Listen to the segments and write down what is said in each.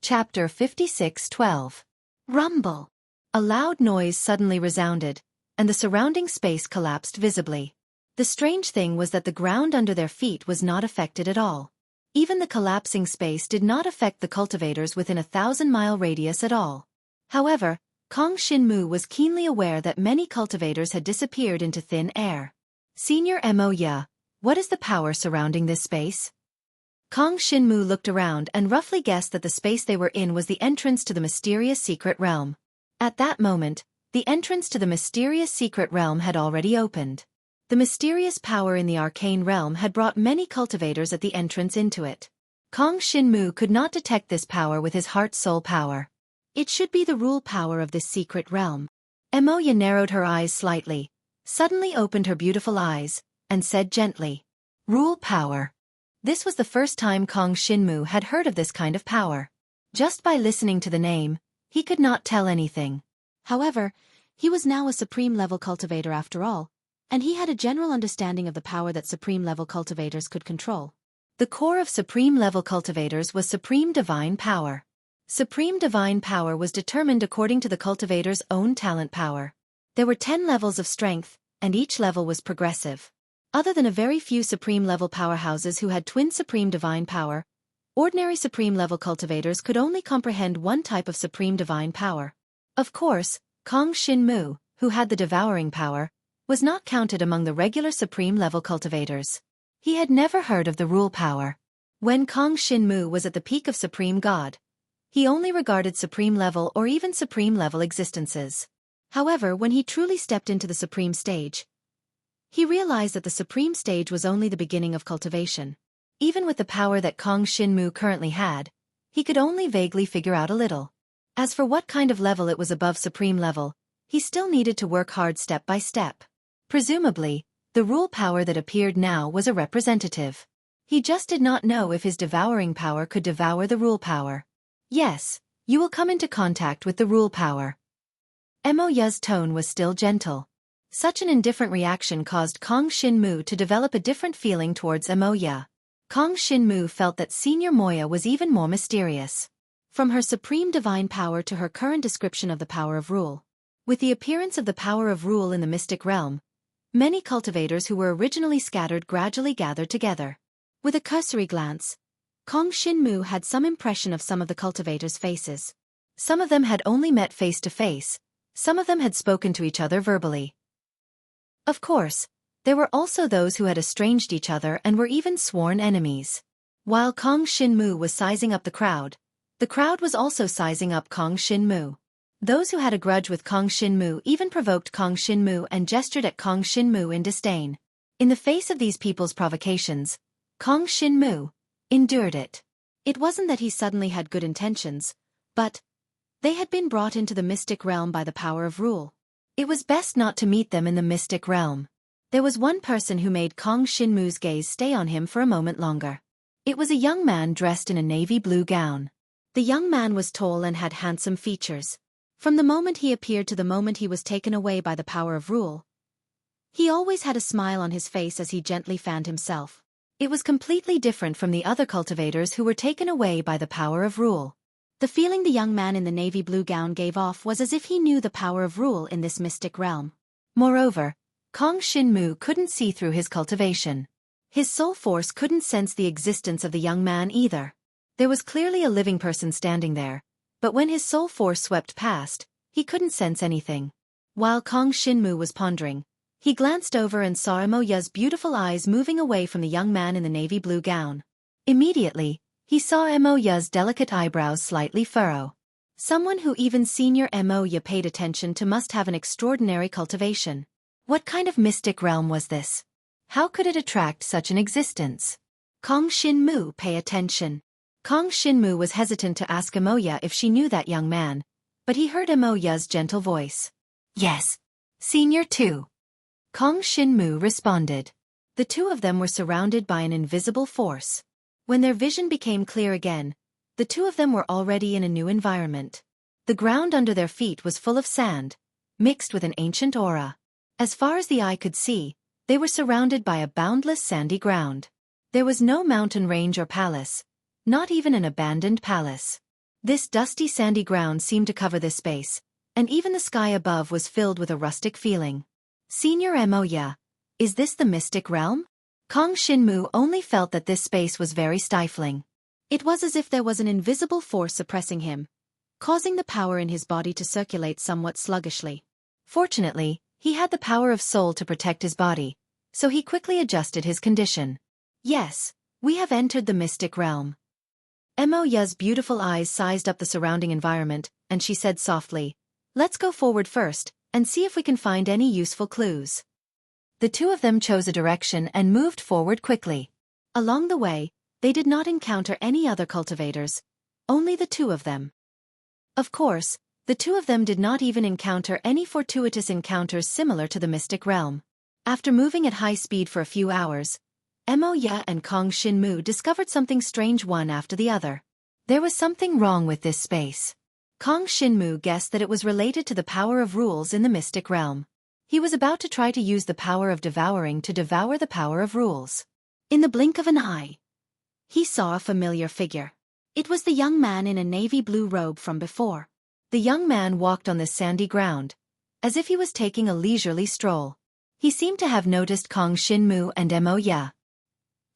Chapter 56:12. Rumble. A loud noise suddenly resounded, and the surrounding space collapsed visibly. The strange thing was that the ground under their feet was not affected at all. Even the collapsing space did not affect the cultivators within a 1,000-mile radius at all. However, Kong Shinmu was keenly aware that many cultivators had disappeared into thin air. Senior Mo Ya, what is the power surrounding this space? Kong Shinmu looked around and roughly guessed that the space they were in was the entrance to the mysterious secret realm. At that moment, the entrance to the mysterious secret realm had already opened. The mysterious power in the arcane realm had brought many cultivators at the entrance into it. Kong Shinmu could not detect this power with his heart-soul power. It should be the rule power of this secret realm. Mo Ya narrowed her eyes slightly, suddenly opened her beautiful eyes, and said gently, "Rule power." This was the first time Kong Shinmu had heard of this kind of power. Just by listening to the name, he could not tell anything. However, he was now a supreme-level cultivator after all, and he had a general understanding of the power that supreme-level cultivators could control. The core of supreme-level cultivators was supreme divine power. Supreme divine power was determined according to the cultivator's own talent power. There were 10 levels of strength, and each level was progressive. Other than a very few supreme-level powerhouses who had twin supreme divine power, ordinary supreme-level cultivators could only comprehend one type of supreme divine power. Of course, Kong Shinmu, who had the devouring power, was not counted among the regular supreme-level cultivators. He had never heard of the rule power. When Kong Shinmu was at the peak of supreme god, he only regarded supreme-level or even supreme-level existences. However, when he truly stepped into the supreme stage, he realized that the supreme stage was only the beginning of cultivation. Even with the power that Kong Shinmu currently had, he could only vaguely figure out a little. As for what kind of level it was above supreme level, he still needed to work hard step by step. Presumably, the rule power that appeared now was a representative. He just did not know if his devouring power could devour the rule power. Yes, you will come into contact with the rule power. Mo Ya's tone was still gentle. Such an indifferent reaction caused Kong Shinmu to develop a different feeling towards Mo Ya. Kong Shinmu felt that Senior Moya was even more mysterious. From her supreme divine power to her current description of the power of rule. With the appearance of the power of rule in the mystic realm, many cultivators who were originally scattered gradually gathered together. With a cursory glance, Kong Shinmu had some impression of some of the cultivators' faces. Some of them had only met face to face, some of them had spoken to each other verbally. Of course, there were also those who had estranged each other and were even sworn enemies. While Kong Shinmu was sizing up the crowd was also sizing up Kong Shinmu. Those who had a grudge with Kong Shinmu even provoked Kong Shinmu and gestured at Kong Shinmu in disdain. In the face of these people's provocations, Kong Shinmu endured it. It wasn't that he suddenly had good intentions, but they had been brought into the mystic realm by the power of rule. It was best not to meet them in the mystic realm. There was one person who made Kong Shinmu's gaze stay on him for a moment longer. It was a young man dressed in a navy blue gown. The young man was tall and had handsome features. From the moment he appeared to the moment he was taken away by the power of rule, he always had a smile on his face as he gently fanned himself. It was completely different from the other cultivators who were taken away by the power of rule. The feeling the young man in the navy blue gown gave off was as if he knew the power of rule in this mystic realm. Moreover, Kong Shinmu couldn't see through his cultivation. His soul force couldn't sense the existence of the young man either. There was clearly a living person standing there, but when his soul force swept past, he couldn't sense anything. While Kong Shinmu was pondering, he glanced over and saw Mo Ya's beautiful eyes moving away from the young man in the navy blue gown. Immediately, he saw Mo Ya's delicate eyebrows slightly furrow. Someone who even Senior Mo Ya paid attention to must have an extraordinary cultivation. What kind of mystic realm was this? How could it attract such an existence? Kong Shinmu, pay attention. Kong Shinmu was hesitant to ask Mo Ya if she knew that young man, but he heard Mo Ya's gentle voice. Yes. Senior too. Kong Shinmu responded. The two of them were surrounded by an invisible force. When their vision became clear again, the two of them were already in a new environment. The ground under their feet was full of sand, mixed with an ancient aura. As far as the eye could see, they were surrounded by a boundless sandy ground. There was no mountain range or palace, not even an abandoned palace. This dusty sandy ground seemed to cover this space, and even the sky above was filled with a rustic feeling. Senior Moya, is this the mystic realm? Kong Shinmu only felt that this space was very stifling. It was as if there was an invisible force suppressing him, causing the power in his body to circulate somewhat sluggishly. Fortunately, he had the power of soul to protect his body, so he quickly adjusted his condition. Yes, we have entered the mystic realm. Moya's beautiful eyes sized up the surrounding environment, and she said softly, "Let's go forward first, and see if we can find any useful clues." The two of them chose a direction and moved forward quickly. Along the way, they did not encounter any other cultivators, only the two of them. Of course, the two of them did not even encounter any fortuitous encounters similar to the mystic realm. After moving at high speed for a few hours, Moya and Kong Shinmu discovered something strange one after the other. There was something wrong with this space. Kong Shinmu guessed that it was related to the power of rules in the mystic realm. He was about to try to use the power of devouring to devour the power of rules. In the blink of an eye, he saw a familiar figure. It was the young man in a navy blue robe from before. The young man walked on this sandy ground, as if he was taking a leisurely stroll. He seemed to have noticed Kong Shinmu and Moya.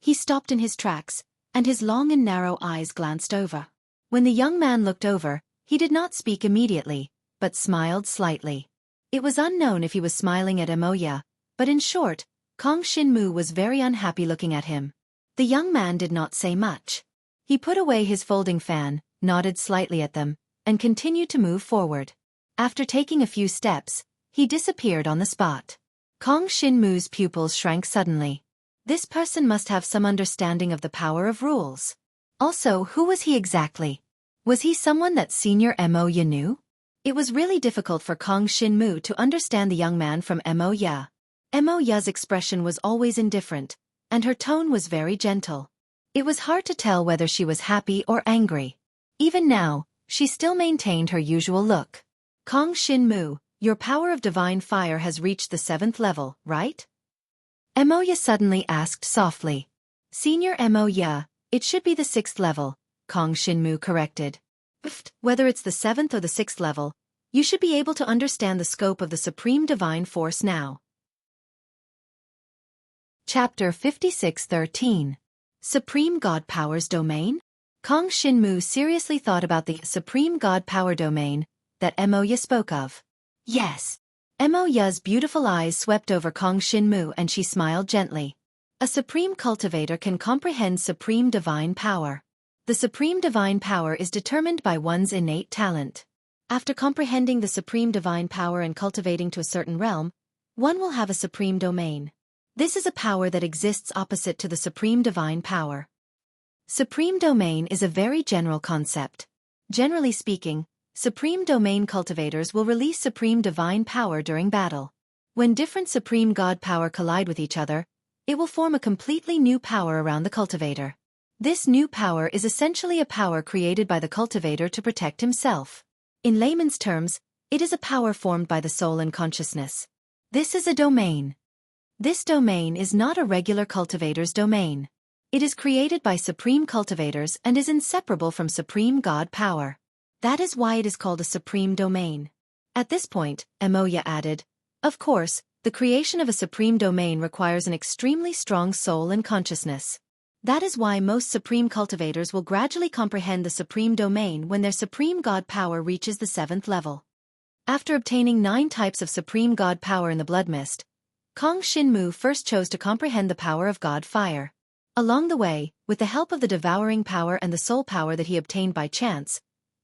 He stopped in his tracks, and his long and narrow eyes glanced over. When the young man looked over, he did not speak immediately, but smiled slightly. It was unknown if he was smiling at Moya, but in short, Kong Shinmu was very unhappy looking at him. The young man did not say much. He put away his folding fan, nodded slightly at them, and continued to move forward. After taking a few steps, he disappeared on the spot. Kong Shinmu's pupils shrank suddenly. This person must have some understanding of the power of rules. Also, who was he exactly? Was he someone that Senior Moya knew? It was really difficult for Kong Shinmu to understand the young man from Moya. Moya's expression was always indifferent, and her tone was very gentle. It was hard to tell whether she was happy or angry. Even now, she still maintained her usual look. Kong Shinmu, your power of divine fire has reached the 7th level, right? Moya suddenly asked softly. Senior Moya, it should be the 6th level, Kong Shinmu corrected. Whether it's the 7th or the 6th level, you should be able to understand the scope of the supreme divine force now. Chapter 56:13. Supreme God Power's Domain? Kong Shinmu seriously thought about the Supreme God Power Domain that Moya spoke of. Yes. Moya's beautiful eyes swept over Kong Shinmu and she smiled gently. A supreme cultivator can comprehend supreme divine power. The supreme divine power is determined by one's innate talent. After comprehending the supreme divine power and cultivating to a certain realm, one will have a supreme domain. This is a power that exists opposite to the supreme divine power. Supreme domain is a very general concept. Generally speaking, supreme domain cultivators will release supreme divine power during battle. When different supreme god power collide with each other, it will form a completely new power around the cultivator. This new power is essentially a power created by the cultivator to protect himself. In layman's terms, it is a power formed by the soul and consciousness. This is a domain. This domain is not a regular cultivator's domain. It is created by supreme cultivators and is inseparable from supreme god power. That is why it is called a supreme domain. At this point, Moya added, of course, the creation of a supreme domain requires an extremely strong soul and consciousness. That is why most supreme cultivators will gradually comprehend the supreme domain when their supreme god power reaches the 7th level. After obtaining 9 types of supreme god power in the blood mist, Kong Shinmu first chose to comprehend the power of god fire. Along the way, with the help of the devouring power and the soul power that he obtained by chance,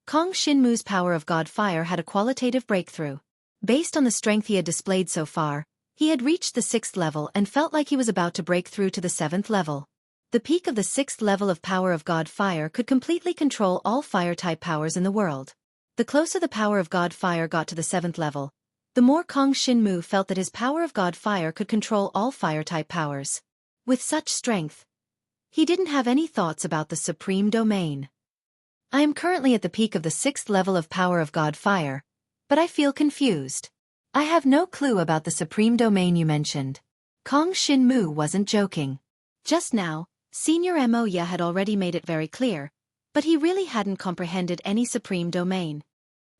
Kong Shinmu's power of god fire had a qualitative breakthrough. Based on the strength he had displayed so far, he had reached the 6th level and felt like he was about to break through to the 7th level. The peak of the 6th level of power of god fire could completely control all fire-type powers in the world. The closer the power of god fire got to the 7th level, the more Kong Shinmu felt that his power of god fire could control all fire-type powers. With such strength, he didn't have any thoughts about the supreme domain. I am currently at the peak of the 6th level of power of god fire, but I feel confused. I have no clue about the supreme domain you mentioned. Kong Shinmu wasn't joking. Just now, Senior Moya had already made it very clear But he really hadn't comprehended any supreme domain.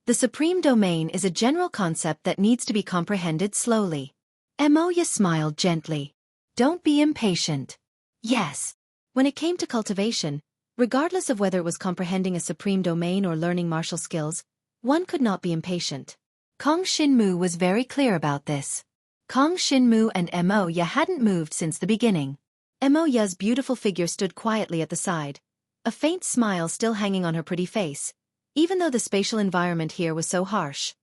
The supreme domain is a general concept that needs to be comprehended slowly. Emoya smiled gently. Don't be impatient. Yes. When it came to cultivation, regardless of whether it was comprehending a supreme domain or learning martial skills, one could not be impatient. Kong Shinmu was very clear about this. Kong Shinmu and Emoya hadn't moved since the beginning. Emoya's beautiful figure stood quietly at the side, a faint smile still hanging on her pretty face, even though the spatial environment here was so harsh.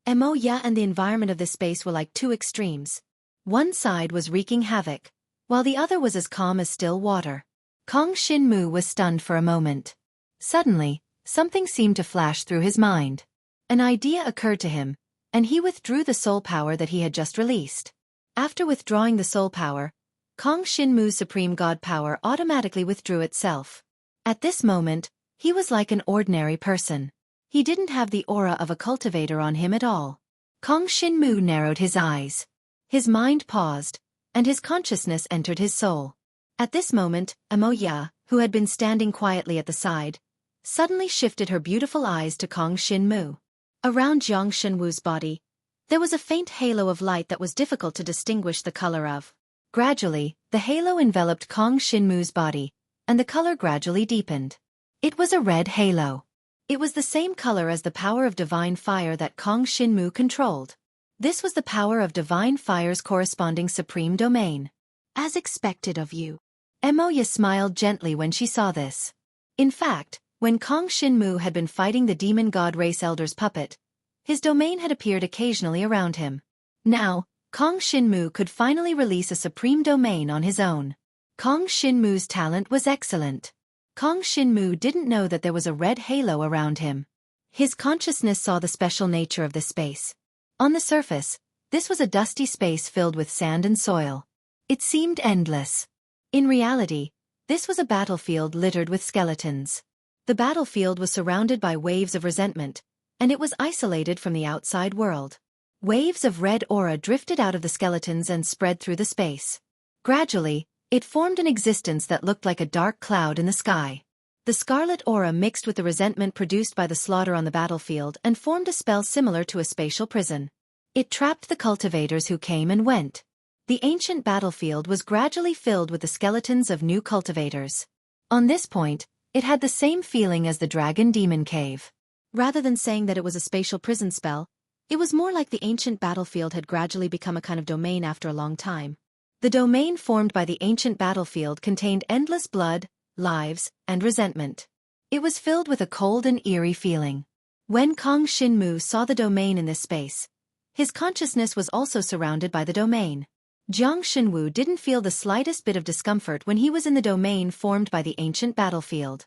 Emoya and the environment of this space were like two extremes. One side was wreaking havoc, while the other was as calm as still water. Kong Shinmu was stunned for a moment. Suddenly, something seemed to flash through his mind. An idea occurred to him, and he withdrew the soul power that he had just released. After withdrawing the soul power, Kong Shinmu's supreme god power automatically withdrew itself. At this moment, he was like an ordinary person. He didn't have the aura of a cultivator on him at all. Kong Shinmu narrowed his eyes. His mind paused, and his consciousness entered his soul. At this moment, Emoya, who had been standing quietly at the side, suddenly shifted her beautiful eyes to Kong Shinmu. Around Jiang Shenwu's body, there was a faint halo of light that was difficult to distinguish the color of. Gradually, the halo enveloped Kong Shinmu's body, and the color gradually deepened. It was a red halo. It was the same color as the power of divine fire that Kong Shinmu controlled. This was the power of divine fire's corresponding supreme domain. As expected of you. Emoya smiled gently when she saw this. In fact, when Kong Shinmu had been fighting the demon god race elder's puppet, his domain had appeared occasionally around him. Now, Kong Shinmu could finally release a supreme domain on his own. Kong Shinmu's talent was excellent. Kong Shinmu didn't know that there was a red halo around him. His consciousness saw the special nature of the space. On the surface, this was a dusty space filled with sand and soil. It seemed endless. In reality, this was a battlefield littered with skeletons. The battlefield was surrounded by waves of resentment, and it was isolated from the outside world. Waves of red aura drifted out of the skeletons and spread through the space. Gradually, it formed an existence that looked like a dark cloud in the sky. The scarlet aura mixed with the resentment produced by the slaughter on the battlefield and formed a spell similar to a spatial prison. It trapped the cultivators who came and went. The ancient battlefield was gradually filled with the skeletons of new cultivators. On this point, it had the same feeling as the Dragon Demon Cave. Rather than saying that it was a spatial prison spell, it was more like the ancient battlefield had gradually become a kind of domain after a long time. The domain formed by the ancient battlefield contained endless blood, lives, and resentment. It was filled with a cold and eerie feeling. When Kong Shinmu saw the domain in this space, his consciousness was also surrounded by the domain. Jiang Shenwu didn't feel the slightest bit of discomfort when he was in the domain formed by the ancient battlefield.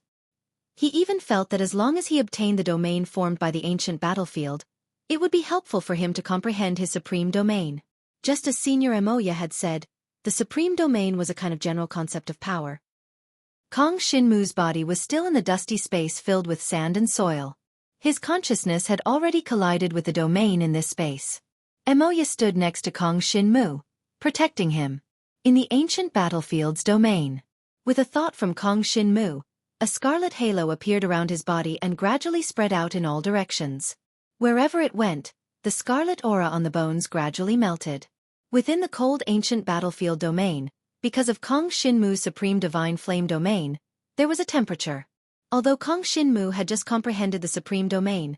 He even felt that as long as he obtained the domain formed by the ancient battlefield, it would be helpful for him to comprehend his supreme domain. Just as Senior Emoya had said, the supreme domain was a kind of general concept of power. Kong Shinmu's body was still in the dusty space filled with sand and soil. His consciousness had already collided with the domain in this space. Emoya stood next to Kong Shinmu, protecting him. In the ancient battlefield's domain. With a thought from Kong Shinmu, a scarlet halo appeared around his body and gradually spread out in all directions. Wherever it went, the scarlet aura on the bones gradually melted. Within the cold ancient battlefield domain, because of Kong Shinmu's supreme divine flame domain, there was a temperature. Although Kong Shinmu had just comprehended the supreme domain,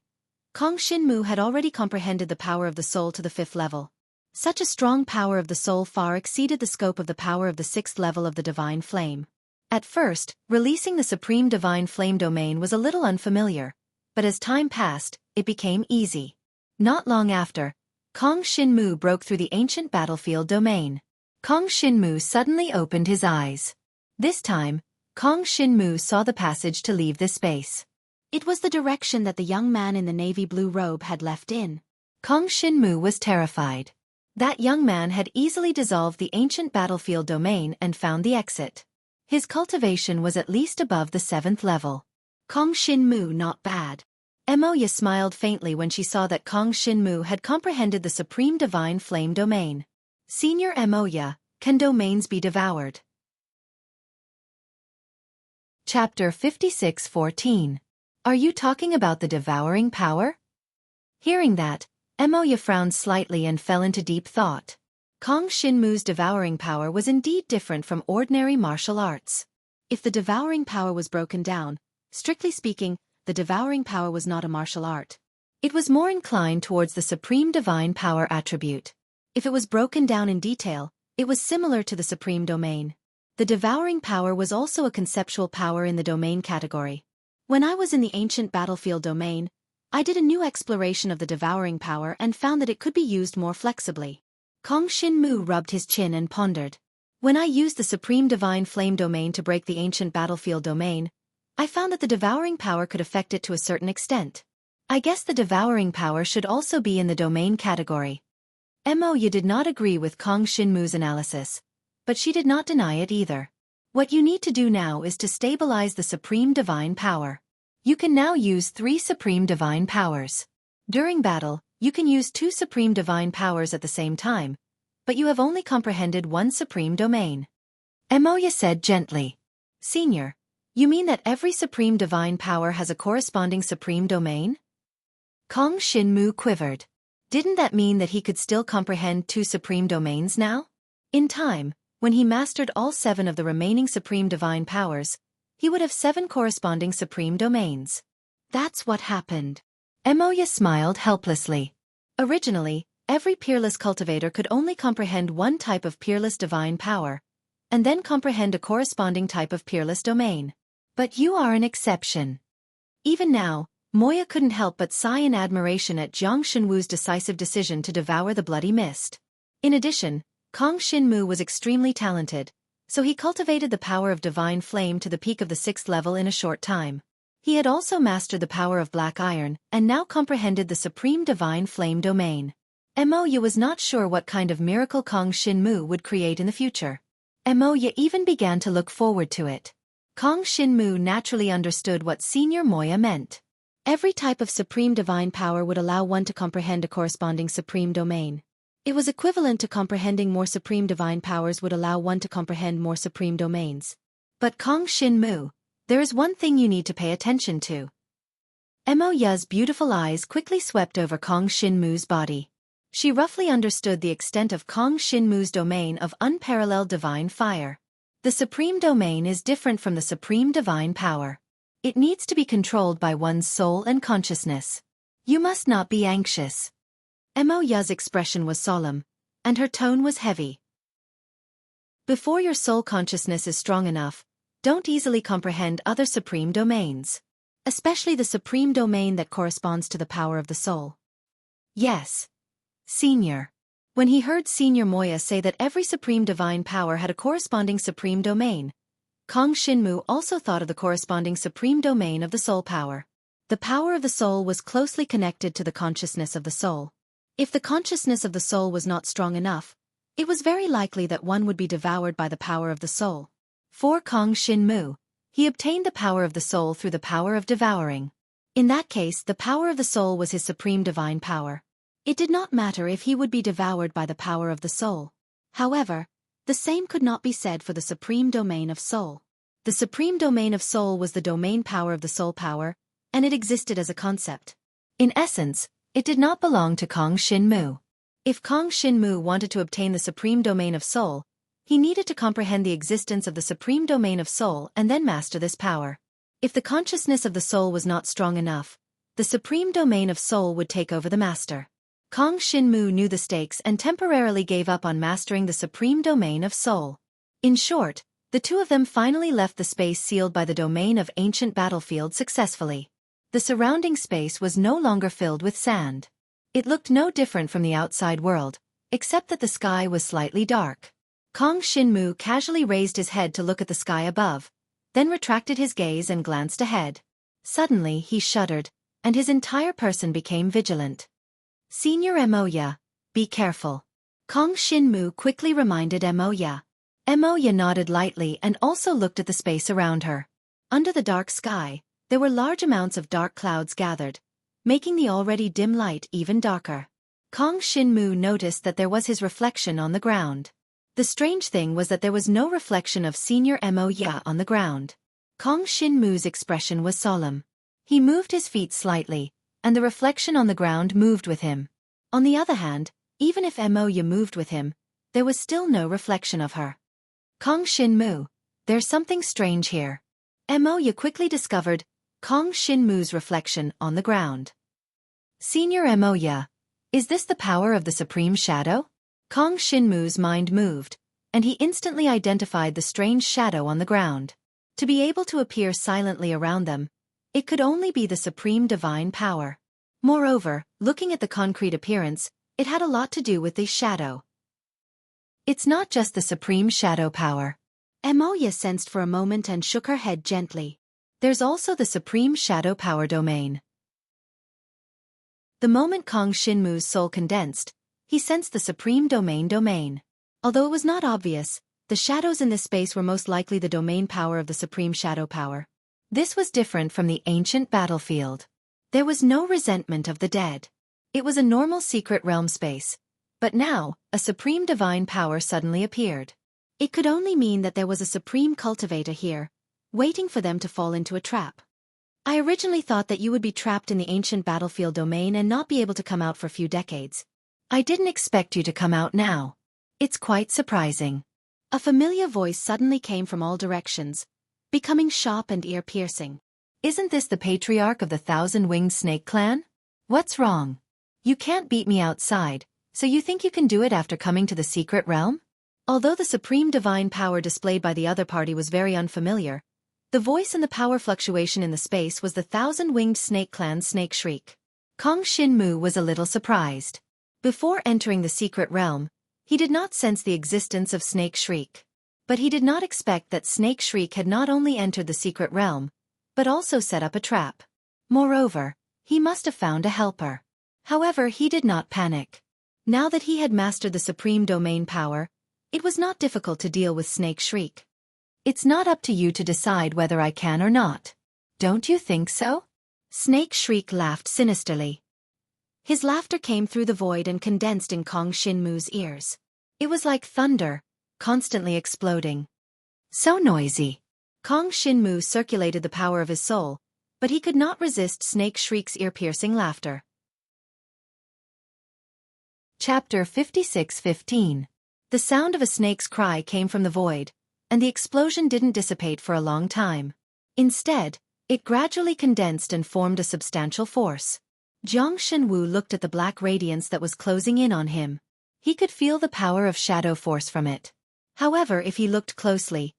Kong Shinmu had already comprehended the power of the soul to the 5th level. Such a strong power of the soul far exceeded the scope of the power of the 6th level of the divine flame. At first, releasing the supreme divine flame domain was a little unfamiliar, but as time passed, it became easy. Not long after, Kong Shinmu broke through the ancient battlefield domain. Kong Shinmu suddenly opened his eyes. This time, Kong Shinmu saw the passage to leave this space. It was the direction that the young man in the navy blue robe had left in. Kong Shinmu was terrified. That young man had easily dissolved the ancient battlefield domain and found the exit. His cultivation was at least above the 7th level. Kong Shinmu not bad. Emoya smiled faintly when she saw that Kong Shinmu had comprehended the supreme divine flame domain. Senior Emoya, can domains be devoured? Chapter 56:14. Are you talking about the devouring power? Hearing that, Emoya frowned slightly and fell into deep thought. Kong Shinmu's devouring power was indeed different from ordinary martial arts. If the devouring power was broken down, strictly speaking, the devouring power was not a martial art. It was more inclined towards the supreme divine power attribute. If it was broken down in detail, it was similar to the supreme domain. The devouring power was also a conceptual power in the domain category. When I was in the ancient battlefield domain, I did a new exploration of the devouring power and found that it could be used more flexibly. Kong Shinmu rubbed his chin and pondered. When I used the supreme divine flame domain to break the ancient battlefield domain, I found that the devouring power could affect it to a certain extent. I guess the devouring power should also be in the domain category. Emoya did not agree with Kong Shinmu's analysis, but she did not deny it either. What you need to do now is to stabilize the supreme divine power. You can now use 3 supreme divine powers. During battle, you can use 2 supreme divine powers at the same time, but you have only comprehended 1 supreme domain. Emoya said gently. Senior, you mean that every supreme divine power has a corresponding supreme domain? Kong Shinmu quivered. Didn't that mean that he could still comprehend 2 supreme domains now? In time, when he mastered all 7 of the remaining supreme divine powers, he would have 7 corresponding supreme domains. That's what happened. Emoya smiled helplessly. Originally, every peerless cultivator could only comprehend 1 type of peerless divine power, and then comprehend a corresponding type of peerless domain. But you are an exception. Even now, Moya couldn't help but sigh in admiration at Jiang Shenwu's decisive decision to devour the bloody mist. In addition, Kong Shinmu was extremely talented, so he cultivated the power of divine flame to the peak of the 6th level in a short time. He had also mastered the power of black iron and now comprehended the supreme divine flame domain. Emoya was not sure what kind of miracle Kong Shinmu would create in the future. Emoya even began to look forward to it. Kong Shinmu naturally understood what Senior Moya meant. Every type of supreme divine power would allow one to comprehend a corresponding supreme domain. It was equivalent to comprehending more supreme divine powers would allow one to comprehend more supreme domains. But Kong Shinmu, there is one thing you need to pay attention to. Emoya's beautiful eyes quickly swept over Kong Shinmu's body. She roughly understood the extent of Kong Shinmu's domain of unparalleled divine fire. The supreme domain is different from the supreme divine power. It needs to be controlled by one's soul and consciousness. You must not be anxious. Emoya's expression was solemn, and her tone was heavy. Before your soul consciousness is strong enough, don't easily comprehend other supreme domains, especially the supreme domain that corresponds to the power of the soul. Yes. Senior. When he heard Senior Moya say that every supreme divine power had a corresponding supreme domain, Kong Shinmu also thought of the corresponding supreme domain of the soul power. The power of the soul was closely connected to the consciousness of the soul. If the consciousness of the soul was not strong enough, it was very likely that one would be devoured by the power of the soul. For Kong Shinmu, he obtained the power of the soul through the power of devouring. In that case, the power of the soul was his supreme divine power. It did not matter if he would be devoured by the power of the soul. However, the same could not be said for the supreme domain of soul. The supreme domain of soul was the domain power of the soul power, and it existed as a concept. In essence, it did not belong to Kong Shinmu. If Kong Shinmu wanted to obtain the supreme domain of soul, he needed to comprehend the existence of the supreme domain of soul and then master this power. If the consciousness of the soul was not strong enough, the supreme domain of soul would take over the master. Kong Shinmu knew the stakes and temporarily gave up on mastering the supreme domain of soul. In short, the two of them finally left the space sealed by the domain of ancient battlefield successfully. The surrounding space was no longer filled with sand. It looked no different from the outside world, except that the sky was slightly dark. Kong Shinmu casually raised his head to look at the sky above, then retracted his gaze and glanced ahead. Suddenly he shuddered, and his entire person became vigilant. Senior Emoya, be careful. Kong Shinmu quickly reminded Emoya. Emoya nodded lightly and also looked at the space around her. Under the dark sky, there were large amounts of dark clouds gathered, making the already dim light even darker. Kong Shinmu noticed that there was his reflection on the ground. The strange thing was that there was no reflection of Senior Emoya on the ground. Kong Shinmu's expression was solemn. He moved his feet slightly, and the reflection on the ground moved with him. On the other hand, even if Emoya moved with him, there was still no reflection of her. Kong Shinmu, there's something strange here. Emoya quickly discovered Kong Shinmu's reflection on the ground. Senior Emoya, is this the power of the Supreme Shadow? Kong Shinmu's mind moved, and he instantly identified the strange shadow on the ground. To be able to appear silently around them, it could only be the supreme divine power. Moreover, looking at the concrete appearance, it had a lot to do with the shadow. It's not just the supreme shadow power. Emoya sensed for a moment and shook her head gently. There's also the supreme shadow power domain. The moment Kong Shinmu's soul condensed, he sensed the supreme domain. Although it was not obvious, the shadows in this space were most likely the domain power of the supreme shadow power. This was different from the ancient battlefield. There was no resentment of the dead. It was a normal secret realm space. But now, a supreme divine power suddenly appeared. It could only mean that there was a supreme cultivator here, waiting for them to fall into a trap. I originally thought that you would be trapped in the ancient battlefield domain and not be able to come out for a few decades. I didn't expect you to come out now. It's quite surprising. A familiar voice suddenly came from all directions, becoming sharp and ear-piercing. Isn't this the patriarch of the thousand-winged snake clan? What's wrong? You can't beat me outside, so you think you can do it after coming to the secret realm? Although the supreme divine power displayed by the other party was very unfamiliar, the voice and the power fluctuation in the space was the thousand-winged snake clan's snake shriek. Kong Shinmu was a little surprised. Before entering the secret realm, he did not sense the existence of Snake Shriek. But he did not expect that Snake Shriek had not only entered the secret realm, but also set up a trap. Moreover, he must have found a helper. However, he did not panic. Now that he had mastered the supreme domain power, it was not difficult to deal with Snake Shriek. It's not up to you to decide whether I can or not. Don't you think so? Snake Shriek laughed sinisterly. His laughter came through the void and condensed in Kong Shinmu's ears. It was like thunder, constantly exploding. So noisy. Kong Shinmu circulated the power of his soul, but he could not resist Snake Shriek's ear-piercing laughter. Chapter 56:15. The sound of a snake's cry came from the void, and the explosion didn't dissipate for a long time. Instead, it gradually condensed and formed a substantial force. Jiang Shenwu looked at the black radiance that was closing in on him. He could feel the power of shadow force from it. However, if he looked closely,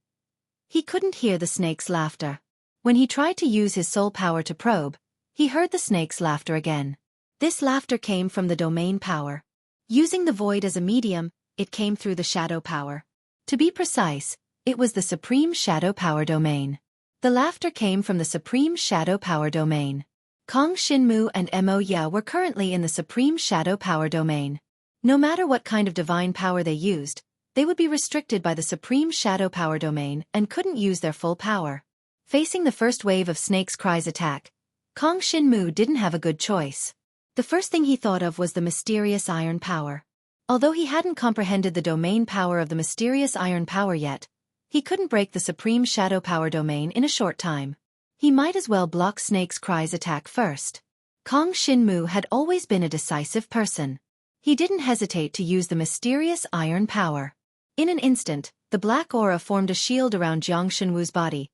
he couldn't hear the snake's laughter. When he tried to use his soul power to probe, he heard the snake's laughter again. This laughter came from the domain power. Using the void as a medium, it came through the shadow power. To be precise, it was the supreme shadow power domain. The laughter came from the supreme shadow power domain. Kong Shinmu and Emoya were currently in the supreme shadow power domain. No matter what kind of divine power they used, they would be restricted by the supreme shadow power domain and couldn't use their full power. Facing the first wave of Snake's Cry's attack, Kong Shinmu didn't have a good choice. The first thing he thought of was the mysterious iron power. Although he hadn't comprehended the domain power of the mysterious iron power yet, he couldn't break the supreme shadow power domain in a short time. He might as well block Snake's Cry's attack first. Kong Shinmu had always been a decisive person. He didn't hesitate to use the mysterious iron power. In an instant, the black aura formed a shield around Jiang Shenwu's body,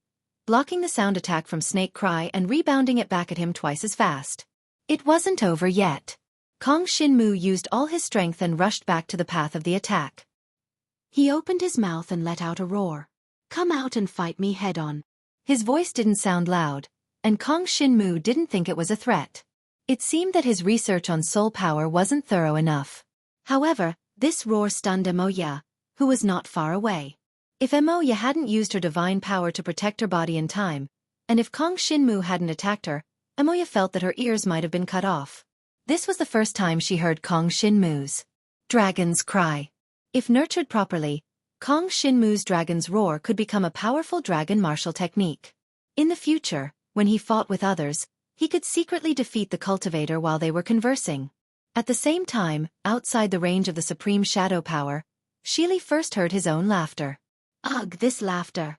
blocking the sound attack from Snake Cry and rebounding it back at him twice as fast. It wasn't over yet. Kong Shinmu used all his strength and rushed back to the path of the attack. He opened his mouth and let out a roar. "Come out and fight me head-on." His voice didn't sound loud, and Kong Shinmu didn't think it was a threat. It seemed that his research on soul power wasn't thorough enough. However, this roar stunned Emoya, who was not far away. If Emoya hadn't used her divine power to protect her body in time, and if Kong Shinmu hadn't attacked her, Emoya felt that her ears might have been cut off. This was the first time she heard Kong Shinmu's dragon's cry. If nurtured properly, Kong Shinmu's dragon's roar could become a powerful dragon martial technique. In the future, when he fought with others, he could secretly defeat the cultivator while they were conversing. At the same time, outside the range of the supreme shadow power, Shili first heard his own laughter. Ugh, this laughter.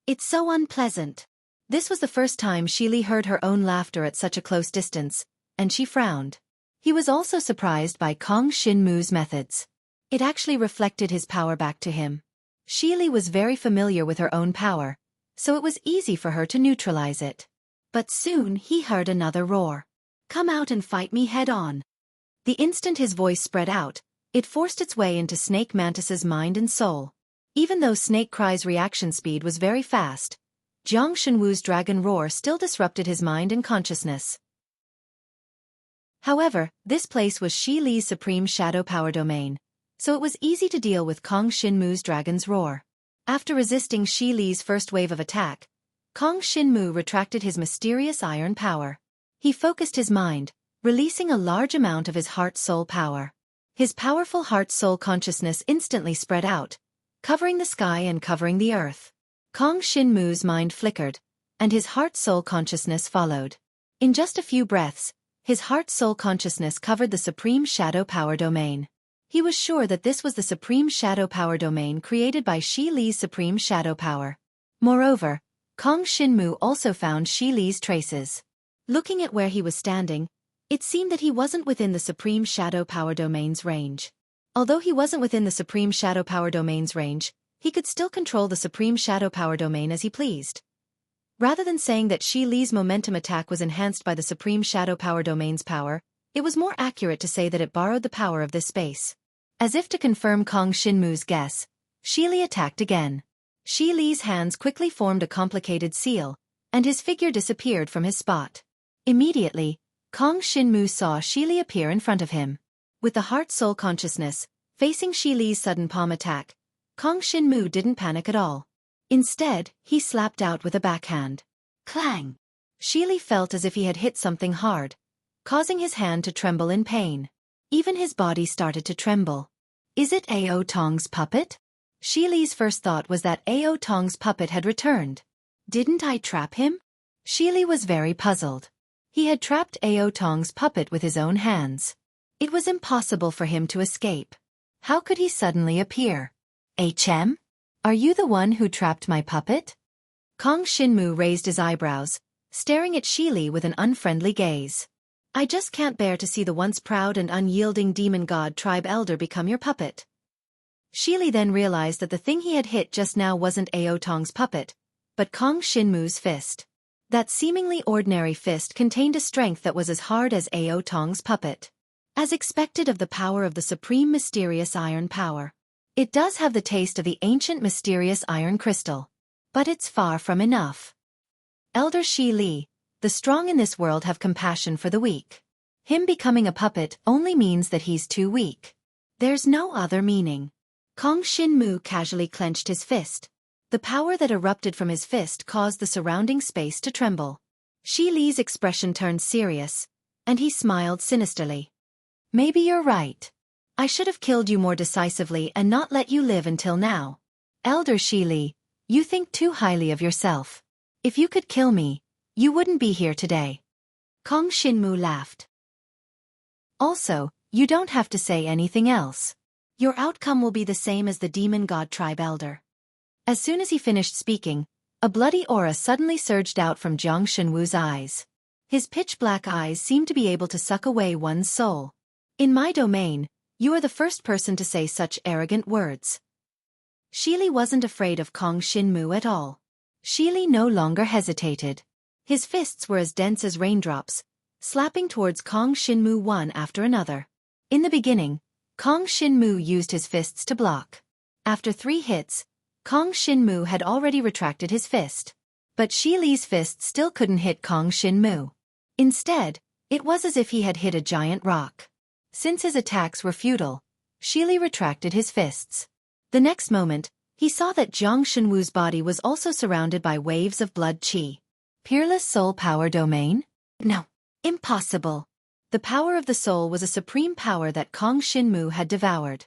It's so unpleasant. This was the first time Xueqi heard her own laughter at such a close distance, and she frowned. He was also surprised by Kong Shinmu's methods. It actually reflected his power back to him. Xueqi was very familiar with her own power, so it was easy for her to neutralize it. But soon he heard another roar. "Come out and fight me head-on." The instant his voice spread out, it forced its way into Snake Mantis's mind and soul. Even though Snake Cry's reaction speed was very fast, Jiang Shenwu's dragon roar still disrupted his mind and consciousness. However, this place was Xueqi's supreme shadow power domain, so it was easy to deal with Kong Shinmu's dragon's roar. After resisting Xueqi's first wave of attack, Kong Shinmu retracted his mysterious iron power. He focused his mind, releasing a large amount of his heart-soul power. His powerful heart-soul consciousness instantly spread out, covering the sky and covering the earth. Kong Shinmu's mind flickered, and his heart-soul consciousness followed. In just a few breaths, his heart-soul consciousness covered the supreme shadow power domain. He was sure that this was the supreme shadow power domain created by Xueqi's supreme shadow power. Moreover, Kong Shinmu also found Xueqi's traces. Looking at where he was standing, it seemed that he wasn't within the supreme shadow power domain's range. Although he wasn't within the supreme shadow power domain's range, he could still control the supreme shadow power domain as he pleased. Rather than saying that Xueqi's momentum attack was enhanced by the supreme shadow power domain's power, it was more accurate to say that it borrowed the power of this space. As if to confirm Kong Shinmu's guess, Xueqi attacked again. Xueqi's hands quickly formed a complicated seal, and his figure disappeared from his spot. Immediately, Kong Shinmu saw Xueqi appear in front of him. With the heart-soul consciousness, facing Xueqi's sudden palm attack, Kong Shinmu didn't panic at all. Instead, he slapped out with a backhand. Clang! Xueqi felt as if he had hit something hard, causing his hand to tremble in pain. Even his body started to tremble. Is it Ao Tong's puppet? Xueqi's first thought was that Ao Tong's puppet had returned. Didn't I trap him? Xueqi was very puzzled. He had trapped Ao Tong's puppet with his own hands. It was impossible for him to escape. How could he suddenly appear? HM? Are you the one who trapped my puppet? Kong Shinmu raised his eyebrows, staring at Xueqi with an unfriendly gaze. I just can't bear to see the once proud and unyielding demon god tribe elder become your puppet. Xueqi then realized that the thing he had hit just now wasn't Ao Tong's puppet, but Kong Shinmu's fist. That seemingly ordinary fist contained a strength that was as hard as Ao Tong's puppet. As expected of the power of the supreme mysterious iron power. It does have the taste of the ancient mysterious iron crystal. But it's far from enough. Elder Xueqi, the strong in this world have compassion for the weak. Him becoming a puppet only means that he's too weak. There's no other meaning. Kong Shinmu casually clenched his fist. The power that erupted from his fist caused the surrounding space to tremble. Xueqi's expression turned serious, and he smiled sinisterly. Maybe you're right. I should have killed you more decisively and not let you live until now. Elder Xueqi, you think too highly of yourself. If you could kill me, you wouldn't be here today. Kong Shinmu laughed. Also, you don't have to say anything else. Your outcome will be the same as the demon god tribe elder. As soon as he finished speaking, a bloody aura suddenly surged out from Jiang Shenwu's eyes. His pitch-black eyes seemed to be able to suck away one's soul. In my domain, you are the first person to say such arrogant words. Xueqi wasn't afraid of Kong Shinmu at all. Xueqi no longer hesitated. His fists were as dense as raindrops, slapping towards Kong Shinmu one after another. In the beginning, Kong Shinmu used his fists to block. After 3 hits, Kong Shinmu had already retracted his fist. But Xueqi's fist still couldn't hit Kong Shinmu. Instead, it was as if he had hit a giant rock. Since his attacks were futile, Xueqi retracted his fists. The next moment, he saw that Jiang Shenwu's body was also surrounded by waves of blood qi. Peerless soul power domain? No. Impossible. The power of the soul was a supreme power that Kong Shinmu had devoured.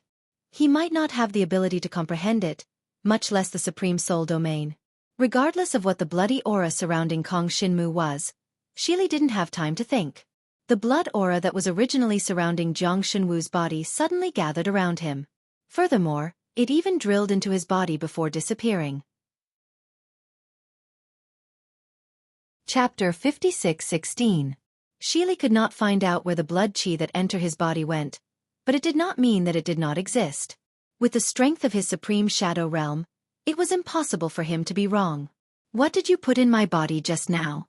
He might not have the ability to comprehend it, much less the supreme soul domain. Regardless of what the bloody aura surrounding Kong Shinmu was, Xueqi didn't have time to think. The blood aura that was originally surrounding Jiang Shenwu's body suddenly gathered around him. Furthermore, it even drilled into his body before disappearing. Chapter 56:16. Xueqi could not find out where the blood qi that entered his body went, but it did not mean that it did not exist. With the strength of his supreme shadow realm, it was impossible for him to be wrong. What did you put in my body just now?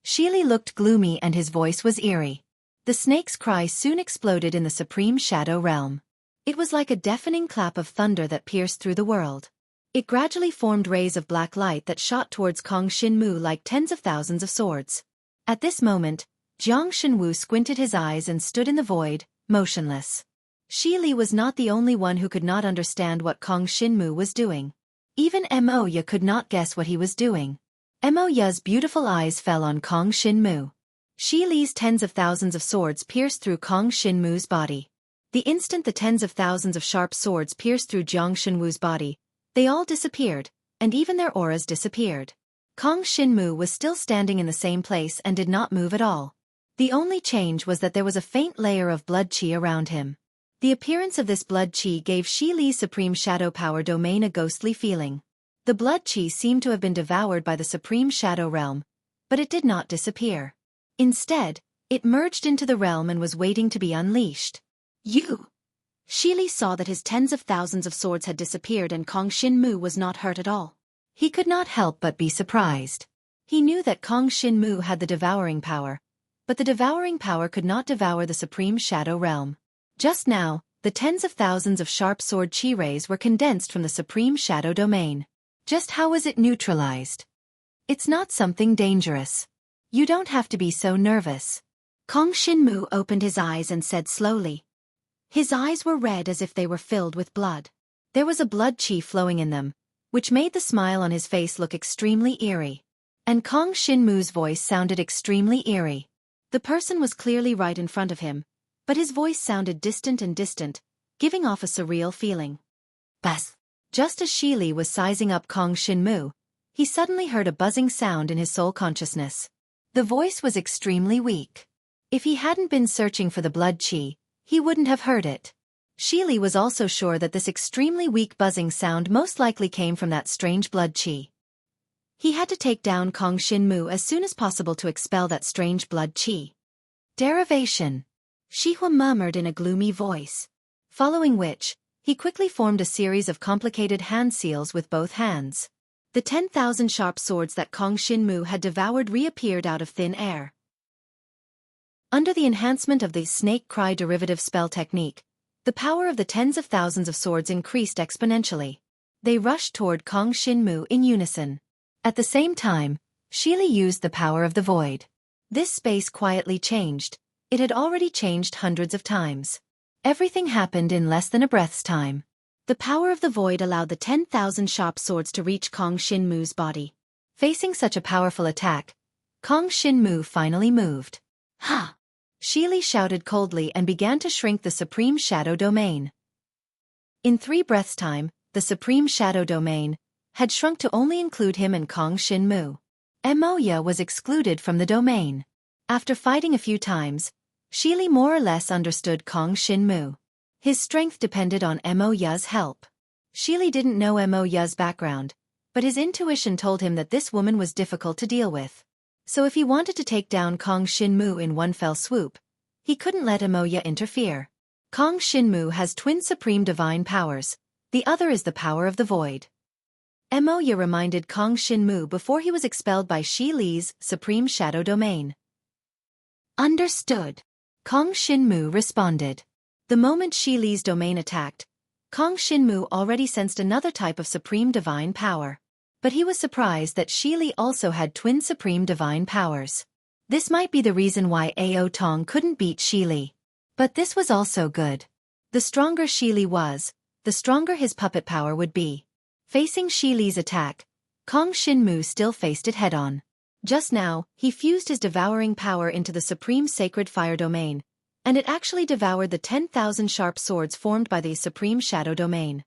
Xueqi looked gloomy and his voice was eerie. The snake's cry soon exploded in the supreme shadow realm. It was like a deafening clap of thunder that pierced through the world. It gradually formed rays of black light that shot towards Kong Shinmu like tens of thousands of swords. At this moment, Jiang Shenwu squinted his eyes and stood in the void, motionless. Xueqi was not the only one who could not understand what Kong Shinmu was doing. Even Mo Ya could not guess what he was doing. Mo Ya's beautiful eyes fell on Kong Shinmu. Xueqi's tens of thousands of swords pierced through Kong Shinmu's body. The instant the tens of thousands of sharp swords pierced through Jiang Shenwu's body, they all disappeared, and even their auras disappeared. Kong Shinmu was still standing in the same place and did not move at all. The only change was that there was a faint layer of blood qi around him. The appearance of this blood qi gave Xueqi's supreme shadow power domain a ghostly feeling. The blood qi seemed to have been devoured by the supreme shadow realm, but it did not disappear. Instead, it merged into the realm and was waiting to be unleashed. Xueqi saw that his tens of thousands of swords had disappeared and Kong Shinmu was not hurt at all. He could not help but be surprised. He knew that Kong Shinmu had the devouring power, but the devouring power could not devour the supreme shadow realm. Just now, the tens of thousands of sharp sword qi rays were condensed from the supreme shadow domain. Just how was it neutralized? It's not something dangerous. You don't have to be so nervous. Kong Shinmu opened his eyes and said slowly. His eyes were red as if they were filled with blood. There was a blood qi flowing in them, which made the smile on his face look extremely eerie. And Kong Shinmu's voice sounded extremely eerie. The person was clearly right in front of him, but his voice sounded distant and distant, giving off a surreal feeling. Bas! Just as Xueqi was sizing up Kong Shinmu, he suddenly heard a buzzing sound in his soul consciousness. The voice was extremely weak. If he hadn't been searching for the blood qi, he wouldn't have heard it. Xueqi was also sure that this extremely weak buzzing sound most likely came from that strange blood qi. He had to take down Kong Shinmu as soon as possible to expel that strange blood qi. Derivation. Xueqi murmured in a gloomy voice. Following which, he quickly formed a series of complicated hand seals with both hands. The 10,000 sharp swords that Kong Shinmu had devoured reappeared out of thin air. Under the enhancement of the snake cry derivative spell technique, the power of the tens of thousands of swords increased exponentially. They rushed toward Kong Shinmu in unison. At the same time, Xueqi used the power of the void. This space quietly changed. It had already changed hundreds of times. Everything happened in less than a breath's time. The power of the void allowed the 10,000 sharp swords to reach Kong Shinmu's body. Facing such a powerful attack, Kong Shinmu finally moved. Ha! Xueqi shouted coldly and began to shrink the supreme shadow domain. In 3 breaths' time, the supreme shadow domain had shrunk to only include him and Kong Shinmu. Mo Ya was excluded from the domain. After fighting a few times, Xueqi more or less understood Kong Shinmu. His strength depended on Mo Ya's help. Xueqi didn't know Mo Ya's background, but his intuition told him that this woman was difficult to deal with. So if he wanted to take down Kong Shinmu in one fell swoop, he couldn't let Mo Ya interfere. Kong Shinmu has twin supreme divine powers. The other is the power of the void. Mo Ya reminded Kong Shinmu before he was expelled by Xueqi's supreme shadow domain. Understood. Kong Shinmu responded. The moment Xueqi's domain attacked, Kong Shinmu already sensed another type of supreme divine power. But he was surprised that Xueqi also had twin supreme divine powers. This might be the reason why Ao Tong couldn't beat Xueqi. But this was also good. The stronger Xueqi was, the stronger his puppet power would be. Facing Xueqi's attack, Kong Shinmu still faced it head-on. Just now, he fused his devouring power into the supreme sacred fire domain, and it actually devoured the 10,000 sharp swords formed by the supreme shadow domain.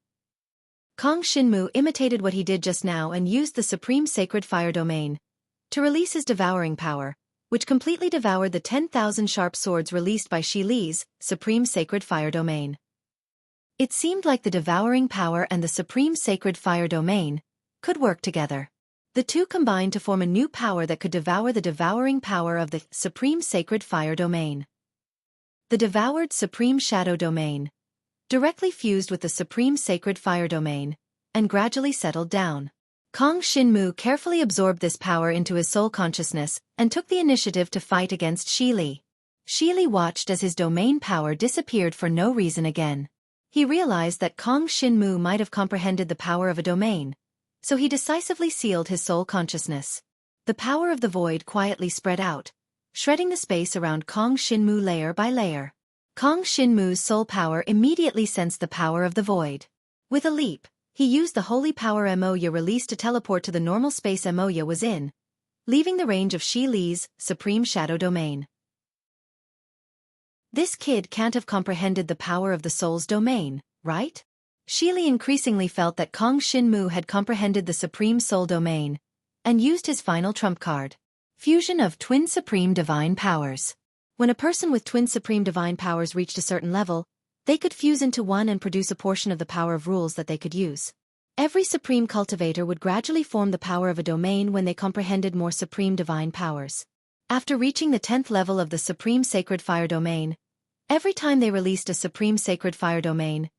Kong Shinmu imitated what he did just now and used the supreme sacred fire domain to release his devouring power, which completely devoured the 10,000 sharp swords released by Xueqi's supreme sacred fire domain. It seemed like the devouring power and the supreme sacred fire domain could work together. The two combined to form a new power that could devour the devouring power of the Supreme Sacred Fire Domain. The devoured Supreme Shadow Domain directly fused with the Supreme Sacred Fire Domain and gradually settled down. Kong Shinmu carefully absorbed this power into his soul consciousness and took the initiative to fight against Xueqi. Xueqi watched as his domain power disappeared for no reason again. He realized that Kong Shinmu might have comprehended the power of a domain, so he decisively sealed his soul consciousness. The power of the void quietly spread out, shredding the space around Kong Shinmu layer by layer. Kong Shinmu's soul power immediately sensed the power of the void. With a leap, he used the holy power Emoya released to teleport to the normal space Emoya was in, leaving the range of Xueqi's Supreme Shadow Domain. This kid can't have comprehended the power of the soul's domain, right? Xueqi increasingly felt that Kong Shinmu had comprehended the Supreme Soul Domain and used his final trump card. Fusion of Twin Supreme Divine Powers. When a person with twin supreme divine powers reached a certain level, they could fuse into one and produce a portion of the power of rules that they could use. Every supreme cultivator would gradually form the power of a domain when they comprehended more supreme divine powers. After reaching the 10th level of the Supreme Sacred Fire Domain, every time they released a Supreme Sacred Fire Domain,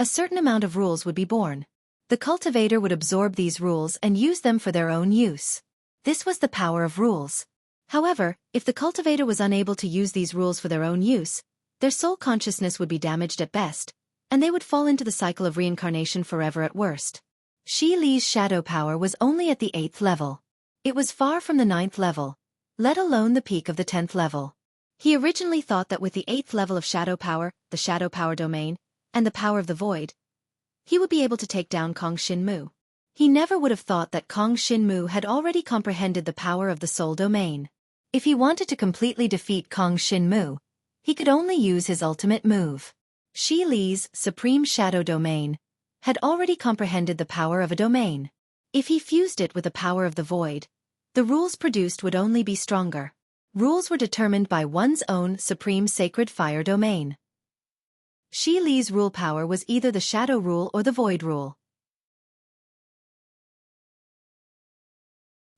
a certain amount of rules would be born. The cultivator would absorb these rules and use them for their own use. This was the power of rules. However, if the cultivator was unable to use these rules for their own use, their soul consciousness would be damaged at best, and they would fall into the cycle of reincarnation forever at worst. Xueqi's shadow power was only at the 8th level. It was far from the 9th level, let alone the peak of the 10th level. He originally thought that with the 8th level of shadow power, the shadow power domain, and the power of the void, he would be able to take down Kong Shinmu. He never would have thought that Kong Shinmu had already comprehended the power of the soul domain. If he wanted to completely defeat Kong Shinmu, he could only use his ultimate move. Xueqi's Supreme Shadow Domain had already comprehended the power of a domain. If he fused it with the power of the void, the rules produced would only be stronger. Rules were determined by one's own Supreme Sacred Fire Domain. Xueqi's rule power was either the Shadow Rule or the Void Rule.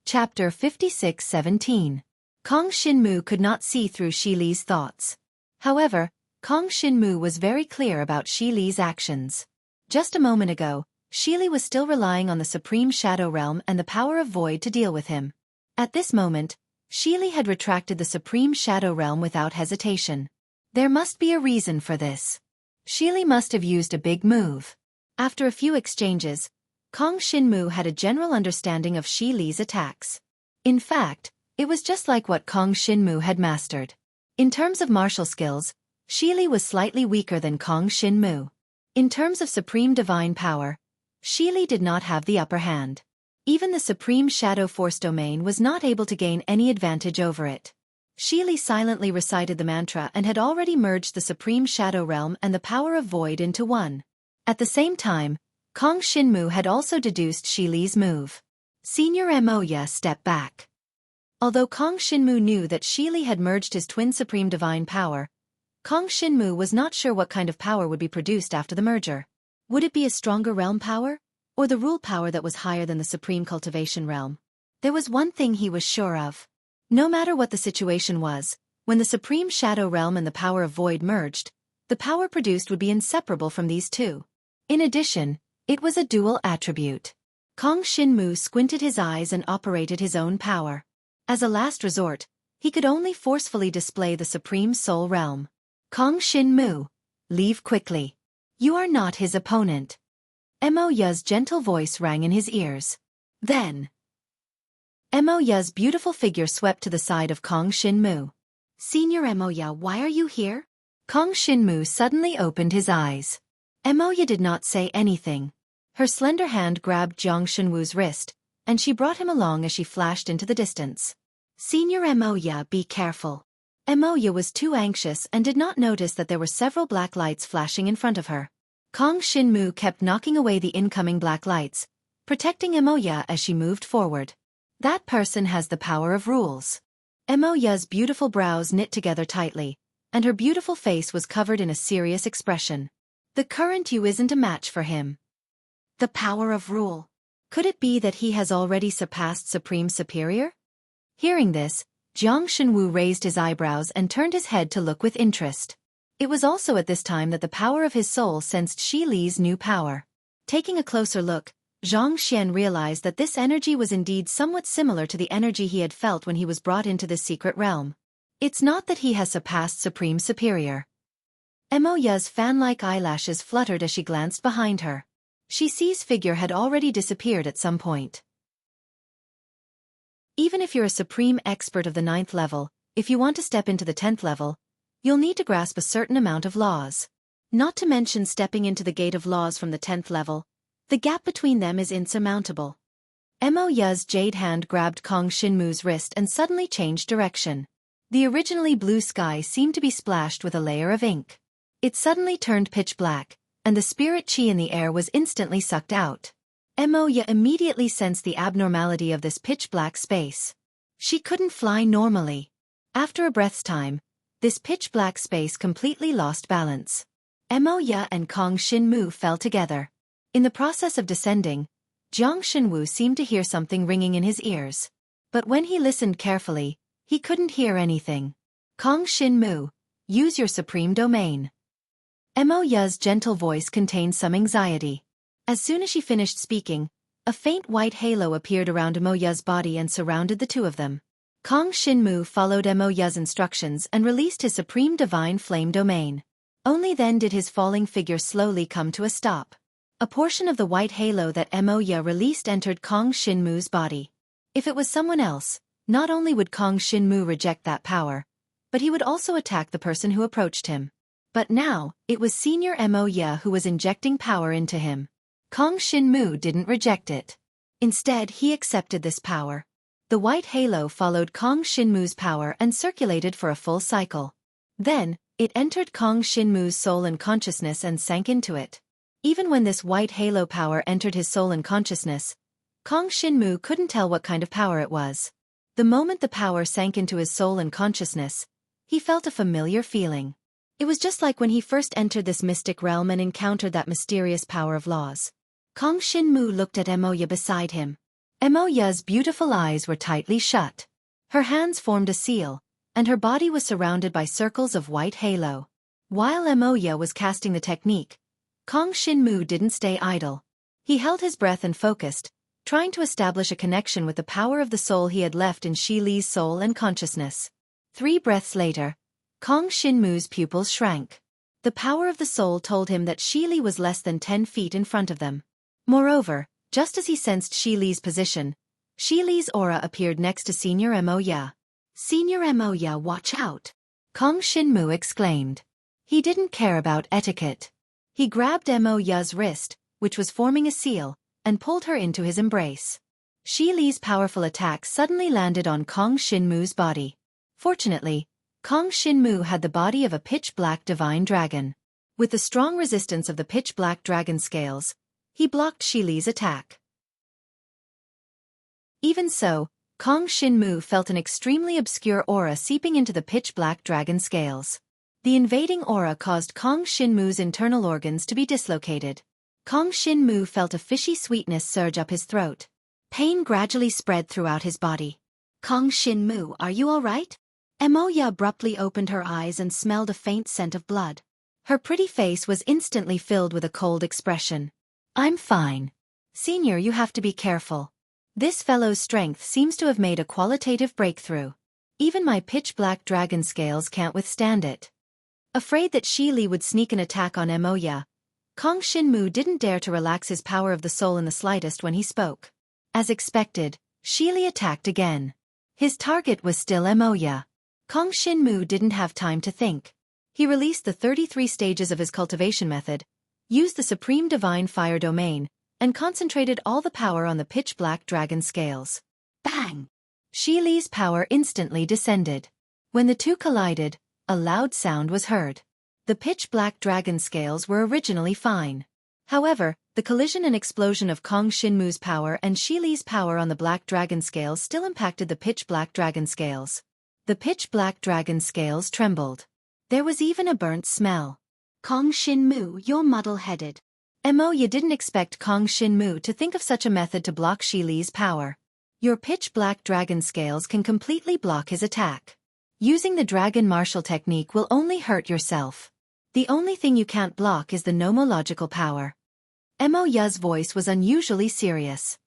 Chapter 56-17. Kong Shinmu could not see through Xueqi's thoughts. However, Kong Shinmu was very clear about Xueqi's actions. Just a moment ago, Xueqi was still relying on the Supreme Shadow Realm and the power of Void to deal with him. At this moment, Xueqi had retracted the Supreme Shadow Realm without hesitation. There must be a reason for this. Xueqi must have used a big move. After a few exchanges, Kong Shinmu had a general understanding of Xueqi's attacks. In fact, it was just like what Kong Shinmu had mastered. In terms of martial skills, Xueqi was slightly weaker than Kong Shinmu. In terms of supreme divine power, Xueqi did not have the upper hand. Even the Supreme Shadow Force Domain was not able to gain any advantage over it. Xueqi silently recited the mantra and had already merged the Supreme Shadow Realm and the power of Void into one. At the same time, Kong Shinmu had also deduced Xueqi's move. Senior Emoya stepped back. Although Kong Shinmu knew that Xueqi had merged his twin supreme divine power, Kong Shinmu was not sure what kind of power would be produced after the merger. Would it be a stronger realm power, or the rule power that was higher than the supreme cultivation realm? There was one thing he was sure of. No matter what the situation was, when the Supreme Shadow Realm and the power of Void merged, the power produced would be inseparable from these two. In addition, it was a dual attribute. Kong Shinmu squinted his eyes and operated his own power. As a last resort, he could only forcefully display the Supreme Soul Realm. Kong Shinmu, leave quickly. You are not his opponent. Emoya's gentle voice rang in his ears. Then, Emoya's beautiful figure swept to the side of Kong Shinmu. Senior Emoya, why are you here? Kong Shinmu suddenly opened his eyes. Emoya did not say anything. Her slender hand grabbed Jiang Shenwu's wrist, and she brought him along as she flashed into the distance. Senior Emoya, be careful. Emoya was too anxious and did not notice that there were several black lights flashing in front of her. Kong Shinmu kept knocking away the incoming black lights, protecting Emoya as she moved forward. That person has the power of rules. Emoya's beautiful brows knit together tightly, and her beautiful face was covered in a serious expression. The current you isn't a match for him. The power of rule. Could it be that he has already surpassed Supreme Superior? Hearing this, Jiang Shenwu raised his eyebrows and turned his head to look with interest. It was also at this time that the power of his soul sensed Xi Li's new power. Taking a closer look, Zhang Xian realized that this energy was indeed somewhat similar to the energy he had felt when he was brought into this secret realm. It's not that he has surpassed Supreme Superior. Mo Ya's fan-like eyelashes fluttered as she glanced behind her. Xi Li's figure had already disappeared at some point. Even if you're a supreme expert of the 9th level, if you want to step into the 10th level, you'll need to grasp a certain amount of laws. Not to mention stepping into the gate of laws from the 10th level, the gap between them is insurmountable. Mo Ya's jade hand grabbed Kong Shinmu's wrist and suddenly changed direction. The originally blue sky seemed to be splashed with a layer of ink. It suddenly turned pitch black, and the spirit chi in the air was instantly sucked out. Mo Ya immediately sensed the abnormality of this pitch-black space. She couldn't fly normally. After a breath's time, this pitch-black space completely lost balance. Mo Ya and Kong Shinmu fell together. In the process of descending, Jiang Shenwu seemed to hear something ringing in his ears. But when he listened carefully, he couldn't hear anything. Kong Shinmu, use your supreme domain. Mo Ya's gentle voice contained some anxiety. As soon as she finished speaking, a faint white halo appeared around Mo Ya's body and surrounded the two of them. Kong Shinmu followed Mo Ya's instructions and released his supreme divine flame domain. Only then did his falling figure slowly come to a stop. A portion of the white halo that Mo Ya released entered Kong Shinmu's body. If it was someone else, not only would Kong Shinmu reject that power, but he would also attack the person who approached him. But now, it was Senior Mo Ya who was injecting power into him. Kong Shinmu didn't reject it. Instead, he accepted this power. The white halo followed Kong Shinmu's power and circulated for a full cycle. Then, it entered Kong Shinmu's soul and consciousness and sank into it. Even when this white halo power entered his soul and consciousness, Kong Shinmu couldn't tell what kind of power it was. The moment the power sank into his soul and consciousness, he felt a familiar feeling. It was just like when he first entered this mystic realm and encountered that mysterious power of laws. Kong Shinmu looked at Mo Ya beside him. Mo Ya's beautiful eyes were tightly shut. Her hands formed a seal, and her body was surrounded by circles of white halo. While Mo Ya was casting the technique, Kong Shinmu didn't stay idle. He held his breath and focused, trying to establish a connection with the power of the soul he had left in Xi Li's soul and consciousness. 3 breaths later, Kong Shinmu's pupils shrank. The power of the soul told him that Xi Li was less than 10 feet in front of them. Moreover, just as he sensed Xi Li's position, Xi Li's aura appeared next to Senior Mo Ya. Senior Mo Ya, watch out! Kong Shinmu exclaimed. He didn't care about etiquette. He grabbed Mo Ya's wrist, which was forming a seal, and pulled her into his embrace. Xi Li's powerful attack suddenly landed on Kong Shinmu's body. Fortunately, Kong Shinmu had the body of a pitch-black divine dragon. With the strong resistance of the pitch-black dragon scales, he blocked Xi Li's attack. Even so, Kong Shinmu felt an extremely obscure aura seeping into the pitch-black dragon scales. The invading aura caused Kong Shinmu's internal organs to be dislocated. Kong Shinmu felt a fishy sweetness surge up his throat. Pain gradually spread throughout his body. Kong Shinmu, are you all right? Mo Ya abruptly opened her eyes and smelled a faint scent of blood. Her pretty face was instantly filled with a cold expression. I'm fine. Senior, you have to be careful. This fellow's strength seems to have made a qualitative breakthrough. Even my pitch-black dragon scales can't withstand it. Afraid that Xi Li would sneak an attack on Mo Ya, Kong Shinmu didn't dare to relax his power of the soul in the slightest when he spoke. As expected, Xi Li attacked again. His target was still Mo Ya. Kong Shinmu didn't have time to think. He released the 33 stages of his cultivation method, used the Supreme Divine Fire Domain, and concentrated all the power on the pitch-black dragon scales. Bang! Xi Li's power instantly descended. When the two collided, a loud sound was heard. The pitch-black dragon scales were originally fine. However, the collision and explosion of Kong Shinmu's power and Xi Li's power on the black dragon scales still impacted the pitch-black dragon scales. The pitch-black dragon scales trembled. There was even a burnt smell. Kong Shinmu, you're muddle-headed. You didn't expect Kong Shinmu to think of such a method to block Shi Li's power. Your pitch-black dragon scales can completely block his attack. Using the dragon martial technique will only hurt yourself. The only thing you can't block is the nomological power. Ya's voice was unusually serious.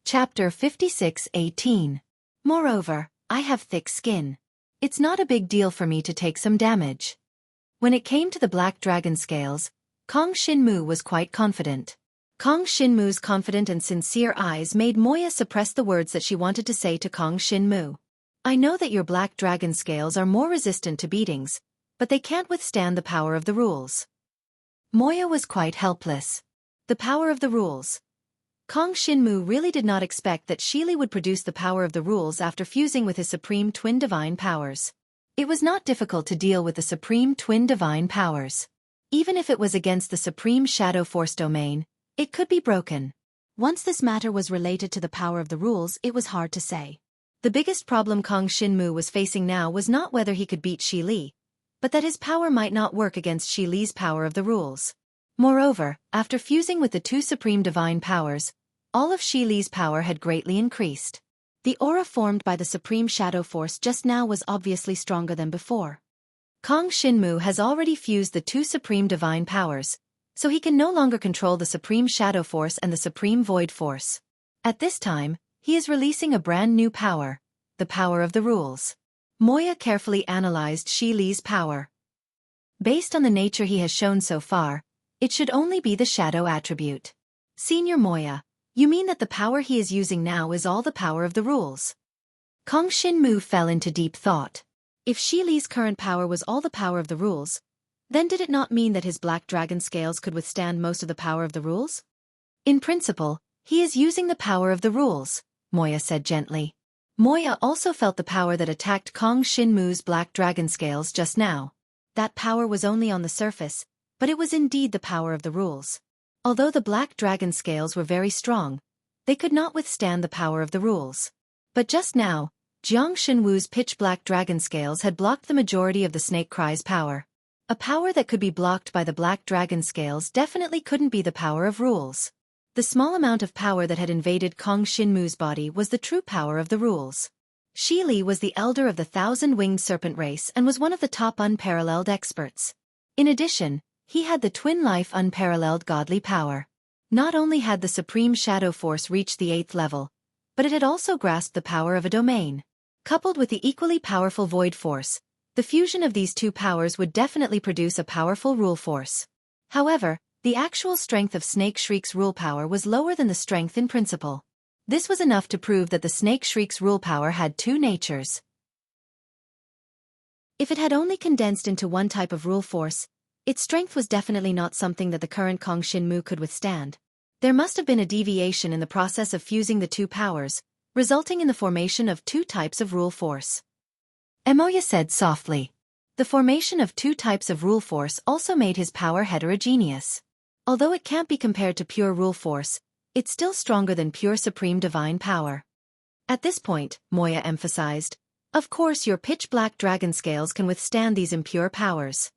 Chapter 56:18. Moreover, I have thick skin. It's not a big deal for me to take some damage. When it came to the black dragon scales, Kong Shinmu was quite confident. Kong Shinmu's confident and sincere eyes made Moya suppress the words that she wanted to say to Kong Shinmu. I know that your black dragon scales are more resistant to beatings, but they can't withstand the power of the rules. Moya was quite helpless. The power of the rules. Kong Shinmu really did not expect that Shi Li would produce the power of the rules after fusing with his supreme twin divine powers. It was not difficult to deal with the supreme twin divine powers. Even if it was against the supreme shadow force domain, it could be broken. Once this matter was related to the power of the rules, it was hard to say. The biggest problem Kong Shinmu was facing now was not whether he could beat Shi Li, but that his power might not work against Shi Li's power of the rules. Moreover, after fusing with the two supreme divine powers, all of Shi Li's power had greatly increased. The aura formed by the supreme shadow force just now was obviously stronger than before. Kong Shinmu has already fused the two supreme divine powers, so he can no longer control the supreme shadow force and the supreme void force. At this time, he is releasing a brand new power, the power of the rules. Moya carefully analyzed Shi Li's power. Based on the nature he has shown so far, it should only be the shadow attribute. Senior Moya, you mean that the power he is using now is all the power of the rules? Kong Shinmu fell into deep thought. If Shi Li's current power was all the power of the rules, then did it not mean that his black dragon scales could withstand most of the power of the rules? In principle, he is using the power of the rules, Moya said gently. Moya also felt the power that attacked Kong Shinmu's black dragon scales just now. That power was only on the surface, but it was indeed the power of the rules. Although the black dragon scales were very strong, they could not withstand the power of the rules. But just now, Jiang Shenwu's pitch-black dragon scales had blocked the majority of the snake cry's power. A power that could be blocked by the black dragon scales definitely couldn't be the power of rules. The small amount of power that had invaded Kong Shinmu's body was the true power of the rules. Shi Li was the elder of the thousand-winged serpent race and was one of the top unparalleled experts. In addition, he had the twin-life unparalleled godly power. Not only had the supreme shadow force reached the 8th level, but it had also grasped the power of a domain. Coupled with the equally powerful void force, the fusion of these two powers would definitely produce a powerful rule force. However, the actual strength of Snake Shriek's rule power was lower than the strength in principle. This was enough to prove that the Snake Shriek's rule power had two natures. If it had only condensed into one type of rule force, its strength was definitely not something that the current Kong Shinmu could withstand. There must have been a deviation in the process of fusing the two powers, resulting in the formation of two types of rule force. Moya said softly. The formation of two types of rule force also made his power heterogeneous. Although it can't be compared to pure rule force, it's still stronger than pure supreme divine power. At this point, Moya emphasized, of course your pitch-black dragon scales can withstand these impure powers.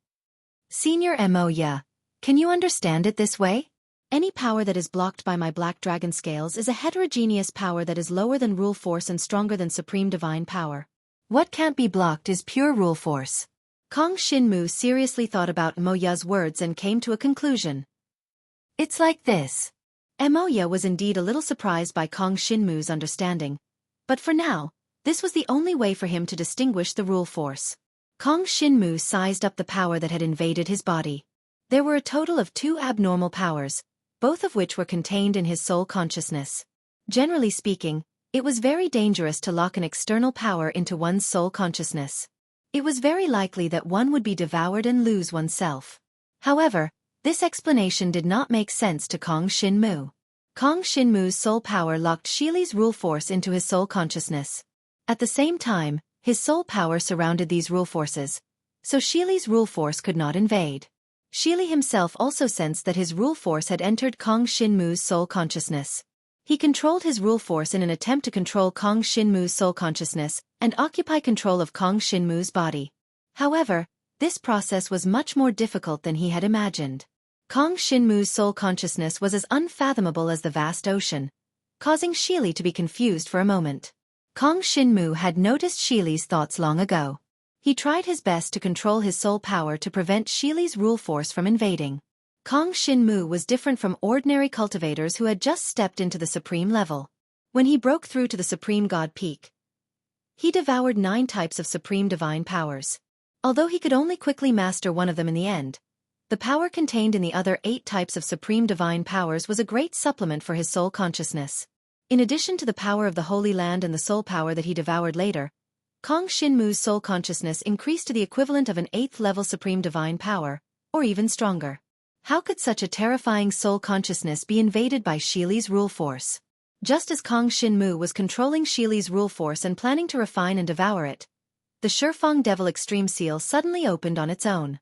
Senior Moya, can you understand it this way? Any power that is blocked by my black dragon scales is a heterogeneous power that is lower than rule force and stronger than supreme divine power. What can't be blocked is pure rule force. Kong Shinmu seriously thought about Moya's words and came to a conclusion. It's like this. Moya was indeed a little surprised by Kong Shinmu's understanding, but for now, this was the only way for him to distinguish the rule force. Kong Shinmu sized up the power that had invaded his body. There were a total of two abnormal powers, both of which were contained in his soul consciousness. Generally speaking, it was very dangerous to lock an external power into one's soul consciousness. It was very likely that one would be devoured and lose oneself. However, this explanation did not make sense to Kong Shinmu. Kong Shinmu's soul power locked Shi Li's rule force into his soul consciousness. At the same time, his soul power surrounded these rule forces, so Shi Li's rule force could not invade. Shi Li himself also sensed that his rule force had entered Kong Shinmu's soul consciousness. He controlled his rule force in an attempt to control Kong Shinmu's soul consciousness and occupy control of Kong Shinmu's body. However, This process was much more difficult than he had imagined. Kong Shinmu's soul consciousness was as unfathomable as the vast ocean, causing Xueqi to be confused for a moment. Kong Shinmu had noticed Xueqi's thoughts long ago. He tried his best to control his soul power to prevent Xueqi's rule force from invading. Kong Shinmu was different from ordinary cultivators who had just stepped into the supreme level. When he broke through to the supreme god peak, he devoured 9 types of supreme divine powers. Although he could only quickly master one of them in the end, the power contained in the other 8 types of supreme divine powers was a great supplement for his soul consciousness. In addition to the power of the Holy Land and the soul power that he devoured later, Kong Shinmu's soul consciousness increased to the equivalent of an 8th level supreme divine power, or even stronger. How could such a terrifying soul consciousness be invaded by Xueqi's rule force? Just as Kong Shinmu was controlling Xueqi's rule force and planning to refine and devour it, the Shifeng Devil Extreme Seal suddenly opened on its own.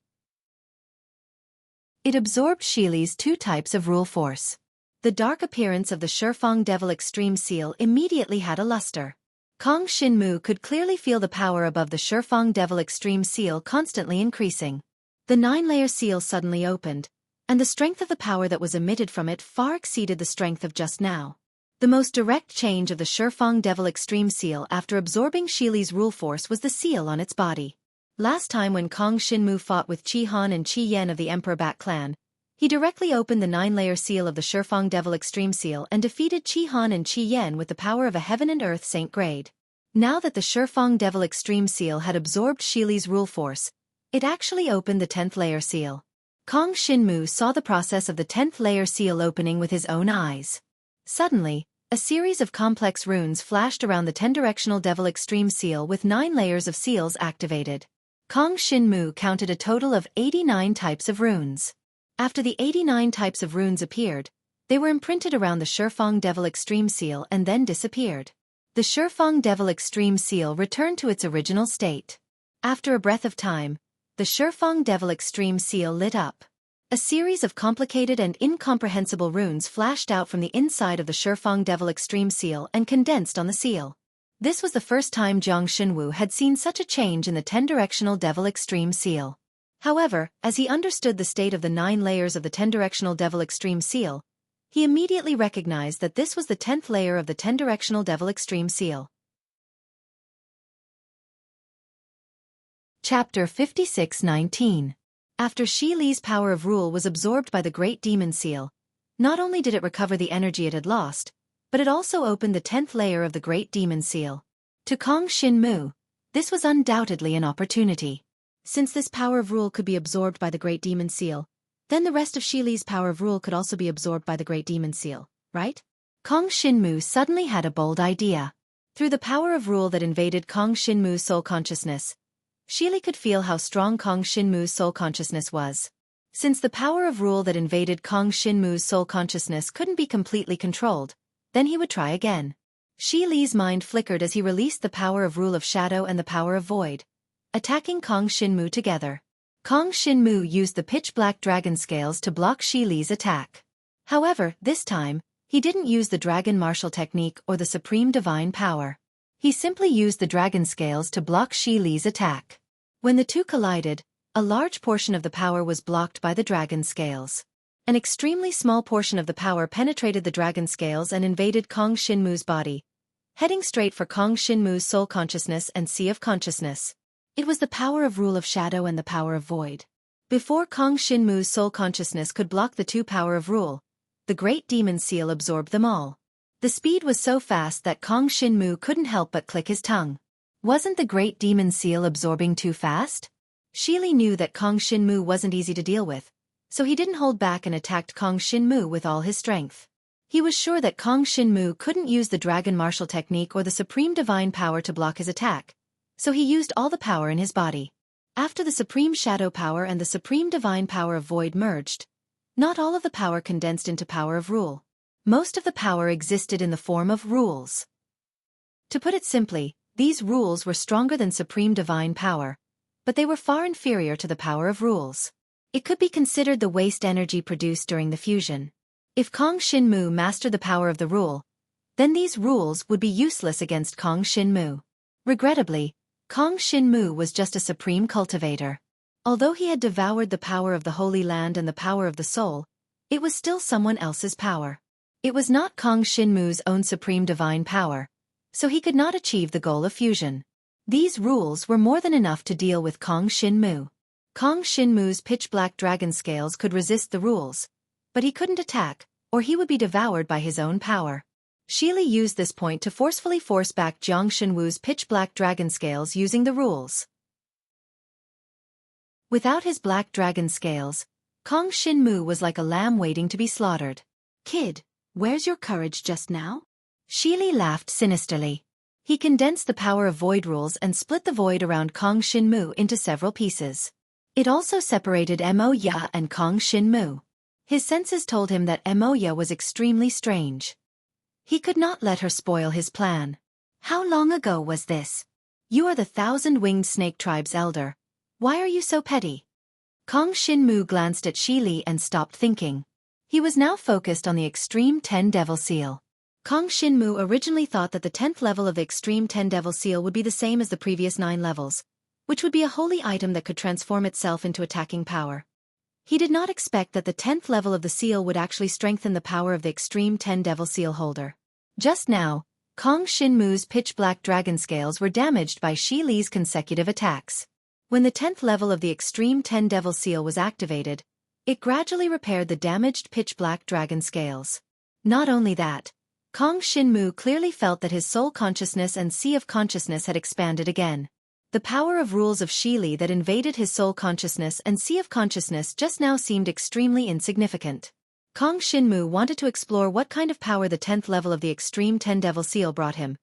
It absorbed Xueqi's 2 types of rule force. The dark appearance of the Shifeng Devil Extreme Seal immediately had a luster. Kong Shinmu could clearly feel the power above the Shifeng Devil Extreme Seal constantly increasing. The 9-layer seal suddenly opened, and the strength of the power that was emitted from it far exceeded the strength of just now. The most direct change of the Shifeng Devil Extreme Seal after absorbing Xueqi's rule force was the seal on its body. Last time when Kong Shinmu fought with Qi Han and Qi Yan of the Emperor Bat clan, he directly opened the 9-layer seal of the Shifeng Devil Extreme Seal and defeated Qi Han and Qi Yan with the power of a heaven and earth saint grade. Now that the Shifeng Devil Extreme Seal had absorbed Xueqi's rule force, it actually opened the 10th layer seal. Kong Shinmu saw the process of the 10th layer seal opening with his own eyes. Suddenly, a series of complex runes flashed around the 10-directional Devil Extreme Seal with 9 layers of seals activated. Kong Shinmu counted a total of 89 types of runes. After the 89 types of runes appeared, they were imprinted around the Shifeng Devil Extreme Seal and then disappeared. The Shifeng Devil Extreme Seal returned to its original state. After a breath of time, the Shifeng Devil Extreme Seal lit up. A series of complicated and incomprehensible runes flashed out from the inside of the Shifeng Devil Extreme Seal and condensed on the seal. This was the first time Jiang Xinwu had seen such a change in the 10-directional Devil Extreme Seal. However, as he understood the state of the 9 layers of the 10-directional Devil Extreme Seal, he immediately recognized that this was the 10th layer of the 10-directional Devil Extreme Seal. Chapter 56-19. After Xueqi's power of rule was absorbed by the Great Demon Seal, not only did it recover the energy it had lost, but it also opened the 10th layer of the Great Demon Seal. To Kong Shinmu, this was undoubtedly an opportunity. Since this power of rule could be absorbed by the Great Demon Seal, then the rest of Xueqi's power of rule could also be absorbed by the Great Demon Seal, right? Kong Shinmu suddenly had a bold idea. Through the power of rule that invaded Kong Shinmu's soul consciousness, Xueqi could feel how strong Kong Shinmu's soul consciousness was. Since the power of rule that invaded Kong Shinmu's soul consciousness couldn't be completely controlled, then he would try again. Xueqi's mind flickered as he released the power of rule of shadow and the power of void, attacking Kong Shinmu together. Kong Shinmu used the pitch-black dragon scales to block Xueqi's attack. However, this time, he didn't use the dragon martial technique or the supreme divine power. He simply used the dragon scales to block Xueqi's attack. When the two collided, a large portion of the power was blocked by the dragon scales. An extremely small portion of the power penetrated the dragon scales and invaded Kong Shinmu's body, heading straight for Kong Shinmu's soul consciousness and sea of consciousness. It was the power of rule of shadow and the power of void. Before Kong Shinmu's soul consciousness could block the 2 power of rule, the Great Demon Seal absorbed them all. The speed was so fast that Kong Shinmu couldn't help but click his tongue. Wasn't the Great Demon Seal absorbing too fast? Xueqi knew that Kong Shinmu wasn't easy to deal with, so he didn't hold back and attacked Kong Shinmu with all his strength. He was sure that Kong Shinmu couldn't use the dragon martial technique or the supreme divine power to block his attack, so he used all the power in his body. After the supreme shadow power and the supreme divine power of void merged, not all of the power condensed into power of rule. Most of the power existed in the form of rules. To put it simply, these rules were stronger than supreme divine power, but they were far inferior to the power of rules. It could be considered the waste energy produced during the fusion. If Kong Shinmu mastered the power of the rule, then these rules would be useless against Kong Shinmu. Regrettably, Kong Shinmu was just a supreme cultivator. Although he had devoured the power of the Holy Land and the power of the soul, it was still someone else's power. It was not Kong Shinmu's own supreme divine power, so he could not achieve the goal of fusion. These rules were more than enough to deal with Kong Shinmu. Kong Shinmu's pitch-black dragon scales could resist the rules, but he couldn't attack, or he would be devoured by his own power. Xueqi used this point to forcefully force back Jiang Shenwu's pitch-black dragon scales using the rules. Without his black dragon scales, Kong Shinmu was like a lamb waiting to be slaughtered. "Kid, where's your courage just now?" Xueqi laughed sinisterly. He condensed the power of void rules and split the void around Kong Shinmu into several pieces. It also separated Moya and Kong Shinmu. His senses told him that Moya was extremely strange. He could not let her spoil his plan. "How long ago was this? You are the thousand-winged snake tribe's elder. Why are you so petty?" Kong Shinmu glanced at Xueqi and stopped thinking. He was now focused on the Extreme 10 Devil Seal. Kong Shinmu originally thought that the 10th level of the Extreme 10 Devil Seal would be the same as the previous 9 levels, which would be a holy item that could transform itself into attacking power. He did not expect that the 10th level of the seal would actually strengthen the power of the Extreme 10 Devil Seal holder. Just now, Kong Shinmu's pitch-black dragon scales were damaged by Xueqi's consecutive attacks. When the 10th level of the Extreme 10 Devil Seal was activated, it gradually repaired the damaged pitch-black dragon scales. Not only that, Kong Shinmu clearly felt that his soul consciousness and sea of consciousness had expanded again. The power of rules of Xueqi that invaded his soul consciousness and sea of consciousness just now seemed extremely insignificant. Kong Shinmu wanted to explore what kind of power the 10th level of the Extreme 10 Devil Seal brought him.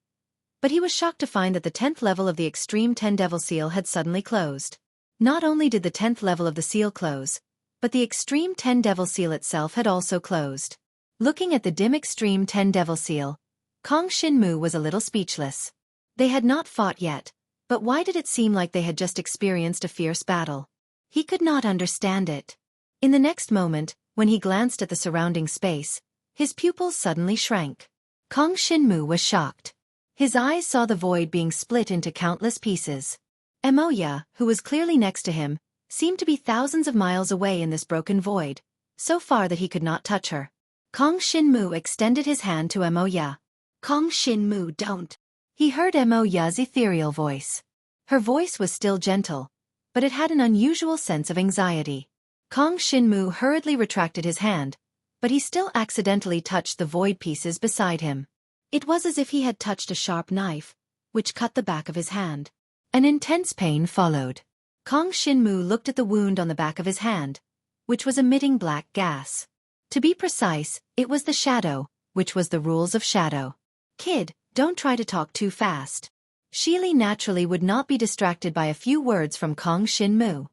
But he was shocked to find that the 10th level of the Extreme 10 Devil Seal had suddenly closed. Not only did the 10th level of the seal close, but the Extreme 10 Devil Seal itself had also closed. Looking at the dim Extreme 10 Devil Seal, Kong Shinmu was a little speechless. They had not fought yet, but why did it seem like they had just experienced a fierce battle? He could not understand it. In the next moment, when he glanced at the surrounding space, his pupils suddenly shrank. Kong Shinmu was shocked. His eyes saw the void being split into countless pieces. Moya, who was clearly next to him, seemed to be thousands of miles away in this broken void, so far that he could not touch her. Kong Shinmu extended his hand to Moya. "Kong Shinmu, don't." He heard Moya's ethereal voice. Her voice was still gentle, but it had an unusual sense of anxiety. Kong Shinmu hurriedly retracted his hand, but he still accidentally touched the void pieces beside him. It was as if he had touched a sharp knife, which cut the back of his hand. An intense pain followed. Kong Shinmu looked at the wound on the back of his hand, which was emitting black gas. To be precise, it was the shadow, which was the rules of shadow. "Kid, don't try to talk too fast." Xueqi naturally would not be distracted by a few words from Kong Shinmu.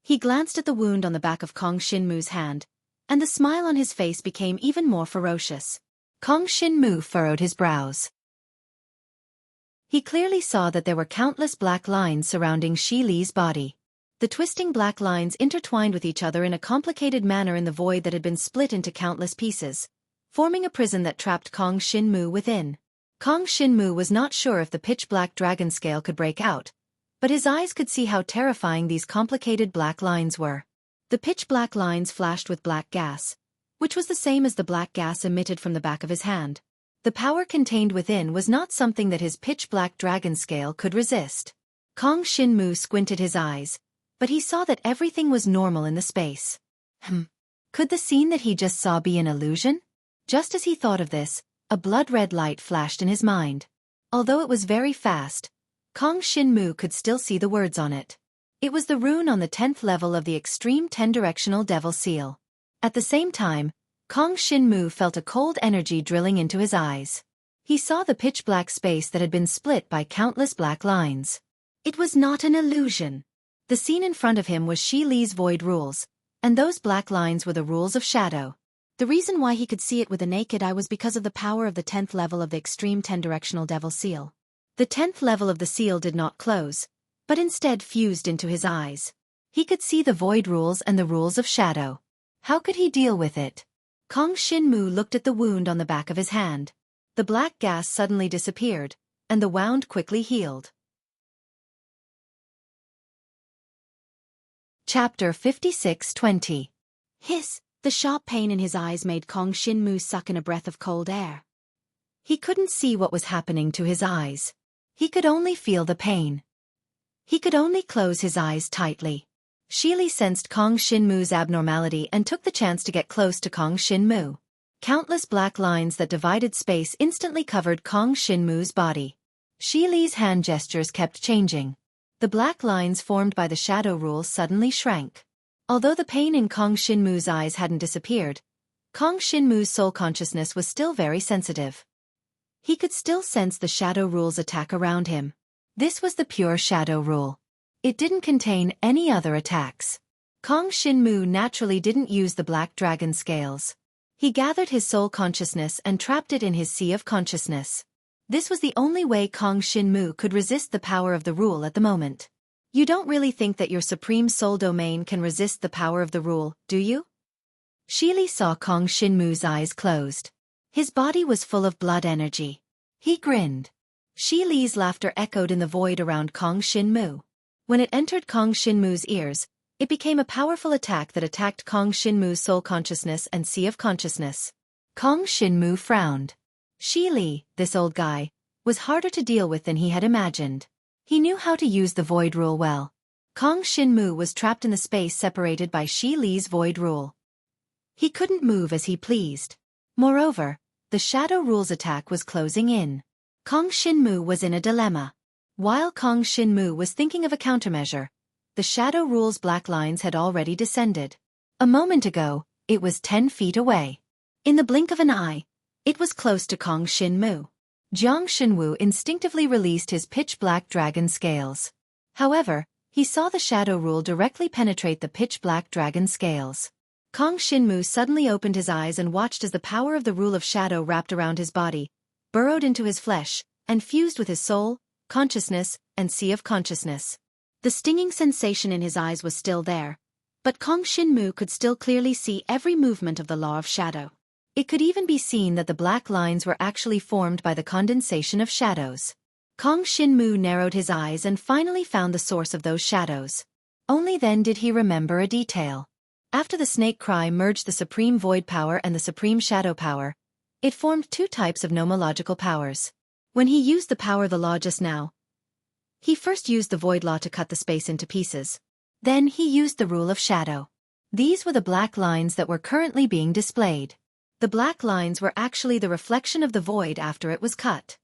He glanced at the wound on the back of Kong Shinmu's hand, and the smile on his face became even more ferocious. Kong Shinmu furrowed his brows. He clearly saw that there were countless black lines surrounding Xueqi's body. The twisting black lines intertwined with each other in a complicated manner in the void that had been split into countless pieces, forming a prison that trapped Kong Shinmu within. Kong Shinmu was not sure if the pitch-black dragon scale could break out, but his eyes could see how terrifying these complicated black lines were. The pitch-black lines flashed with black gas, which was the same as the black gas emitted from the back of his hand. The power contained within was not something that his pitch-black dragon scale could resist. Kong Shinmu squinted his eyes, but he saw that everything was normal in the space. Could the scene that he just saw be an illusion? Just as he thought of this, a blood-red light flashed in his mind. Although it was very fast, Kong Shinmu could still see the words on it. It was the rune on the 10th level of the Extreme 10 Directional Devil Seal. At the same time, Kong Shinmu felt a cold energy drilling into his eyes. He saw the pitch-black space that had been split by countless black lines. It was not an illusion. The scene in front of him was Xueqi's void rules, and those black lines were the rules of shadow. The reason why he could see it with a naked eye was because of the power of the 10th level of the Extreme 10 Directional Devil Seal. The 10th level of the seal did not close, but instead fused into his eyes. He could see the void rules and the rules of shadow. How could he deal with it? Kong Shinmu looked at the wound on the back of his hand. The black gas suddenly disappeared, and the wound quickly healed. Chapter 56-20. Hiss! The sharp pain in his eyes made Kong Shinmu suck in a breath of cold air. He couldn't see what was happening to his eyes. He could only feel the pain. He could only close his eyes tightly. Xueqi sensed Kong Shinmu's abnormality and took the chance to get close to Kong Shinmu. Countless black lines that divided space instantly covered Kong Shinmu's body. Xueqi's hand gestures kept changing. The black lines formed by the shadow rule suddenly shrank. Although the pain in Kong Shinmu's eyes hadn't disappeared, Kong Shinmu's soul consciousness was still very sensitive. He could still sense the shadow rule's attack around him. This was the pure shadow rule. It didn't contain any other attacks. Kong Shinmu naturally didn't use the black dragon scales. He gathered his soul consciousness and trapped it in his sea of consciousness. This was the only way Kong Shinmu could resist the power of the rule at the moment. You don't really think that your supreme soul domain can resist the power of the rule, do you? Xueqi saw Kong Shinmu's eyes closed. His body was full of blood energy. He grinned. Xueqi's laughter echoed in the void around Kong Shinmu. When it entered Kong Shinmu's ears, it became a powerful attack that attacked Kong Shinmu's soul consciousness and sea of consciousness. Kong Shinmu frowned. Xueqi, this old guy, was harder to deal with than he had imagined. He knew how to use the void rule well. Kong Shinmu was trapped in the space separated by Xueqi's void rule. He couldn't move as he pleased. Moreover, the shadow rule's attack was closing in. Kong Shinmu was in a dilemma. While Kong Shinmu was thinking of a countermeasure, the shadow rule's black lines had already descended. A moment ago, it was 10 feet away. In the blink of an eye, it was close to Kong Shinmu. Jiang Shenwu instinctively released his pitch-black dragon scales. However, he saw the shadow rule directly penetrate the pitch-black dragon scales. Kong Shinmu suddenly opened his eyes and watched as the power of the rule of shadow wrapped around his body, burrowed into his flesh, and fused with his soul, consciousness, and sea of consciousness. The stinging sensation in his eyes was still there, but Kong Shinmu could still clearly see every movement of the law of shadow. It could even be seen that the black lines were actually formed by the condensation of shadows. Kong Shinmu narrowed his eyes and finally found the source of those shadows. Only then did he remember a detail. After the snake cry merged the supreme void power and the supreme shadow power, it formed two types of nomological powers. When he used the power of the law just now, he first used the void law to cut the space into pieces. Then he used the rule of shadow. These were the black lines that were currently being displayed. The black lines were actually the reflection of the void after it was cut.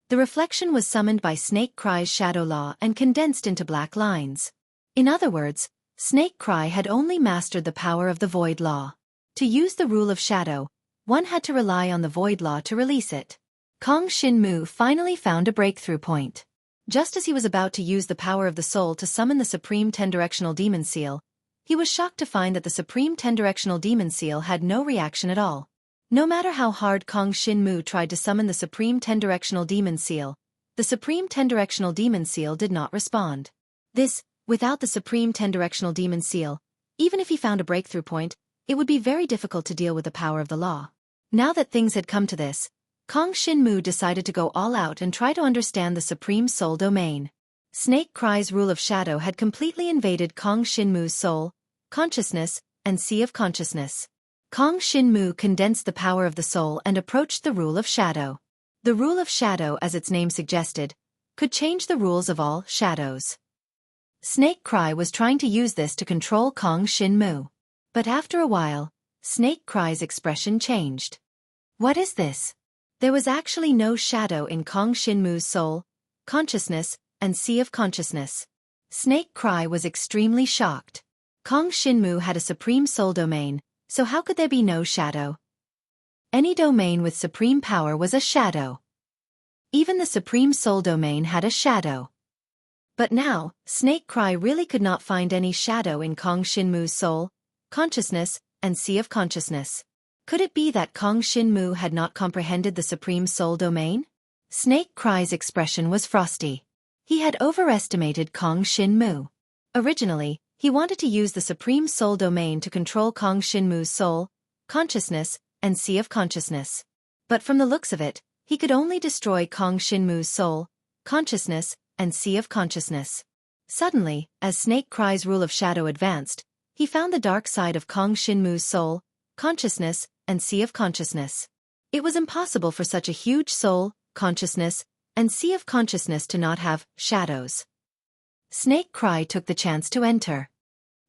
The reflection was summoned by Snake Cry's shadow law and condensed into black lines. In other words, Snake Cry had only mastered the power of the void law. To use the rule of shadow, one had to rely on the void law to release it. Kong Shinmu finally found a breakthrough point. Just as he was about to use the power of the soul to summon the supreme 10-directional demon seal, he was shocked to find that the supreme 10-directional demon seal had no reaction at all. No matter how hard Kong Shinmu tried to summon the supreme 10-directional demon seal, the supreme 10-directional demon seal did not respond. Without the supreme 10-directional demon seal, even if he found a breakthrough point, it would be very difficult to deal with the power of the law. Now that things had come to this, Kong Shinmu decided to go all out and try to understand the supreme soul domain. Snake Cry's rule of shadow had completely invaded Kong Shinmu's soul, consciousness, and sea of consciousness. Kong Shinmu condensed the power of the soul and approached the rule of shadow. The rule of shadow, as its name suggested, could change the rules of all shadows. Snake Cry was trying to use this to control Kong Shinmu. But after a while, Snake Cry's expression changed. What is this? There was actually no shadow in Kong Shinmu's soul, consciousness, and sea of consciousness. Snake Cry was extremely shocked. Kong Shinmu had a supreme soul domain, so how could there be no shadow? Any domain with supreme power was a shadow. Even the supreme soul domain had a shadow. But now, Snake Cry really could not find any shadow in Kong Shinmu's soul, consciousness, and sea of consciousness. Could it be that Kong Shinmu had not comprehended the supreme soul domain? Snake Cry's expression was frosty. He had overestimated Kong Shinmu. Originally, he wanted to use the supreme soul domain to control Kong Shinmu's soul, consciousness, and sea of consciousness. But from the looks of it, he could only destroy Kong Shinmu's soul, consciousness, and sea of consciousness. Suddenly, as Snake Cry's rule of shadow advanced, he found the dark side of Kong Shinmu's soul, consciousness, and sea of consciousness. It was impossible for such a huge soul, consciousness, and sea of consciousness to not have shadows. Snake Cry took the chance to enter.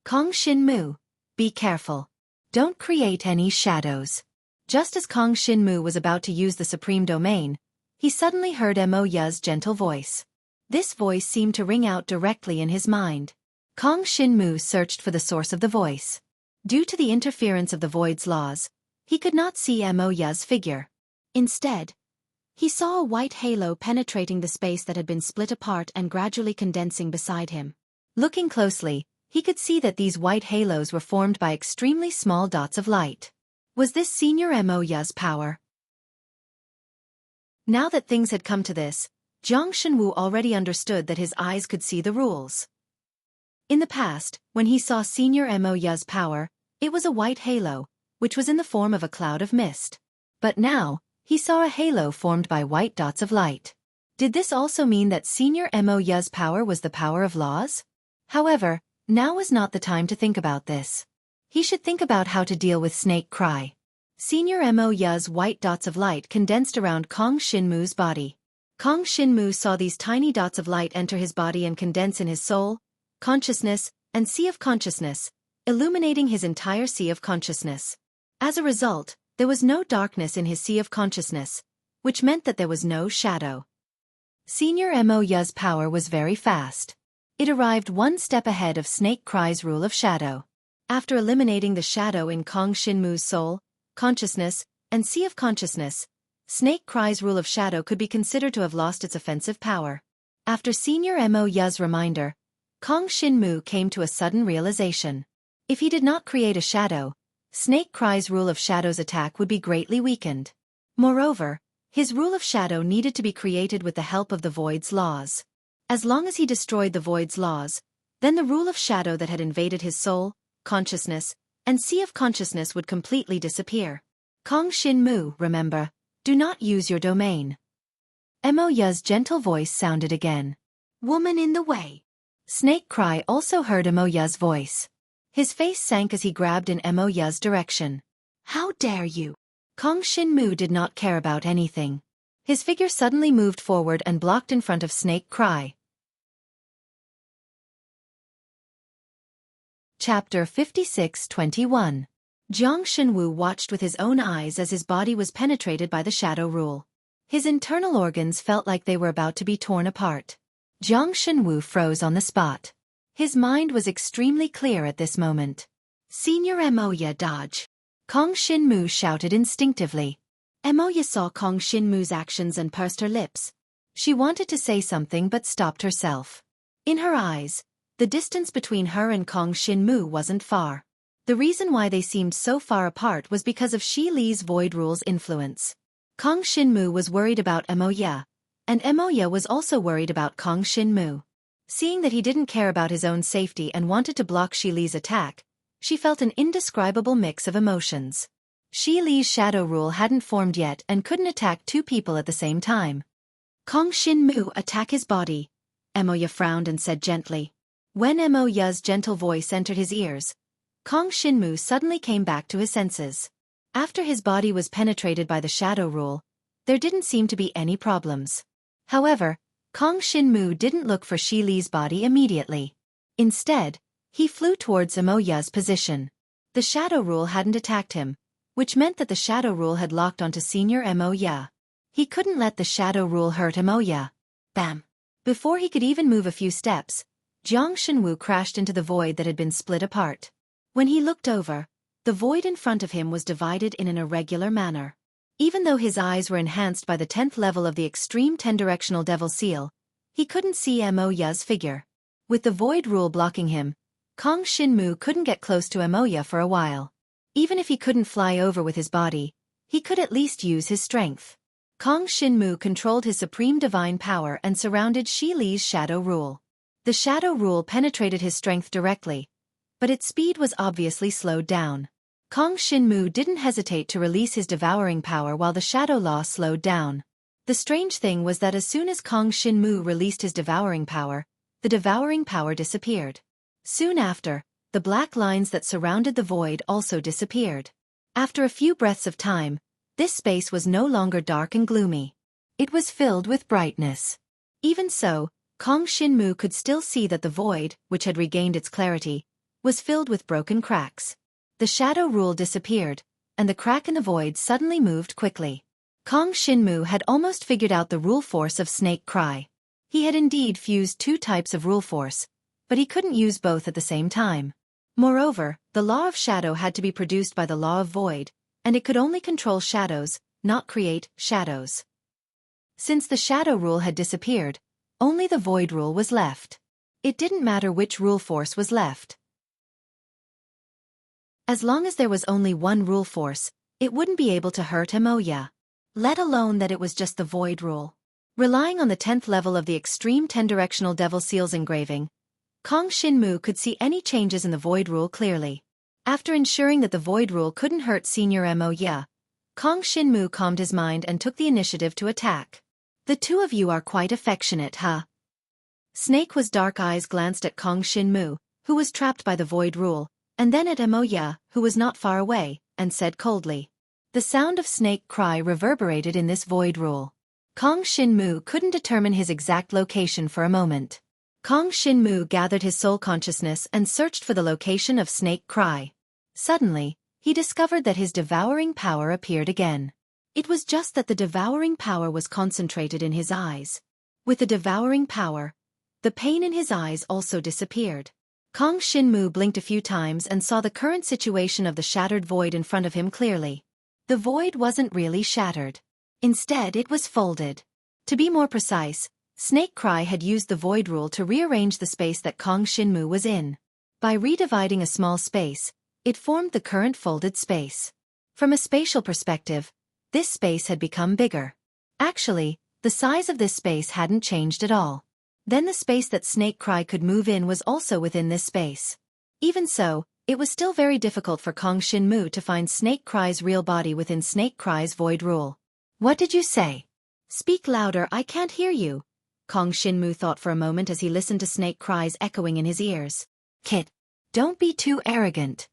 Kong Shinmu, be careful. Don't create any shadows. Just as Kong Shinmu was about to use the supreme domain, he suddenly heard Mo Ya's gentle voice. This voice seemed to ring out directly in his mind. Kong Shinmu searched for the source of the voice. Due to the interference of the void's laws, he could not see Mo Ya's figure. Instead, he saw a white halo penetrating the space that had been split apart and gradually condensing beside him. Looking closely, he could see that these white halos were formed by extremely small dots of light. Was this Senior Mo Ya's power? Now that things had come to this, Jiang Shenwu already understood that his eyes could see the rules. In the past, when he saw Senior Mo Ya's power, it was a white halo, which was in the form of a cloud of mist. But now, he saw a halo formed by white dots of light. Did this also mean that Senior Mo Ya's power was the power of laws? However, now was not the time to think about this. He should think about how to deal with Snake Cry. Senior Mo Ya's white dots of light condensed around Kong Shinmu's body. Kong Shinmu saw these tiny dots of light enter his body and condense in his soul, consciousness, and sea of consciousness, illuminating his entire sea of consciousness. As a result, there was no darkness in his sea of consciousness, which meant that there was no shadow. Senior Mo Ya's power was very fast. It arrived one step ahead of Snake Cry's rule of shadow. After eliminating the shadow in Kong Shinmu's soul, consciousness, and sea of consciousness, Snake Cry's rule of shadow could be considered to have lost its offensive power. After Senior Mo Ya's reminder, Kong Shinmu came to a sudden realization. If he did not create a shadow, Snake Cry's rule of shadow's attack would be greatly weakened. Moreover, his rule of shadow needed to be created with the help of the void's laws. As long as he destroyed the void's laws, then the rule of shadow that had invaded his soul, consciousness, and sea of consciousness would completely disappear. Kong Shinmu, remember, do not use your domain. Mo Ya's gentle voice sounded again. Woman in the way. Snake Cry also heard Mo Ya's voice. His face sank as he grabbed in Mo Ya's direction. How dare you? Kong Shinmu did not care about anything. His figure suddenly moved forward and blocked in front of Snake Cry. Chapter 56-21. Jiang Shenwu watched with his own eyes as his body was penetrated by the shadow rule. His internal organs felt like they were about to be torn apart. Jiang Shenwu froze on the spot. His mind was extremely clear at this moment. Senior Mo Ya dodge. Kong Shinmu shouted instinctively. Mo Ya saw Kong Shinmu's actions and pursed her lips. She wanted to say something but stopped herself. In her eyes, the distance between her and Kong Shinmu wasn't far. The reason why they seemed so far apart was because of Shi Li's Void Rule's influence. Kong Shinmu was worried about Mo Ya, and Mo Ya was also worried about Kong Shinmu. Seeing that he didn't care about his own safety and wanted to block Shi Li's attack, she felt an indescribable mix of emotions. Shi Li's shadow rule hadn't formed yet and couldn't attack two people at the same time. Kong Shinmu attack his body. Mo Ya frowned and said gently. When Mo Ya's gentle voice entered his ears, Kong Shinmu suddenly came back to his senses. After his body was penetrated by the shadow rule, there didn't seem to be any problems. However, Kong Shinmu didn't look for Shi Li's body immediately. Instead, he flew towards Mo Ya's position. The shadow rule hadn't attacked him, which meant that the shadow rule had locked onto Senior Mo Ya. He couldn't let the shadow rule hurt Mo Ya. Bam! Before he could even move a few steps, Jiang Shenwu crashed into the void that had been split apart. When he looked over, the void in front of him was divided in an irregular manner. Even though his eyes were enhanced by the 10th level of the extreme 10-directional devil seal, he couldn't see Mo Ya's figure. With the void rule blocking him, Kong Shinmu couldn't get close to Mo Ya for a while. Even if he couldn't fly over with his body, he could at least use his strength. Kong Shinmu controlled his supreme divine power and surrounded Shi Li's shadow rule. The shadow rule penetrated his strength directly, but its speed was obviously slowed down. Kong Shinmu didn't hesitate to release his devouring power while the shadow law slowed down. The strange thing was that as soon as Kong Shinmu released his devouring power, the devouring power disappeared. Soon after, the black lines that surrounded the void also disappeared. After a few breaths of time, this space was no longer dark and gloomy. It was filled with brightness. Even so, Kong Shinmu could still see that the void, which had regained its clarity, was filled with broken cracks. The shadow rule disappeared, and the crack in the void suddenly moved quickly. Kong Shinmu had almost figured out the rule force of Snake Cry. He had indeed fused two types of rule force, but he couldn't use both at the same time. Moreover, the law of shadow had to be produced by the law of void, and it could only control shadows, not create shadows. Since the shadow rule had disappeared, only the void rule was left. It didn't matter which rule force was left. As long as there was only one rule force, it wouldn't be able to hurt Emoya. Let alone that it was just the void rule. Relying on the 10th level of the extreme 10-directional devil seals engraving, Kong Shinmu could see any changes in the void rule clearly. After ensuring that the void rule couldn't hurt Senior Emoya, Kong Shinmu calmed his mind and took the initiative to attack. The two of you are quite affectionate, huh? Snake's dark eyes glanced at Kong Shinmu, who was trapped by the void rule, and then at Emoya, who was not far away, and said coldly. The sound of Snake Cry reverberated in this void rule. Kong Shinmu couldn't determine his exact location for a moment. Kong Shinmu gathered his soul consciousness and searched for the location of Snake Cry. Suddenly, he discovered that his devouring power appeared again. It was just that the devouring power was concentrated in his eyes. With the devouring power, the pain in his eyes also disappeared. Kong Shinmu blinked a few times and saw the current situation of the shattered void in front of him clearly. The void wasn't really shattered. Instead, it was folded. To be more precise, Snake Cry had used the void rule to rearrange the space that Kong Shinmu was in. By redividing a small space, it formed the current folded space. From a spatial perspective, this space had become bigger. Actually, the size of this space hadn't changed at all. Then the space that Snake Cry could move in was also within this space. Even so, it was still very difficult for Kong Shinmu to find Snake Cry's real body within Snake Cry's void rule. What did you say? Speak louder, I can't hear you. Kong Shinmu thought for a moment as he listened to Snake Cry's echoing in his ears. Kid, don't be too arrogant.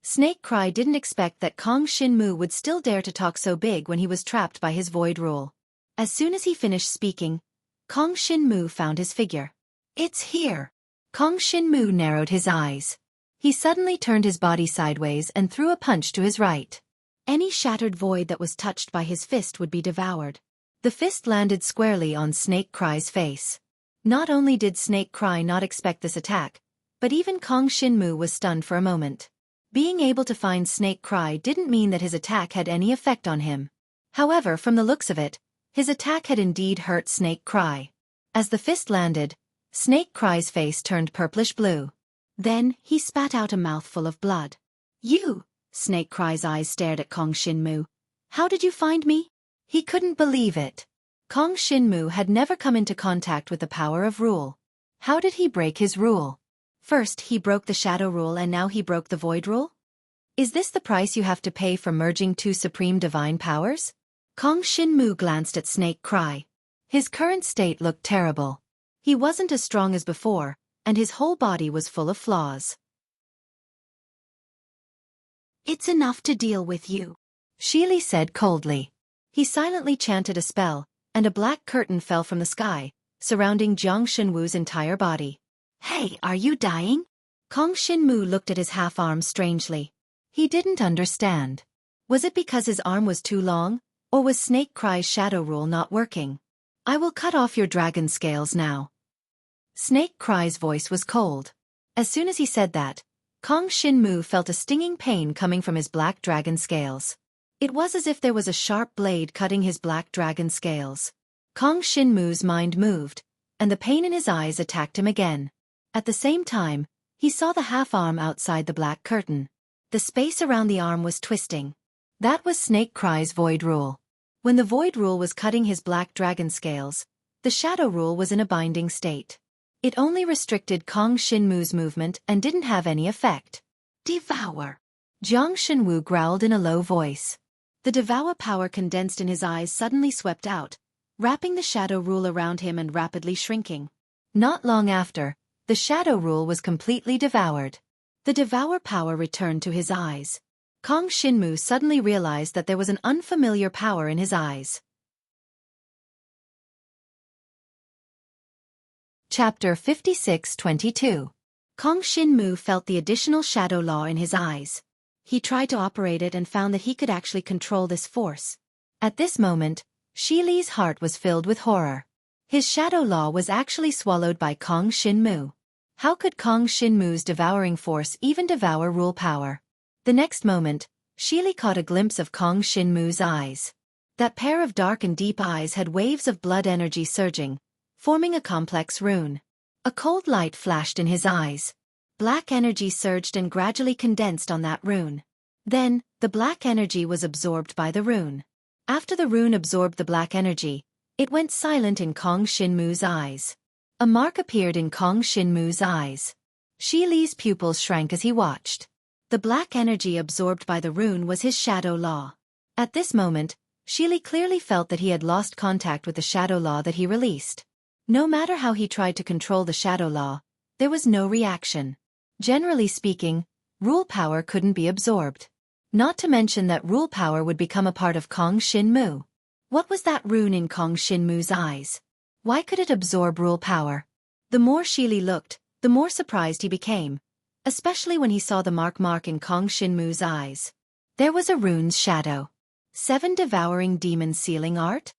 Snake Cry didn't expect that Kong Shinmu would still dare to talk so big when he was trapped by his void rule. As soon as he finished speaking, Kong Shinmu found his figure. It's here. Kong Shinmu narrowed his eyes. He suddenly turned his body sideways and threw a punch to his right. Any shattered void that was touched by his fist would be devoured. The fist landed squarely on Snake Cry's face. Not only did Snake Cry not expect this attack, but even Kong Shinmu was stunned for a moment. Being able to find Snake Cry didn't mean that his attack had any effect on him. However, from the looks of it, his attack had indeed hurt Snake Cry. As the fist landed, Snake Cry's face turned purplish blue. Then, he spat out a mouthful of blood. You! Snake Cry's eyes stared at Kong Shinmu. How did you find me? He couldn't believe it. Kong Shinmu had never come into contact with the power of rule. How did he break his rule? First, he broke the shadow rule and now he broke the void rule? Is this the price you have to pay for merging two supreme divine powers? Kong Shinmu glanced at Snake Cry. His current state looked terrible. He wasn't as strong as before, and his whole body was full of flaws. It's enough to deal with you, Xueqi said coldly. He silently chanted a spell, and a black curtain fell from the sky, surrounding Jiang Shenwu's entire body. Hey, are you dying? Kong Shinmu looked at his half-arm strangely. He didn't understand. Was it because his arm was too long, or was Snake Cry's shadow rule not working? I will cut off your dragon scales now. Snake Cry's voice was cold. As soon as he said that, Kong Shinmu felt a stinging pain coming from his black dragon scales. It was as if there was a sharp blade cutting his black dragon scales. Kong Shinmu's mind moved, and the pain in his eyes attacked him again. At the same time, he saw the half-arm outside the black curtain. The space around the arm was twisting. That was Snake Cry's void rule. When the void rule was cutting his black dragon scales, the shadow rule was in a binding state. It only restricted Kong Shinmu's movement and didn't have any effect. Devour! Jiang Shenwu growled in a low voice. The devour power condensed in his eyes suddenly swept out, wrapping the shadow rule around him and rapidly shrinking. Not long after, the shadow rule was completely devoured. The devour power returned to his eyes. Kong Shinmu suddenly realized that there was an unfamiliar power in his eyes. Chapter 56-22. Kong Shinmu felt the additional shadow law in his eyes. He tried to operate it and found that he could actually control this force. At this moment, Xueqi's heart was filled with horror. His shadow law was actually swallowed by Kong Shinmu. How could Kong Shinmu's devouring force even devour rule power? The next moment, Xueqi caught a glimpse of Kong Shinmu's eyes. That pair of dark and deep eyes had waves of blood energy surging, forming a complex rune. A cold light flashed in his eyes. Black energy surged and gradually condensed on that rune. Then, the black energy was absorbed by the rune. After the rune absorbed the black energy, it went silent in Kong Shinmu's eyes. A mark appeared in Kong Shinmu's eyes. Xueqi's pupils shrank as he watched. The black energy absorbed by the rune was his shadow law. At this moment, Xueqi clearly felt that he had lost contact with the shadow law that he released. No matter how he tried to control the shadow law, there was no reaction. Generally speaking, rule power couldn't be absorbed. Not to mention that rule power would become a part of Kong Shinmu. What was that rune in Kong Shinmu's eyes? Why could it absorb rule power? The more Xueqi looked, the more surprised he became, especially when he saw the mark in Kong Shinmu's eyes. There was a rune's shadow. 7 Devouring Demon Sealing Art?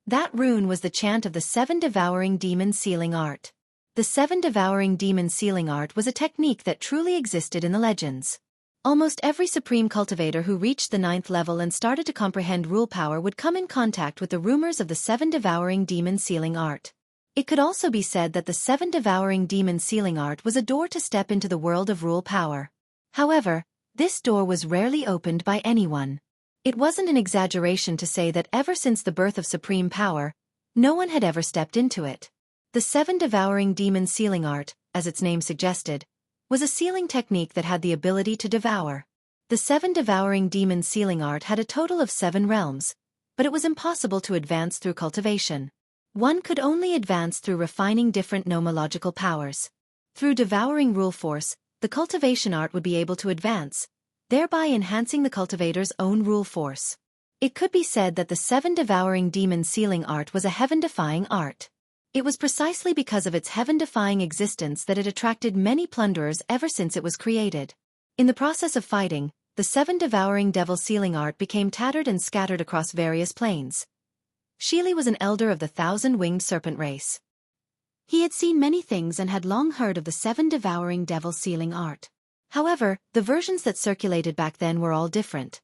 That rune was the chant of the 7 Devouring Demon Sealing Art. The 7 Devouring Demon Sealing Art was a technique that truly existed in the legends. Almost every supreme cultivator who reached the 9th level and started to comprehend rule power would come in contact with the rumors of the 7 Devouring Demon Sealing Art. It could also be said that the 7 Devouring Demon Sealing Art was a door to step into the world of rule power. However, this door was rarely opened by anyone. It wasn't an exaggeration to say that ever since the birth of supreme power, no one had ever stepped into it. The 7 Devouring Demon Sealing Art, as its name suggested, was a sealing technique that had the ability to devour. The 7 Devouring Demon Sealing Art had a total of 7 realms, but it was impossible to advance through cultivation. One could only advance through refining different nomological powers. Through devouring rule force, the cultivation art would be able to advance, thereby enhancing the cultivator's own rule force. It could be said that the 7 Devouring Demon Sealing Art was a heaven-defying art. It was precisely because of its heaven-defying existence that it attracted many plunderers ever since it was created. In the process of fighting, the 7 Devouring Devil Sealing Art became tattered and scattered across various planes. Xueqi was an elder of the 1,000-winged serpent race. He had seen many things and had long heard of the 7 Devouring Devil Sealing Art. However, the versions that circulated back then were all different.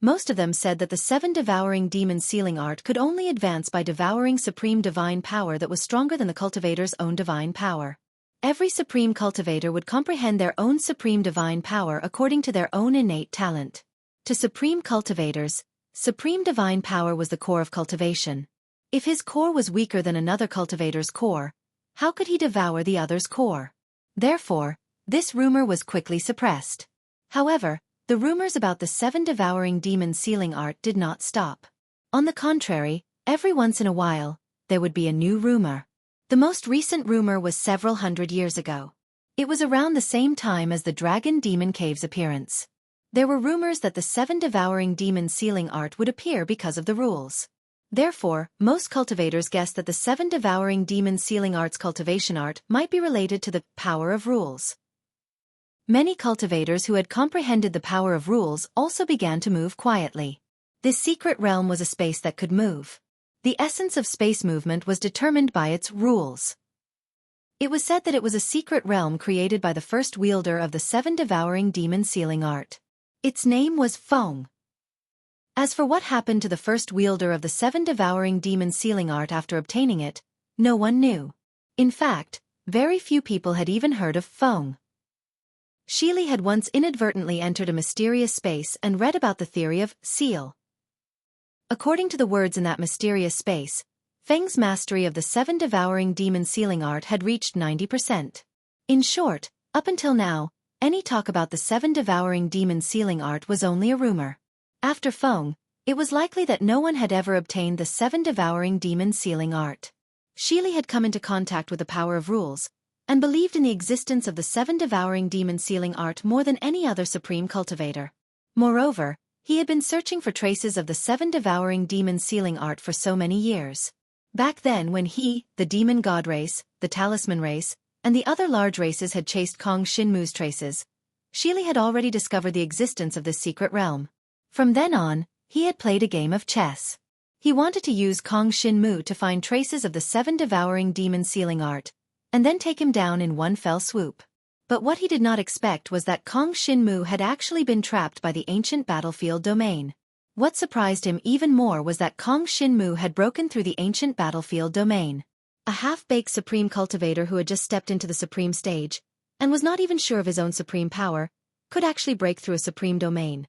Most of them said that the 7 Devouring Demon Sealing Art could only advance by devouring supreme divine power that was stronger than the cultivator's own divine power. Every supreme cultivator would comprehend their own supreme divine power according to their own innate talent. To supreme cultivators, supreme divine power was the core of cultivation. If his core was weaker than another cultivator's core, how could he devour the other's core? Therefore, this rumor was quickly suppressed. However, the rumors about the 7 Devouring Demon Sealing Art did not stop. On the contrary, every once in a while, there would be a new rumor. The most recent rumor was several hundred years ago. It was around the same time as the Dragon Demon Cave's appearance. There were rumors that the 7 Devouring Demon Sealing Art would appear because of the rules. Therefore, most cultivators guessed that the 7 Devouring Demon Sealing Art's cultivation art might be related to the power of rules. Many cultivators who had comprehended the power of rules also began to move quietly. This secret realm was a space that could move. The essence of space movement was determined by its rules. It was said that it was a secret realm created by the first wielder of the 7 Devouring Demon Sealing Art. Its name was Feng. As for what happened to the first wielder of the 7 Devouring Demon Sealing Art after obtaining it, no one knew. In fact, very few people had even heard of Feng. Xueqi had once inadvertently entered a mysterious space and read about the theory of seal. According to the words in that mysterious space, Feng's mastery of the 7 Devouring Demon Sealing Art had reached 90%. In short, up until now, any talk about the 7 Devouring Demon Sealing Art was only a rumor. After Feng, it was likely that no one had ever obtained the 7 Devouring Demon Sealing Art. Xueqi had come into contact with the power of rules, and believed in the existence of the 7 devouring demon sealing art more than any other supreme cultivator. Moreover, he had been searching for traces of the 7 devouring demon sealing art for so many years. Back then when he, the demon god race, the talisman race, and the other large races had chased Kong Shinmu's traces, Xueqi had already discovered the existence of this secret realm. From then on, he had played a game of chess. He wanted to use Kong Shinmu to find traces of the 7 devouring demon sealing art, and then take him down in one fell swoop. But what he did not expect was that Kong Shinmu had actually been trapped by the ancient battlefield domain. What surprised him even more was that Kong Shinmu had broken through the ancient battlefield domain. A half-baked supreme cultivator who had just stepped into the supreme stage, and was not even sure of his own supreme power, could actually break through a supreme domain.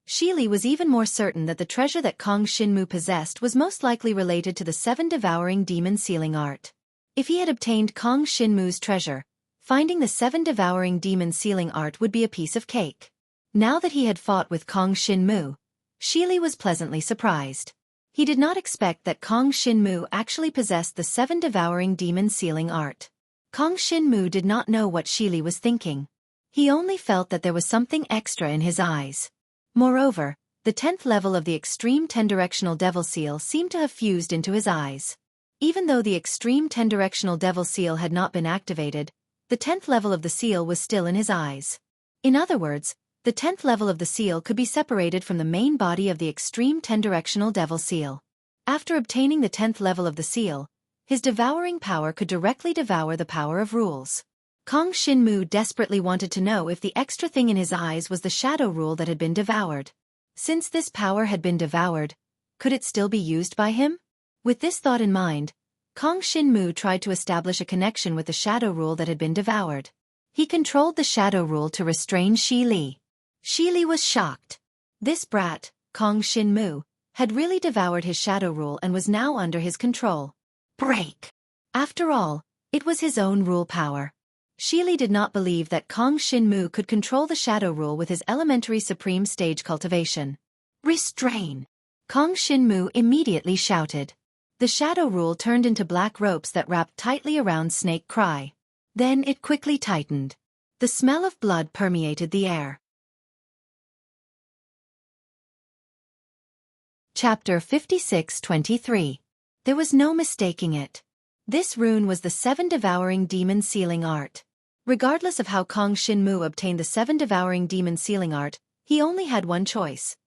Xueqi was even more certain that the treasure that Kong Shinmu possessed was most likely related to the 7 devouring demon sealing art. If he had obtained Kong Shinmu's treasure, finding the 7 devouring demon sealing art would be a piece of cake. Now that he had fought with Kong Shinmu, Xueqi was pleasantly surprised. He did not expect that Kong Shinmu actually possessed the 7 devouring demon sealing art. Kong Shinmu did not know what Xueqi was thinking. He only felt that there was something extra in his eyes. Moreover, the 10th level of the extreme 10-directional devil seal seemed to have fused into his eyes. Even though the extreme 10-directional devil seal had not been activated, the 10th level of the seal was still in his eyes. In other words, the 10th level of the seal could be separated from the main body of the extreme 10-directional devil seal. After obtaining the 10th level of the seal, his devouring power could directly devour the power of rules. Kong Shinmu desperately wanted to know if the extra thing in his eyes was the shadow rule that had been devoured. Since this power had been devoured, could it still be used by him? With this thought in mind, Kong Shinmu tried to establish a connection with the shadow rule that had been devoured. He controlled the shadow rule to restrain Xueqi. Xueqi was shocked. This brat, Kong Shinmu, had really devoured his shadow rule and was now under his control. Break! After all, it was his own rule power. Xueqi did not believe that Kong Shinmu could control the shadow rule with his elementary supreme stage cultivation. Restrain! Kong Shinmu immediately shouted. The shadow rule turned into black ropes that wrapped tightly around Snake Cry. Then it quickly tightened. The smell of blood permeated the air. Chapter 56-23. There was no mistaking it. This rune was the 7 devouring demon sealing art. Regardless of how Kong Shinmu obtained the 7 devouring demon sealing art, he only had one choice.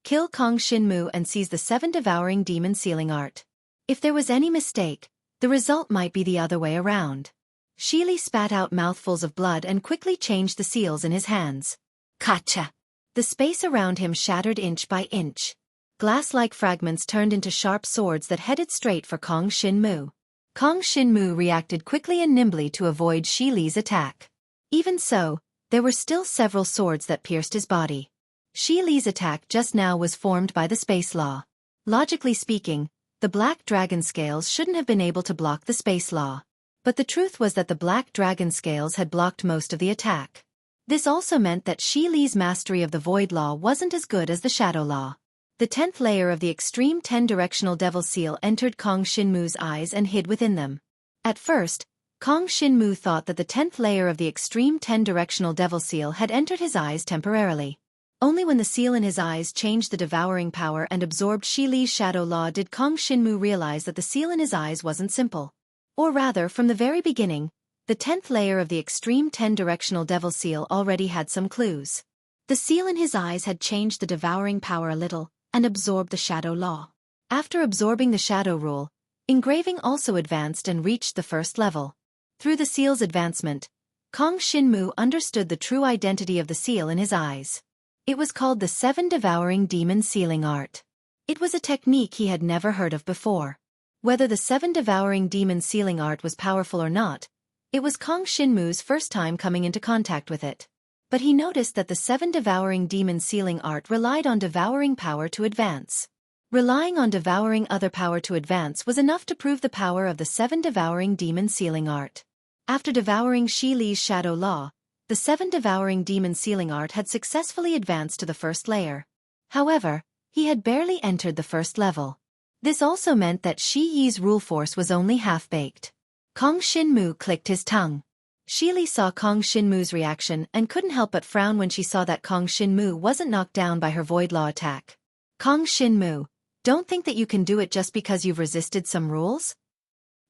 Kill Kong Shinmu and seize the 7 devouring demon sealing art. If there was any mistake, the result might be the other way around. Xueqi spat out mouthfuls of blood and quickly changed the seals in his hands. Kacha! The space around him shattered inch by inch. Glass-like fragments turned into sharp swords that headed straight for Kong Shinmu. Kong Shinmu reacted quickly and nimbly to avoid Xueqi's attack. Even so, there were still several swords that pierced his body. Xueqi's attack just now was formed by the space law. Logically speaking, the black dragon scales shouldn't have been able to block the space law. But the truth was that the black dragon scales had blocked most of the attack. This also meant that Xueqi's mastery of the void law wasn't as good as the shadow law. The 10th layer of the extreme 10-directional devil seal entered Kong Shinmu's eyes and hid within them. At first, Kong Shinmu thought that the 10th layer of the extreme 10-directional devil seal had entered his eyes temporarily. Only when the seal in his eyes changed the devouring power and absorbed Xueqi's shadow law did Kong Shinmu realize that the seal in his eyes wasn't simple. Or rather, from the very beginning, the 10th layer of the extreme 10-directional devil seal already had some clues. The seal in his eyes had changed the devouring power a little, and absorbed the shadow law. After absorbing the shadow rule, engraving also advanced and reached the first level. Through the seal's advancement, Kong Shinmu understood the true identity of the seal in his eyes. It was called the 7 devouring demon sealing art. It was a technique he had never heard of before. Whether the 7 devouring demon sealing art was powerful or not, it was Kong Shinmu's first time coming into contact with it. But he noticed that the 7 devouring demon sealing art relied on devouring power to advance. Relying on devouring other power to advance was enough to prove the power of the 7 devouring demon sealing art. After devouring Xueqi's shadow law, the 7 devouring demon sealing art had successfully advanced to the first layer. However, he had barely entered the first level. This also meant that Shi Yi's rule force was only half-baked. Kong Xinmu clicked his tongue. Xueqi saw Kong Xinmu's reaction and couldn't help but frown when she saw that Kong Xinmu wasn't knocked down by her Void Law attack. Kong Xinmu, don't think that you can do it just because you've resisted some rules?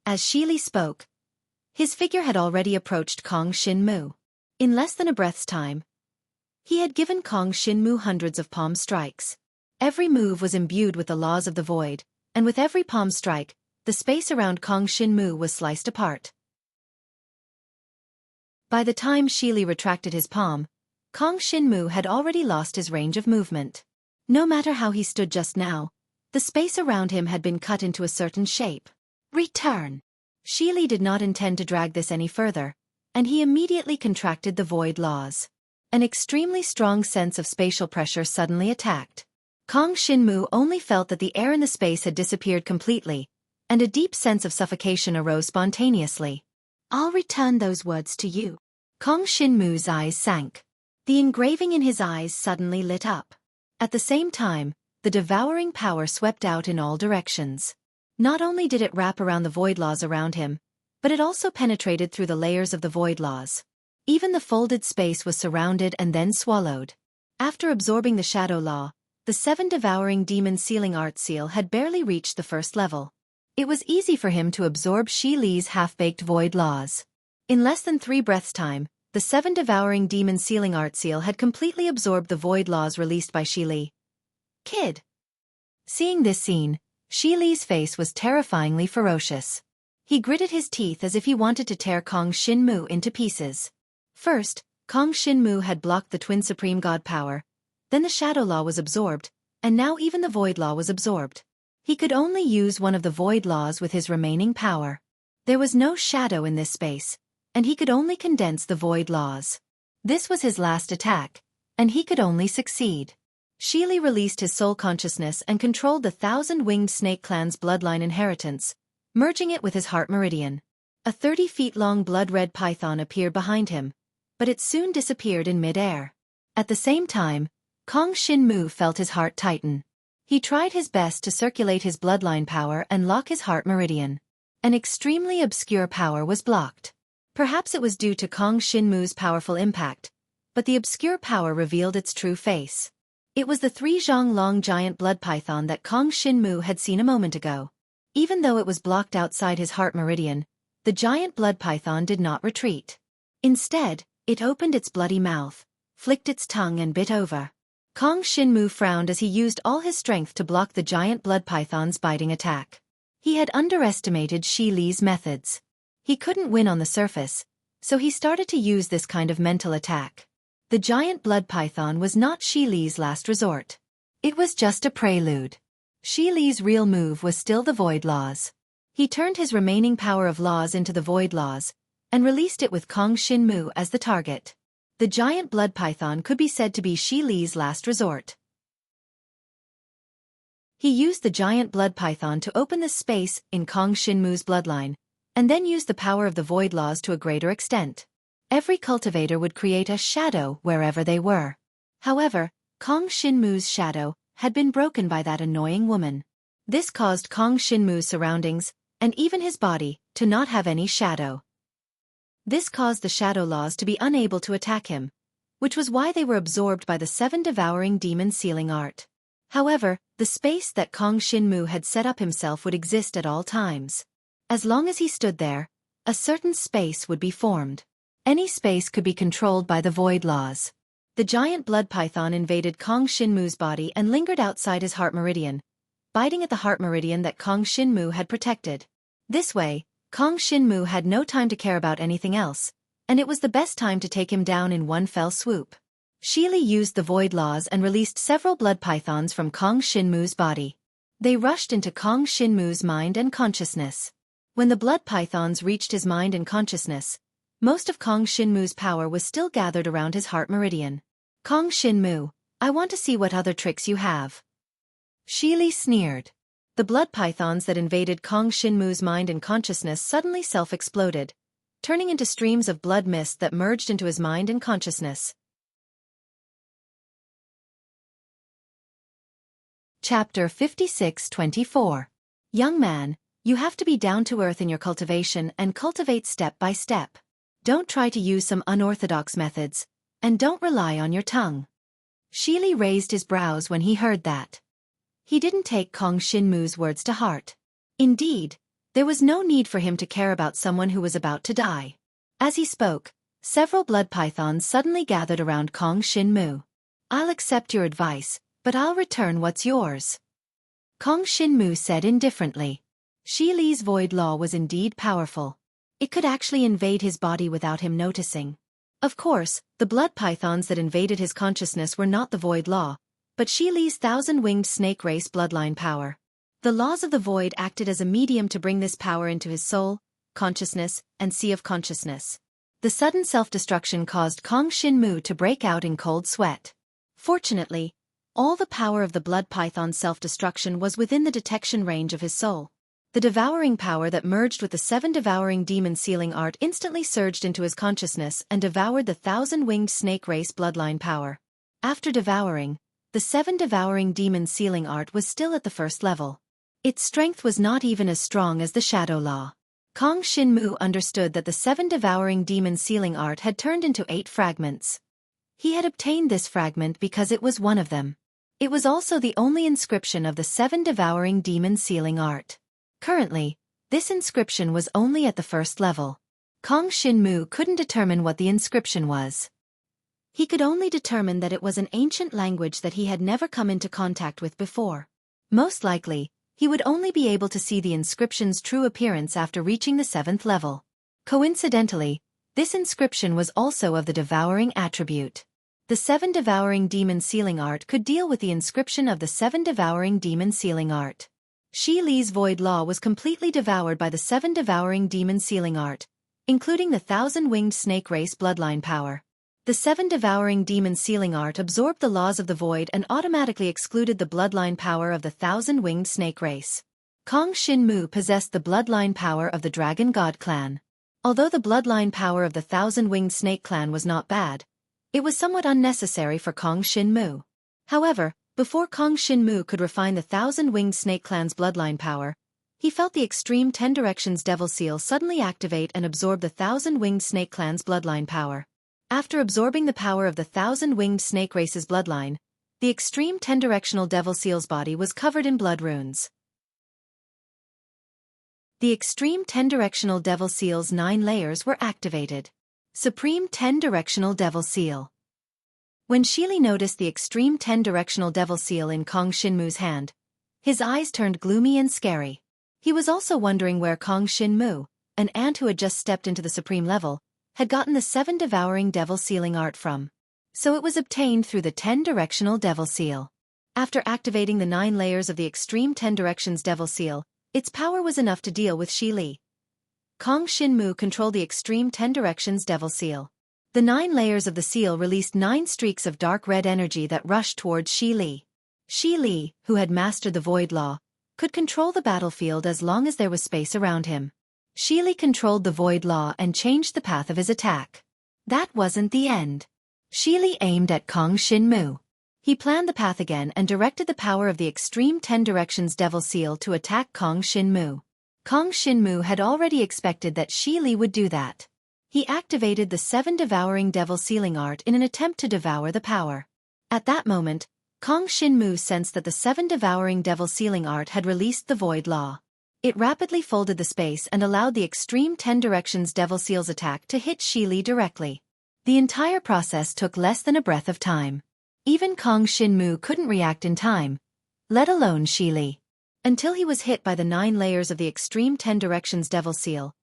As Xueqi spoke, his figure had already approached Kong Xinmu. In less than a breath's time, he had given Kong Xinmu hundreds of palm strikes. Every move was imbued with the laws of the void, and with every palm strike, the space around Kong Xinmu was sliced apart. By the time Xueqi retracted his palm, Kong Xinmu had already lost his range of movement. No matter how he stood just now, the space around him had been cut into a certain shape. Return! Xueqi did not intend to drag this any further, and he immediately contracted the void laws. An extremely strong sense of spatial pressure suddenly attacked. Kong Xinmu only felt that the air in the space had disappeared completely, and a deep sense of suffocation arose spontaneously. I'll return those words to you. Kong Xinmu's eyes sank. The engraving in his eyes suddenly lit up. At the same time, the devouring power swept out in all directions. Not only did it wrap around the void laws around him, but it also penetrated through the layers of the void laws. Even the folded space was surrounded and then swallowed. After absorbing the shadow law, the 7 devouring demon sealing art seal had barely reached the first level. It was easy for him to absorb Xueqi's half-baked void laws. In less than 3 breaths' time, the 7 devouring demon sealing art seal had completely absorbed the void laws released by Xueqi. Kid. Seeing this scene, Xueqi's face was terrifyingly ferocious. He gritted his teeth as if he wanted to tear Kong Xinmu into pieces. First, Kong Xinmu had blocked the twin supreme god power, then the shadow law was absorbed, and now even the void law was absorbed. He could only use one of the void laws with his remaining power. There was no shadow in this space, and he could only condense the void laws. This was his last attack, and he could only succeed. Xueqi released his soul consciousness and controlled the 1,000-winged snake clan's bloodline inheritance, merging it with his heart meridian. A 30-feet-long blood-red python appeared behind him, but it soon disappeared in mid-air. At the same time, Kong Xinmu felt his heart tighten. He tried his best to circulate his bloodline power and lock his heart meridian. An extremely obscure power was blocked. Perhaps it was due to Kong Xinmu's powerful impact, but the obscure power revealed its true face. It was the 3-zhong-long giant blood python that Kong Xinmu had seen a moment ago. Even though it was blocked outside his heart meridian, the giant blood python did not retreat. Instead, it opened its bloody mouth, flicked its tongue and bit over. Kong Xinmu frowned as he used all his strength to block the giant blood python's biting attack. He had underestimated Xueqi's methods. He couldn't win on the surface, so he started to use this kind of mental attack. The giant blood python was not Xueqi's last resort. It was just a prelude. Xueqi's real move was still the void laws. He turned his remaining power of laws into the void laws, and released it with Kong Xinmu as the target. The giant blood python could be said to be Xueqi's last resort. He used the giant blood python to open the space in Kong Xinmu's bloodline, and then used the power of the void laws to a greater extent. Every cultivator would create a shadow wherever they were. However, Kong Xinmu's shadow had been broken by that annoying woman. This caused Kong Xinmu's surroundings, and even his body, to not have any shadow. This caused the shadow laws to be unable to attack him, which was why they were absorbed by the 7 devouring demon sealing art. However, the space that Kong Xinmu had set up himself would exist at all times. As long as he stood there, a certain space would be formed. Any space could be controlled by the void laws. The giant blood python invaded Kong Xinmu's body and lingered outside his heart meridian, biting at the heart meridian that Kong Xinmu had protected. This way, Kong Xinmu had no time to care about anything else, and it was the best time to take him down in one fell swoop. Xueqi used the void laws and released several blood pythons from Kong Xinmu's body. They rushed into Kong Xinmu's mind and consciousness. When the blood pythons reached his mind and consciousness, most of Kong Xinmu's power was still gathered around his heart meridian. Kong Xinmu, I want to see what other tricks you have. Xueqi sneered. The blood pythons that invaded Kong Xinmu's mind and consciousness suddenly self-exploded, turning into streams of blood mist that merged into his mind and consciousness. Chapter 56-24 Young man, you have to be down to earth in your cultivation and cultivate step by step. Don't try to use some unorthodox methods, and don't rely on your tongue. Xueqi raised his brows when he heard that. He didn't take Kong Shinmu's words to heart. Indeed, there was no need for him to care about someone who was about to die. As he spoke, several blood pythons suddenly gathered around Kong Shinmu. I'll accept your advice, but I'll return what's yours. Kong Shinmu said indifferently. Xueqi's void law was indeed powerful. It could actually invade his body without him noticing. Of course, the blood pythons that invaded his consciousness were not the void law, but Xueqi's thousand-winged snake race bloodline power. The laws of the void acted as a medium to bring this power into his soul, consciousness, and sea of consciousness. The sudden self-destruction caused Kong Shinmu to break out in cold sweat. Fortunately, all the power of the blood python's self-destruction was within the detection range of his soul. The devouring power that merged with the 7 devouring demon sealing art instantly surged into his consciousness and devoured the thousand-winged snake race bloodline power. After devouring, the 7 devouring demon sealing art was still at the first level. Its strength was not even as strong as the shadow law. Kong Shinmu understood that the 7 devouring demon sealing art had turned into 8 fragments. He had obtained this fragment because it was one of them. It was also the only inscription of the 7 devouring demon sealing art. Currently, this inscription was only at the first level. Kong Shinmu couldn't determine what the inscription was. He could only determine that it was an ancient language that he had never come into contact with before. Most likely, he would only be able to see the inscription's true appearance after reaching the 7th level. Coincidentally, this inscription was also of the devouring attribute. The 7 devouring demon sealing art could deal with the inscription of the 7 devouring demon sealing art. Xueqi's void law was completely devoured by the 7 devouring demon sealing art, including the 1,000-winged snake race bloodline power. The 7 devouring demon sealing art absorbed the laws of the void and automatically excluded the bloodline power of the 1,000-winged snake race. Kong Shinmu possessed the bloodline power of the Dragon God clan. Although the bloodline power of the 1,000-winged snake clan was not bad, it was somewhat unnecessary for Kong Shinmu. However, before Kong Shinmu could refine the 1,000-winged snake clan's bloodline power, he felt the extreme 10 directions devil seal suddenly activate and absorb the 1,000-winged snake clan's bloodline power. After absorbing the power of the 1,000-winged snake race's bloodline, the extreme 10-directional devil seal's body was covered in blood runes. The extreme 10-directional devil seal's 9 layers were activated. Supreme 10-directional devil seal. When Xueqi noticed the extreme 10-directional devil seal in Kong Shinmu's hand, his eyes turned gloomy and scary. He was also wondering where Kong Shinmu, an ant who had just stepped into the supreme level, had gotten the 7 devouring devil sealing art from. So it was obtained through the 10-directional devil seal. After activating the 9 layers of the extreme 10 directions devil seal, its power was enough to deal with Xueqi. Kong Shinmu controlled the extreme 10 directions devil seal. The 9 layers of the seal released 9 streaks of dark red energy that rushed towards Xueqi. Xueqi, who had mastered the void law, could control the battlefield as long as there was space around him. Xueqi controlled the void law and changed the path of his attack. That wasn't the end. Xueqi aimed at Kong Shinmu. He planned the path again and directed the power of the extreme 10 directions devil seal to attack Kong Shinmu. Kong Shinmu had already expected that Xueqi would do that. He activated the 7 devouring devil sealing art in an attempt to devour the power. At that moment, Kong Shinmu sensed that the 7 devouring devil sealing art had released the void law. It rapidly folded the space and allowed the extreme 10 directions devil seal's attack to hit Xueqi directly. The entire process took less than a breath of time. Even Kong Shinmu couldn't react in time, let alone Xueqi. Until he was hit by the 9 layers of the extreme 10 directions devil seal,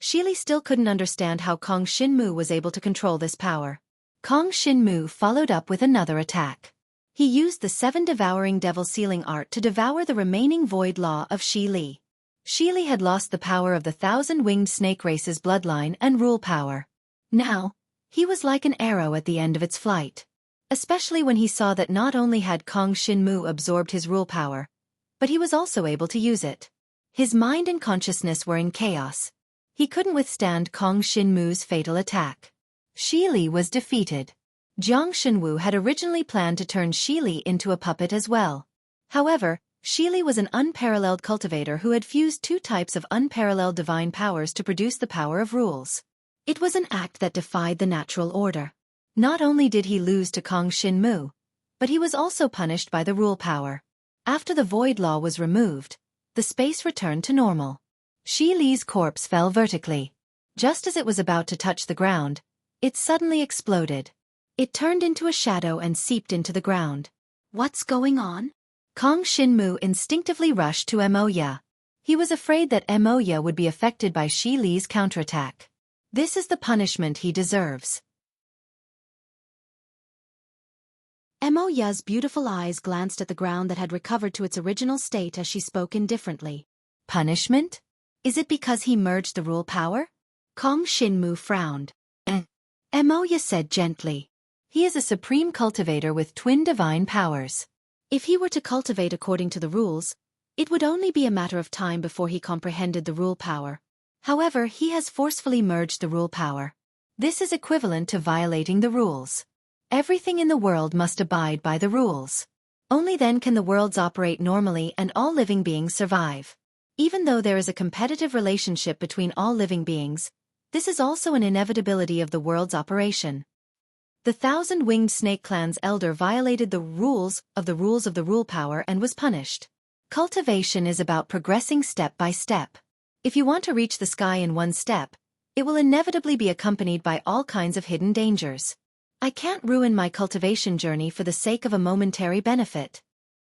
Xueqi still couldn't understand how Kong Shinmu was able to control this power. Kong Shinmu followed up with another attack. He used the 7 devouring devil sealing art to devour the remaining void law of Xueqi. Xueqi had lost the power of the 1,000-winged snake race's bloodline and rule power. Now, he was like an arrow at the end of its flight. Especially when he saw that not only had Kong Shinmu absorbed his rule power, but he was also able to use it. His mind and consciousness were in chaos. He couldn't withstand Kong Shinmu's fatal attack. Xueqi was defeated. Jiang Shenwu had originally planned to turn Xueqi into a puppet as well. However, Xueqi was an unparalleled cultivator who had fused two types of unparalleled divine powers to produce the power of rules. It was an act that defied the natural order. Not only did he lose to Kong Xinmu, but he was also punished by the rule power. After the void law was removed, the space returned to normal. Xueqi's corpse fell vertically. Just as it was about to touch the ground, it suddenly exploded. It turned into a shadow and seeped into the ground. What's going on? Kong Xinmu instinctively rushed to Emoya. He was afraid that Emoya would be affected by Xueqi's counterattack. This is the punishment he deserves. Emoya's beautiful eyes glanced at the ground that had recovered to its original state as she spoke indifferently. Punishment? Is it because he merged the rule power? Kong Xinmu frowned. Emoya said gently. He is a supreme cultivator with twin divine powers. If he were to cultivate according to the rules, it would only be a matter of time before he comprehended the rule power. However, he has forcefully merged the rule power. This is equivalent to violating the rules. Everything in the world must abide by the rules. Only then can the worlds operate normally and all living beings survive. Even though there is a competitive relationship between all living beings, this is also an inevitability of the world's operation. The thousand-winged snake clan's elder violated the rules of the rule power and was punished. Cultivation is about progressing step by step. If you want to reach the sky in one step, it will inevitably be accompanied by all kinds of hidden dangers. I can't ruin my cultivation journey for the sake of a momentary benefit.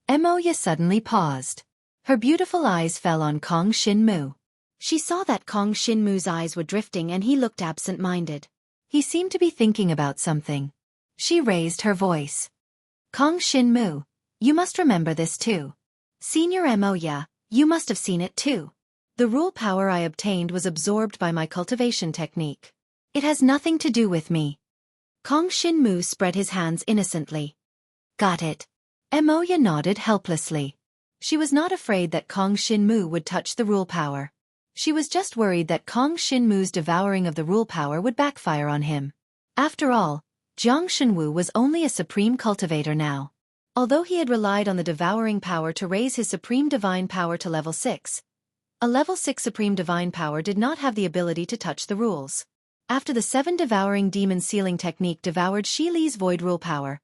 Emoya suddenly paused. Her beautiful eyes fell on Kong Xinmu. She saw that Kong Xinmu's eyes were drifting and he looked absent-minded. He seemed to be thinking about something. She raised her voice. Kong Xinmu, you must remember this too. Senior Emoya, you must have seen it too. The rule power I obtained was absorbed by my cultivation technique. It has nothing to do with me. Kong Xinmu spread his hands innocently. Got it. Emoya nodded helplessly. She was not afraid that Kong Xinmu would touch the rule power. She was just worried that Kong Xinmu's devouring of the rule power would backfire on him. After all, Jiang Shenwu was only a supreme cultivator now. Although he had relied on the devouring power to raise his supreme divine power to level 6, a level 6 supreme divine power did not have the ability to touch the rules. After the 7 devouring demon sealing technique devoured Xueqi's void rule power,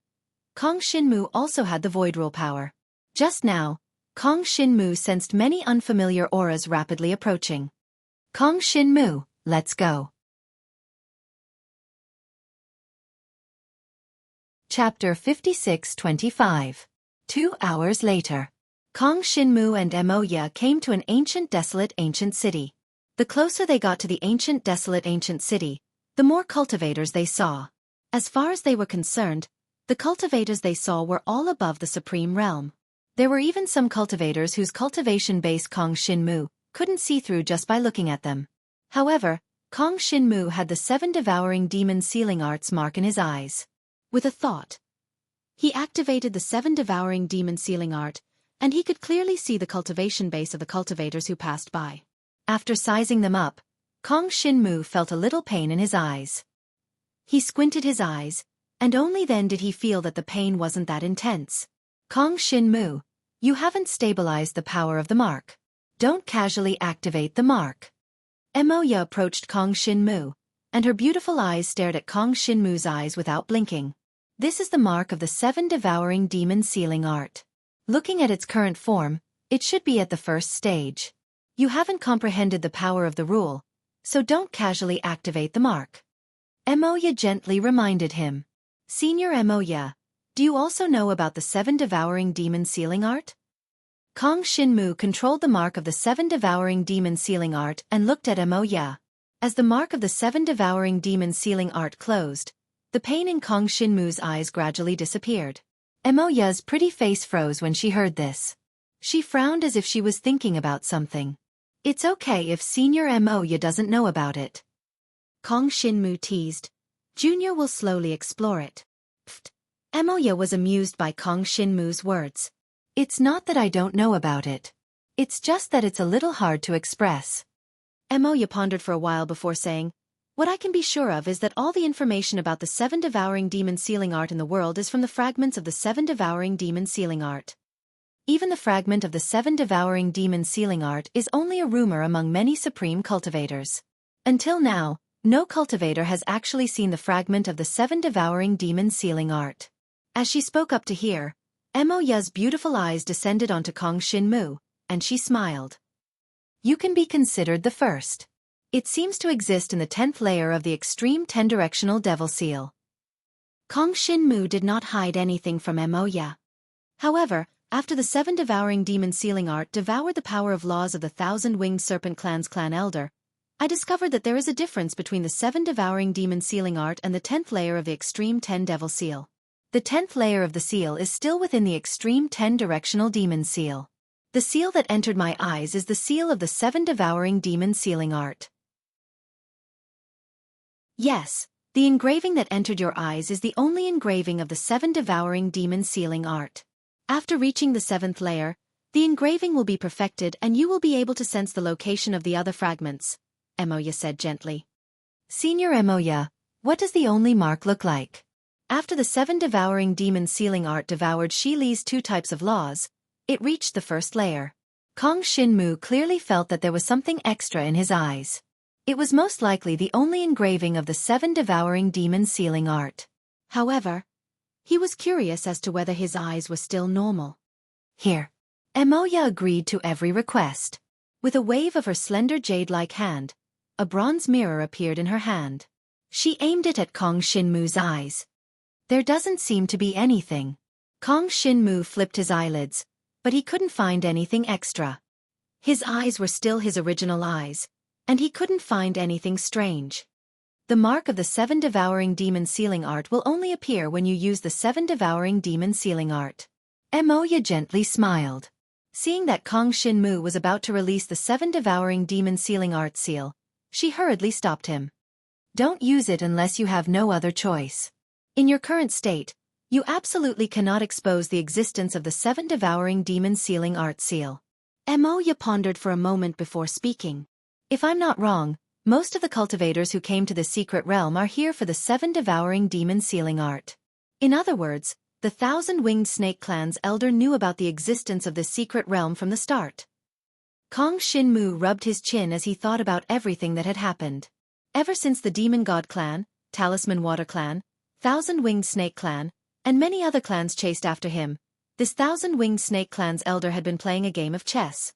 Kong Xinmu also had the void rule power. Just now, Kong Xinmu sensed many unfamiliar auras rapidly approaching. Kong Xinmu, let's go. Chapter 56-25. 2 hours later. Kong Xinmu and Emoya came to an ancient desolate ancient city. The closer they got to the ancient desolate ancient city, the more cultivators they saw. As far as they were concerned, the cultivators they saw were all above the supreme realm. There were even some cultivators whose cultivation base Kong Xinmu couldn't see through just by looking at them. However, Kong Xinmu had the 7 devouring demon sealing arts mark in his eyes. With a thought, he activated the 7 devouring demon sealing art, and he could clearly see the cultivation base of the cultivators who passed by. After sizing them up, Kong Xinmu felt a little pain in his eyes. He squinted his eyes, and only then did he feel that the pain wasn't that intense. Kong Xinmu, you haven't stabilized the power of the mark. Don't casually activate the mark. Emoya approached Kong Xinmu, and her beautiful eyes stared at Kong Xinmu's eyes without blinking. This is the mark of the 7 devouring demon sealing art. Looking at its current form, it should be at the first stage. You haven't comprehended the power of the rule, so don't casually activate the mark. Emoya gently reminded him. Senior Emoya, do you also know about the 7 devouring demon sealing art? Kong Xinmu controlled the mark of the 7 devouring demon sealing art and looked at Emoya. As the mark of the 7 devouring demon sealing art closed, the pain in Kong Xinmu's eyes gradually disappeared. Emoya's pretty face froze when she heard this. She frowned as if she was thinking about something. It's okay if Senior Emoya doesn't know about it. Kong Xinmu teased. Junior will slowly explore it. Pfft. Emoya was amused by Kong Xinmu's words. It's not that I don't know about it. It's just that it's a little hard to express. Emoya pondered for a while before saying, what I can be sure of is that all the information about the 7 devouring demon sealing art in the world is from the fragments of the 7 devouring demon sealing art. Even the fragment of the 7 devouring demon sealing art is only a rumor among many supreme cultivators. Until now, no cultivator has actually seen the fragment of the 7 devouring demon sealing art. As she spoke up to hear, Emoya's beautiful eyes descended onto Kong Shinmu, and she smiled. You can be considered the first. It seems to exist in the 10th layer of the extreme 10-directional devil seal. Kong Shinmu did not hide anything from Emoya. However, after the 7 devouring demon sealing art devoured the power of laws of the 1,000-winged serpent clan's clan elder, I discovered that there is a difference between the 7 devouring demon sealing art and the 10th layer of the extreme 10 devil seal. The 10th layer of the seal is still within the extreme 10-directional demon seal. The seal that entered my eyes is the seal of the 7 devouring demon sealing art. Yes, the engraving that entered your eyes is the only engraving of the 7 devouring demon sealing art. After reaching the 7th layer, the engraving will be perfected and you will be able to sense the location of the other fragments, Emoya said gently. Senior Emoya, what does the only mark look like? After the 7 devouring demon sealing art devoured Shi Li's 2 types of laws, it reached the 1st layer. Kong Shinmu clearly felt that there was something extra in his eyes. It was most likely the only engraving of the 7 devouring demon sealing art. However, he was curious as to whether his eyes were still normal. Here. Emoya agreed to every request. With a wave of her slender jade-like hand, a bronze mirror appeared in her hand. She aimed it at Kong Shinmu's eyes. There doesn't seem to be anything. Kong Shinmu flipped his eyelids, but he couldn't find anything extra. His eyes were still his original eyes, and he couldn't find anything strange. The mark of the 7 devouring demon sealing art will only appear when you use the 7 devouring demon sealing art. Emoya gently smiled. Seeing that Kong Shinmu was about to release the 7 devouring demon sealing art seal, she hurriedly stopped him. Don't use it unless you have no other choice. In your current state, you absolutely cannot expose the existence of the 7 devouring demon sealing art seal. Emoya pondered for a moment before speaking. If I'm not wrong, most of the cultivators who came to the secret realm are here for the 7 devouring demon sealing art. In other words, the 1,000-winged snake clan's elder knew about the existence of this secret realm from the start. Kong Shinmu rubbed his chin as he thought about everything that had happened. Ever since the Demon God clan, Talisman Water clan, 1,000-winged snake clan, and many other clans chased after him, this 1,000-winged snake clan's elder had been playing a game of chess.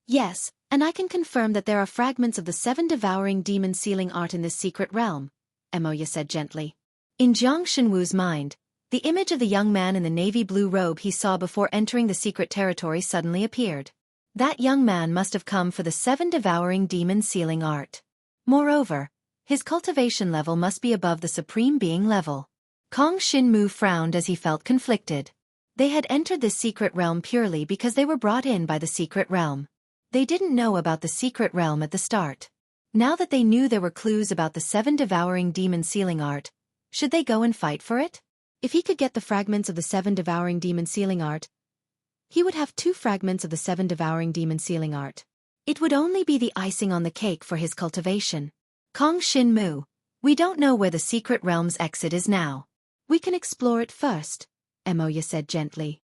Yes, and I can confirm that there are fragments of the 7 devouring demon sealing art in this secret realm, Emoya said gently. In Jiang Shenwu's mind, the image of the young man in the navy blue robe he saw before entering the secret territory suddenly appeared. That young man must have come for the 7 devouring demon sealing art. Moreover, his cultivation level must be above the supreme being level. Kong Shinmu frowned as he felt conflicted. They had entered this secret realm purely because they were brought in by the secret realm. They didn't know about the secret realm at the start. Now that they knew there were clues about the 7 devouring demon sealing art, should they go and fight for it? If he could get the fragments of the 7 devouring demon sealing art, he would have 2 fragments of the 7 devouring demon sealing art. It would only be the icing on the cake for his cultivation. Kong Shinmu, we don't know where the secret realm's exit is now. We can explore it first, Emoya said gently.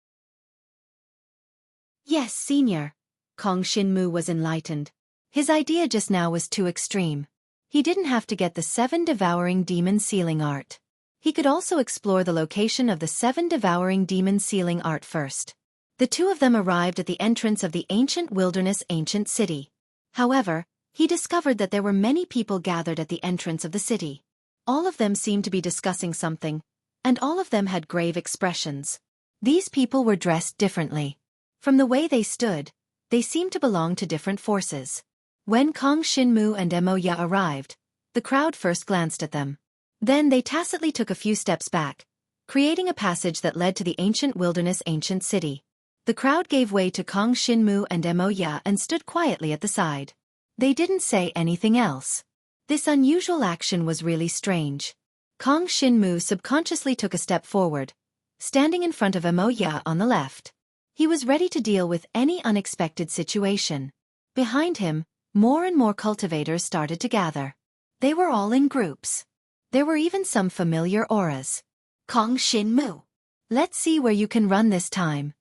Yes, senior. Kong Shinmu was enlightened. His idea just now was too extreme. He didn't have to get the 7 devouring demon sealing art. He could also explore the location of the 7 devouring demon sealing art first. The two of them arrived at the entrance of the ancient wilderness ancient city. However, he discovered that there were many people gathered at the entrance of the city. All of them seemed to be discussing something, and all of them had grave expressions. These people were dressed differently. From the way they stood, they seemed to belong to different forces. When Kong Shinmu and Emoya arrived, the crowd first glanced at them. Then they tacitly took a few steps back, creating a passage that led to the ancient wilderness ancient city. The crowd gave way to Kong Shinmu and Emoya and stood quietly at the side. They didn't say anything else. This unusual action was really strange. Kong Shinmu subconsciously took a step forward, standing in front of Emoya on the left. He was ready to deal with any unexpected situation. Behind him, more and more cultivators started to gather. They were all in groups. There were even some familiar auras. Kong Shinmu. Let's see where you can run this time.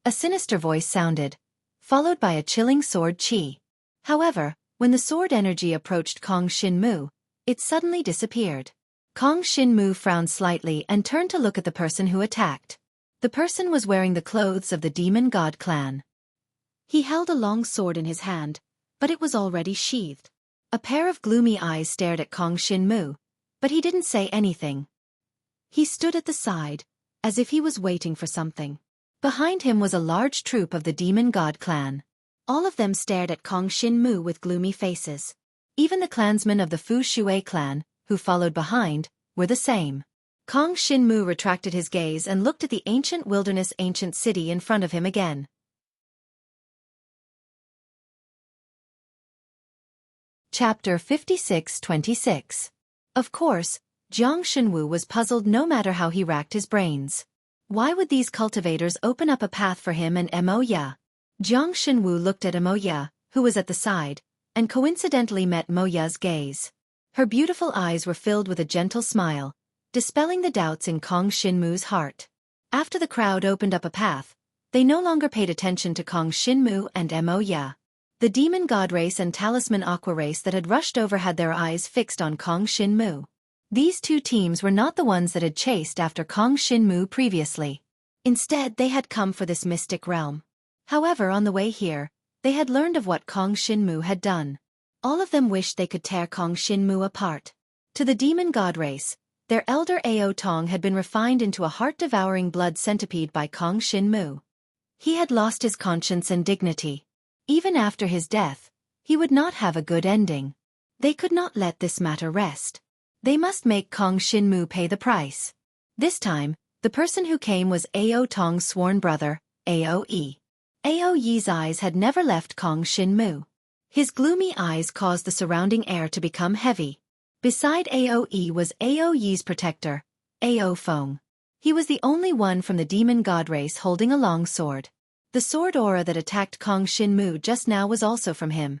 A sinister voice sounded, followed by a chilling sword chi. However, when the sword energy approached Kong Shinmu, it suddenly disappeared. Kong Shinmu frowned slightly and turned to look at the person who attacked. The person was wearing the clothes of the demon god clan. He held a long sword in his hand, but it was already sheathed. A pair of gloomy eyes stared at Kong Shinmu, but he didn't say anything. He stood at the side, as if he was waiting for something. Behind him was a large troop of the demon god clan. All of them stared at Kong Shinmu with gloomy faces. Even the clansmen of the Fu Shui clan, who followed behind, were the same. Kong Shinmu retracted his gaze and looked at the ancient wilderness ancient city in front of him again. Chapter 56-26. Of course, Jiang Shenwu was puzzled no matter how he racked his brains. Why would these cultivators open up a path for him and Mo Ya? Jiang Shenwu looked at Mo Ya, who was at the side, and coincidentally met Mo Ya's gaze. Her beautiful eyes were filled with a gentle smile, dispelling the doubts in Kong Shinmu's heart. After the crowd opened up a path, they no longer paid attention to Kong Shinmu and Mo Ya. The demon god race and talisman aqua race that had rushed over had their eyes fixed on Kong Shinmu. These two teams were not the ones that had chased after Kong Shinmu previously. Instead, they had come for this mystic realm. However, on the way here, they had learned of what Kong Shinmu had done. All of them wished they could tear Kong Shinmu apart. To the demon god race, their elder Ao Tong had been refined into a heart-devouring blood centipede by Kong Shinmu. He had lost his conscience and dignity. Even after his death, he would not have a good ending. They could not let this matter rest. They must make Kong Shinmu pay the price. This time, the person who came was Ao Tong's sworn brother, Ao Yi. Ao Yi's eyes had never left Kong Shinmu. His gloomy eyes caused the surrounding air to become heavy. Beside Ao Yi was Ao Yi's protector, Ao Feng. He was the only one from the demon god race holding a long sword. The sword aura that attacked Kong Shinmu just now was also from him.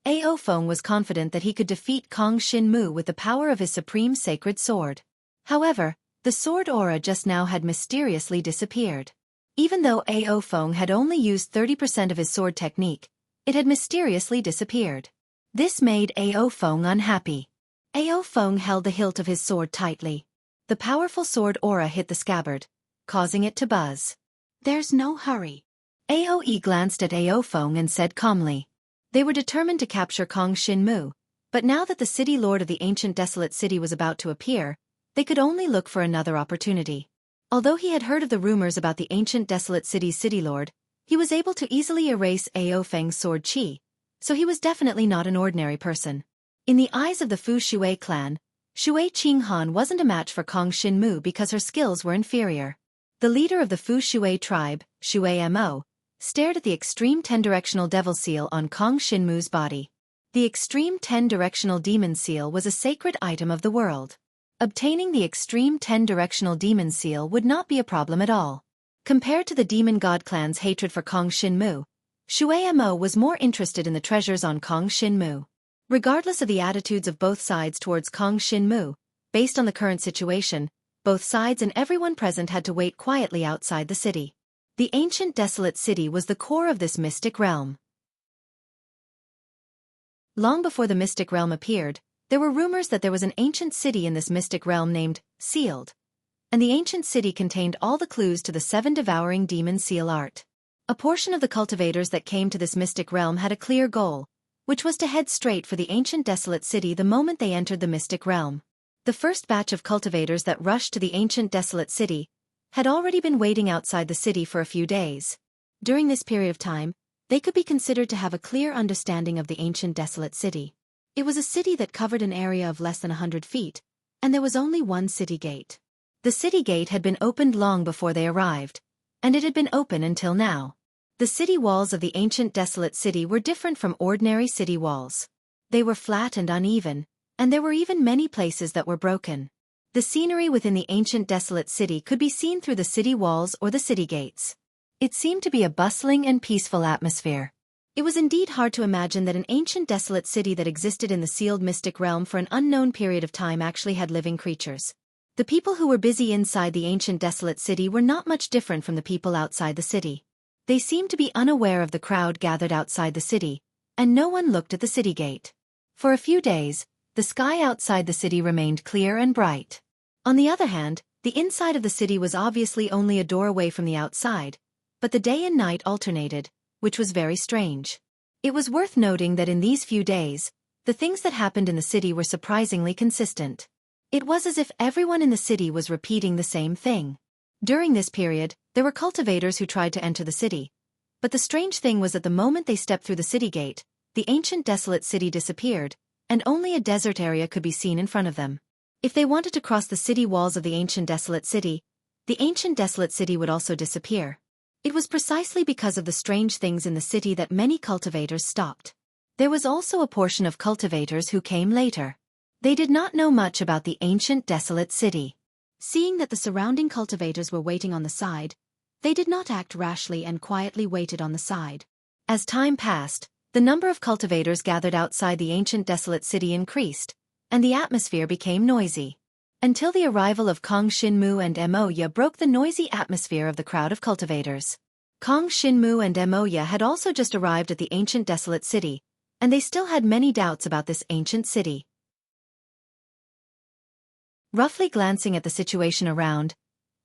Ao Feng was confident that he could defeat Kong Shinmu with the power of his supreme sacred sword. However, the sword aura just now had mysteriously disappeared. Even though Ao Feng had only used 30% of his sword technique, it had mysteriously disappeared. This made Ao Feng unhappy. Ao Feng held the hilt of his sword tightly. The powerful sword aura hit the scabbard, causing it to buzz. "There's no hurry." Ao Yi glanced at Ao Feng and said calmly. They were determined to capture Kong Shinmu, but now that the city lord of the ancient desolate city was about to appear, they could only look for another opportunity. Although he had heard of the rumors about the ancient desolate city's city lord, he was able to easily erase Ao Feng's sword chi, so he was definitely not an ordinary person. In the eyes of the Fu Shui clan, Shui Qinghan wasn't a match for Kong Shinmu because her skills were inferior. The leader of the Fu Shui tribe, Shui Mo, stared at the extreme 10-directional devil seal on Kong Shinmu's body. The extreme 10-directional demon seal was a sacred item of the world. Obtaining the extreme 10-directional demon seal would not be a problem at all. Compared to the demon god clan's hatred for Kong Shinmu, Shui Mo was more interested in the treasures on Kong Shinmu. Regardless of the attitudes of both sides towards Kong Shinmu, based on the current situation, both sides and everyone present had to wait quietly outside the city. The ancient desolate city was the core of this mystic realm. Long before the mystic realm appeared, there were rumors that there was an ancient city in this mystic realm named Sealed, and the ancient city contained all the clues to the 7 devouring demon seal art. A portion of the cultivators that came to this mystic realm had a clear goal, which was to head straight for the ancient desolate city the moment they entered the mystic realm. The first batch of cultivators that rushed to the ancient desolate city had already been waiting outside the city for a few days. During this period of time, they could be considered to have a clear understanding of the ancient desolate city. It was a city that covered an area of less than 100 feet, and there was only one city gate. The city gate had been opened long before they arrived, and it had been open until now. The city walls of the ancient desolate city were different from ordinary city walls. They were flat and uneven, and there were even many places that were broken. The scenery within the ancient desolate city could be seen through the city walls or the city gates. It seemed to be a bustling and peaceful atmosphere. It was indeed hard to imagine that an ancient desolate city that existed in the sealed mystic realm for an unknown period of time actually had living creatures. The people who were busy inside the ancient desolate city were not much different from the people outside the city. They seemed to be unaware of the crowd gathered outside the city, and no one looked at the city gate. For a few days, the sky outside the city remained clear and bright. On the other hand, the inside of the city was obviously only a door away from the outside, but the day and night alternated, which was very strange. It was worth noting that in these few days, the things that happened in the city were surprisingly consistent. It was as if everyone in the city was repeating the same thing. During this period, there were cultivators who tried to enter the city. But the strange thing was that the moment they stepped through the city gate, the ancient desolate city disappeared, and only a desert area could be seen in front of them. If they wanted to cross the city walls of the ancient desolate city would also disappear. It was precisely because of the strange things in the city that many cultivators stopped. There was also a portion of cultivators who came later. They did not know much about the ancient desolate city. Seeing that the surrounding cultivators were waiting on the side, they did not act rashly and quietly waited on the side. As time passed, the number of cultivators gathered outside the ancient desolate city increased, and the atmosphere became noisy. Until the arrival of Kong Shinmu and Emoya broke the noisy atmosphere of the crowd of cultivators. Kong Shinmu and Emoya had also just arrived at the ancient desolate city, and they still had many doubts about this ancient city. Roughly glancing at the situation around,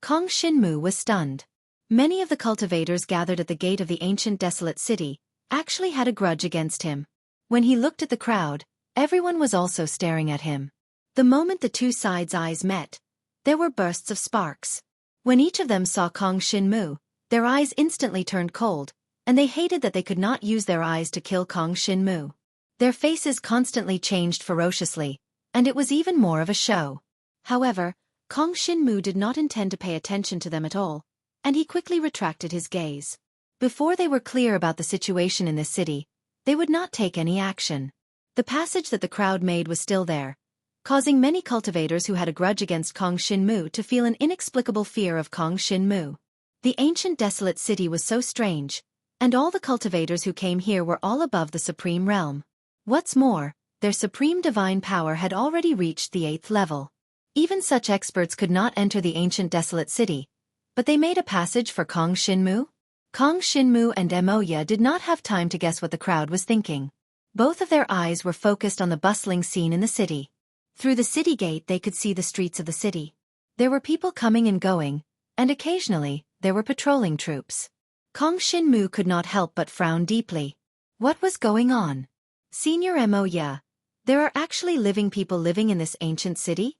Kong Shinmu was stunned. Many of the cultivators gathered at the gate of the ancient desolate city actually had a grudge against him. When he looked at the crowd, everyone was also staring at him. The moment the two sides' eyes met, there were bursts of sparks. When each of them saw Kong Shinmu, their eyes instantly turned cold, and they hated that they could not use their eyes to kill Kong Shinmu. Their faces constantly changed ferociously, and it was even more of a show. However, Kong Shinmu did not intend to pay attention to them at all, and he quickly retracted his gaze. Before they were clear about the situation in this city, they would not take any action. The passage that the crowd made was still there, causing many cultivators who had a grudge against Kong Shinmu to feel an inexplicable fear of Kong Shinmu. The ancient desolate city was so strange, and all the cultivators who came here were all above the supreme realm. What's more, their supreme divine power had already reached the 8th level. Even such experts could not enter the ancient desolate city, but they made a passage for Kong Shinmu? Kong Shinmu and Emoya did not have time to guess what the crowd was thinking. Both of their eyes were focused on the bustling scene in the city. Through the city gate they could see the streets of the city. There were people coming and going, and occasionally, there were patrolling troops. Kong Shinmu could not help but frown deeply. What was going on? Senior Emoya, there are actually living people living in this ancient city?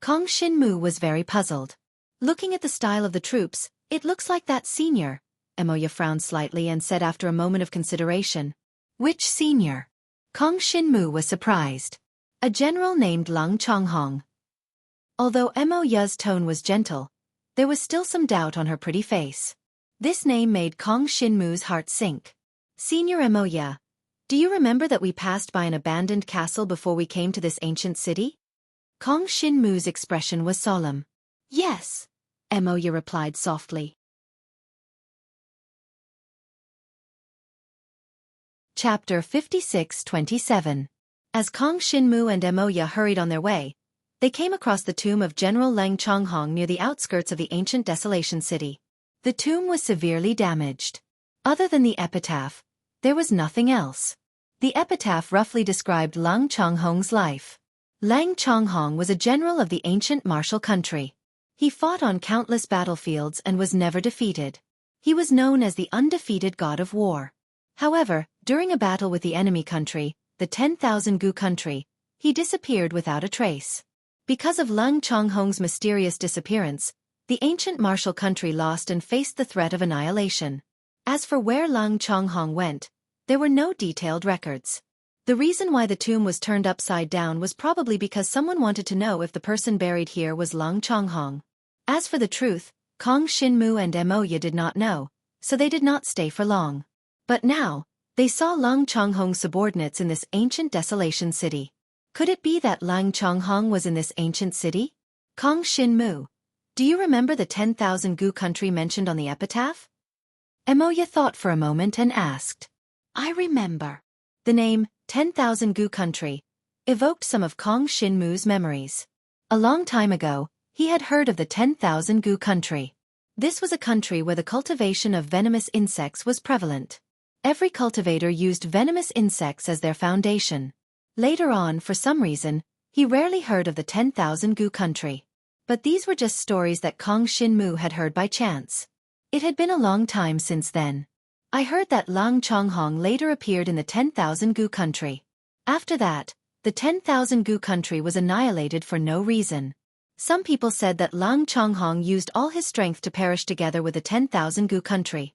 Kong Shinmu was very puzzled. Looking at the style of the troops, it looks like that senior. Emoya frowned slightly and said after a moment of consideration. Which senior? Kong Shinmu was surprised. A general named Lung Chonghong. Although Emoya's tone was gentle, there was still some doubt on her pretty face. This name made Kong Shinmu's heart sink. Senior Emoya, do you remember that we passed by an abandoned castle before we came to this ancient city? Kong Shinmu's expression was solemn. Yes, Emoya replied softly. Chapter 56-27. As Kong Shinmu and Emoya hurried on their way, they came across the tomb of General Leng Chonghong near the outskirts of the ancient desolation city. The tomb was severely damaged. Other than the epitaph, there was nothing else. The epitaph roughly described Leng Chonghong's life. Leng Chonghong was a general of the ancient martial country. He fought on countless battlefields and was never defeated. He was known as the undefeated god of war. However, during a battle with the enemy country, the 10,000 Gu country, he disappeared without a trace. Because of Leng Chonghong's mysterious disappearance, the ancient martial country lost and faced the threat of annihilation. As for where Leng Chonghong went, there were no detailed records. The reason why the tomb was turned upside down was probably because someone wanted to know if the person buried here was Leng Chonghong. As for the truth, Kong Shinmu and Emoya did not know, so they did not stay for long. But now, they saw Leng Chonghong's subordinates in this ancient desolation city. Could it be that Leng Chonghong was in this ancient city? Kong Shinmu, do you remember the 10,000 Gu country mentioned on the epitaph? Emoya thought for a moment and asked. I remember. The name, 10,000 Gu country, evoked some of Kong Shinmu's memories. A long time ago, he had heard of the 10,000 Gu country. This was a country where the cultivation of venomous insects was prevalent. Every cultivator used venomous insects as their foundation. Later on, for some reason, he rarely heard of the 10,000 Gu country. But these were just stories that Kong Xinmu had heard by chance. It had been a long time since then. I heard that Lang Chonghong later appeared in the 10,000 Gu country. After that, the 10,000 Gu country was annihilated for no reason. Some people said that Lang Chonghong used all his strength to perish together with the 10,000 Gu country.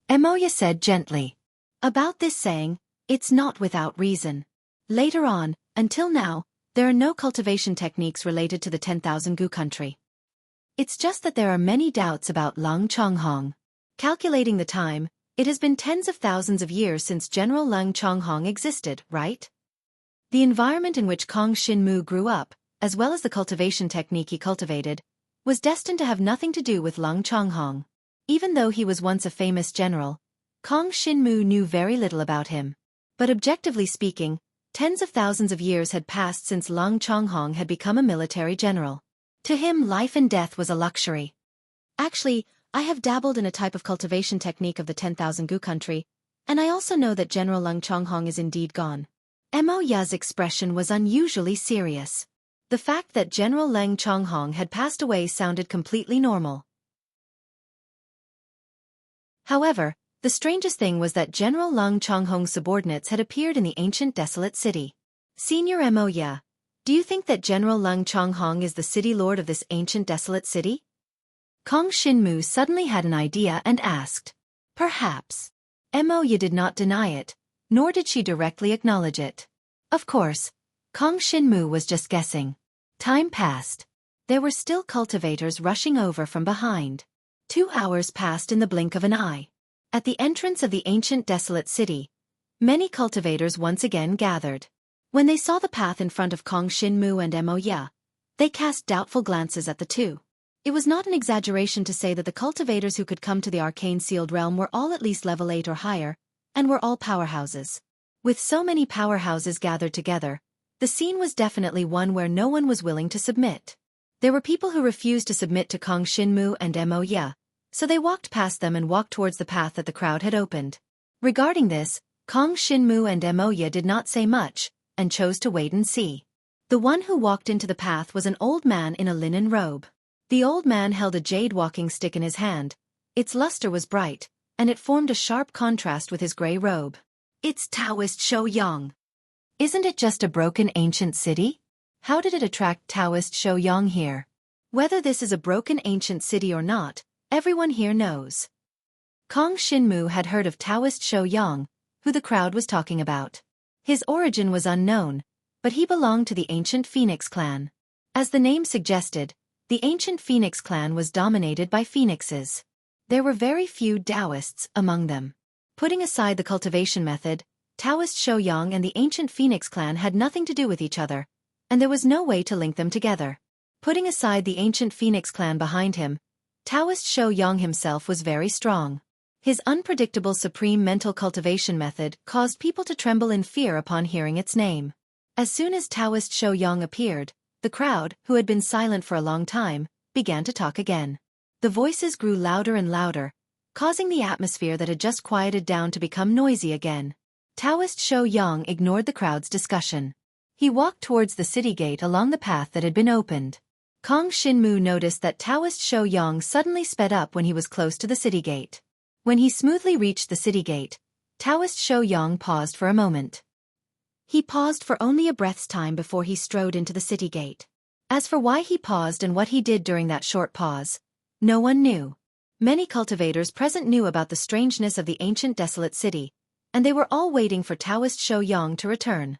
Emoya said gently. About this saying, it's not without reason. Later on, until now, there are no cultivation techniques related to the 10,000 Gu country. It's just that there are many doubts about Lang Chonghong. Calculating the time, it has been tens of thousands of years since General Lang Chonghong existed, right? The environment in which Kong Xinmu grew up, as well as the cultivation technique he cultivated, was destined to have nothing to do with Lang Chonghong. Even though he was once a famous general, Kong Xinmu knew very little about him. But objectively speaking, tens of thousands of years had passed since Lang Chonghong had become a military general. To him, life and death was a luxury. Actually, I have dabbled in a type of cultivation technique of the 10,000 Gu country, and I also know that General Lang Chonghong is indeed gone. Mo Ya's expression was unusually serious. The fact that General Lang Chonghong had passed away sounded completely normal. However, the strangest thing was that General Lang Chonghong's subordinates had appeared in the ancient desolate city. Senior Mo Ya, do you think that General Lang Chonghong is the city lord of this ancient desolate city? Kong Xinmu suddenly had an idea and asked. Perhaps. Mo Ya did not deny it, nor did she directly acknowledge it. Of course, Kong Xinmu was just guessing. Time passed. There were still cultivators rushing over from behind. 2 hours passed in the blink of an eye. At the entrance of the ancient desolate city, many cultivators once again gathered. When they saw the path in front of Kong Xinmu and Mo Ya, they cast doubtful glances at the two. It was not an exaggeration to say that the cultivators who could come to the arcane sealed realm were all at least level 8 or higher, and were all powerhouses. With so many powerhouses gathered together, the scene was definitely one where no one was willing to submit. There were people who refused to submit to Kong Xinmu and Mo Ya, so they walked past them and walked towards the path that the crowd had opened. Regarding this, Kong Xinmu and Mo Ya did not say much, and chose to wait and see. The one who walked into the path was an old man in a linen robe. The old man held a jade walking stick in his hand. Its luster was bright, and it formed a sharp contrast with his gray robe. It's Taoist Shouyang. Isn't it just a broken ancient city? How did it attract Taoist Shouyang here? Whether this is a broken ancient city or not, everyone here knows. Kong Xinmu had heard of Taoist Shouyang, who the crowd was talking about. His origin was unknown, but he belonged to the ancient Phoenix clan. As the name suggested, the ancient Phoenix clan was dominated by phoenixes. There were very few Taoists among them. Putting aside the cultivation method, Taoist Shouyang and the ancient Phoenix clan had nothing to do with each other, and there was no way to link them together. Putting aside the ancient Phoenix clan behind him, Taoist Shouyang himself was very strong. His unpredictable supreme mental cultivation method caused people to tremble in fear upon hearing its name. As soon as Taoist Shouyang appeared, the crowd, who had been silent for a long time, began to talk again. The voices grew louder and louder, causing the atmosphere that had just quieted down to become noisy again. Taoist Shouyang ignored the crowd's discussion. He walked towards the city gate along the path that had been opened. Kong Xinmu noticed that Taoist Shouyang suddenly sped up when he was close to the city gate. When he smoothly reached the city gate, Taoist Shouyang paused for a moment. He paused for only a breath's time before he strode into the city gate. As for why he paused and what he did during that short pause, no one knew. Many cultivators present knew about the strangeness of the ancient desolate city, and they were all waiting for Taoist Shouyang to return.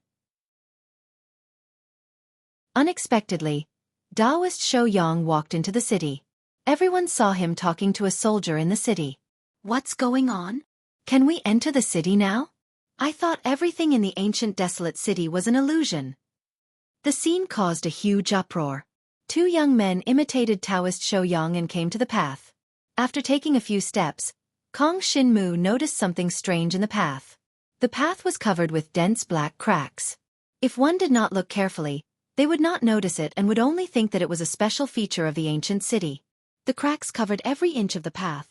Unexpectedly, Taoist Shouyang walked into the city. Everyone saw him talking to a soldier in the city. What's going on? Can we enter the city now? I thought everything in the ancient desolate city was an illusion. The scene caused a huge uproar. 2 young men imitated Taoist Shouyang and came to the path. After taking a few steps, Kong Xinmu noticed something strange in the path. The path was covered with dense black cracks. If one did not look carefully, they would not notice it and would only think that it was a special feature of the ancient city. The cracks covered every inch of the path,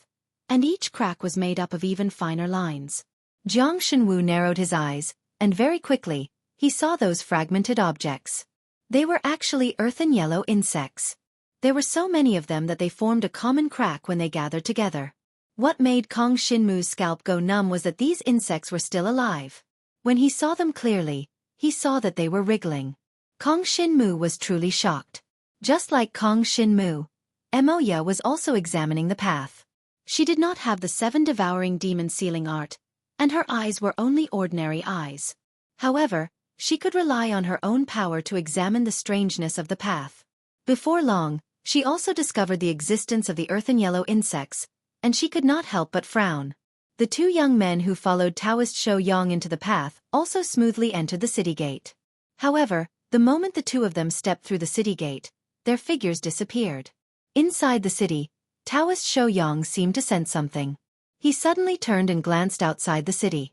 and each crack was made up of even finer lines. Jiang Shenwu narrowed his eyes, and very quickly, he saw those fragmented objects. They were actually earthen yellow insects. There were so many of them that they formed a common crack when they gathered together. What made Kong Shinmu's scalp go numb was that these insects were still alive. When he saw them clearly, he saw that they were wriggling. Kong Shinmu was truly shocked. Just like Kong Shinmu, Emoya was also examining the path. She did not have the 7 devouring demon sealing art, and her eyes were only ordinary eyes. However, she could rely on her own power to examine the strangeness of the path. Before long, she also discovered the existence of the earthen yellow insects, and she could not help but frown. The 2 young men who followed Taoist Xueqi into the path also smoothly entered the city gate. However, the moment the 2 of them stepped through the city gate, their figures disappeared. Inside the city, Taoist Xueqi seemed to sense something. He suddenly turned and glanced outside the city.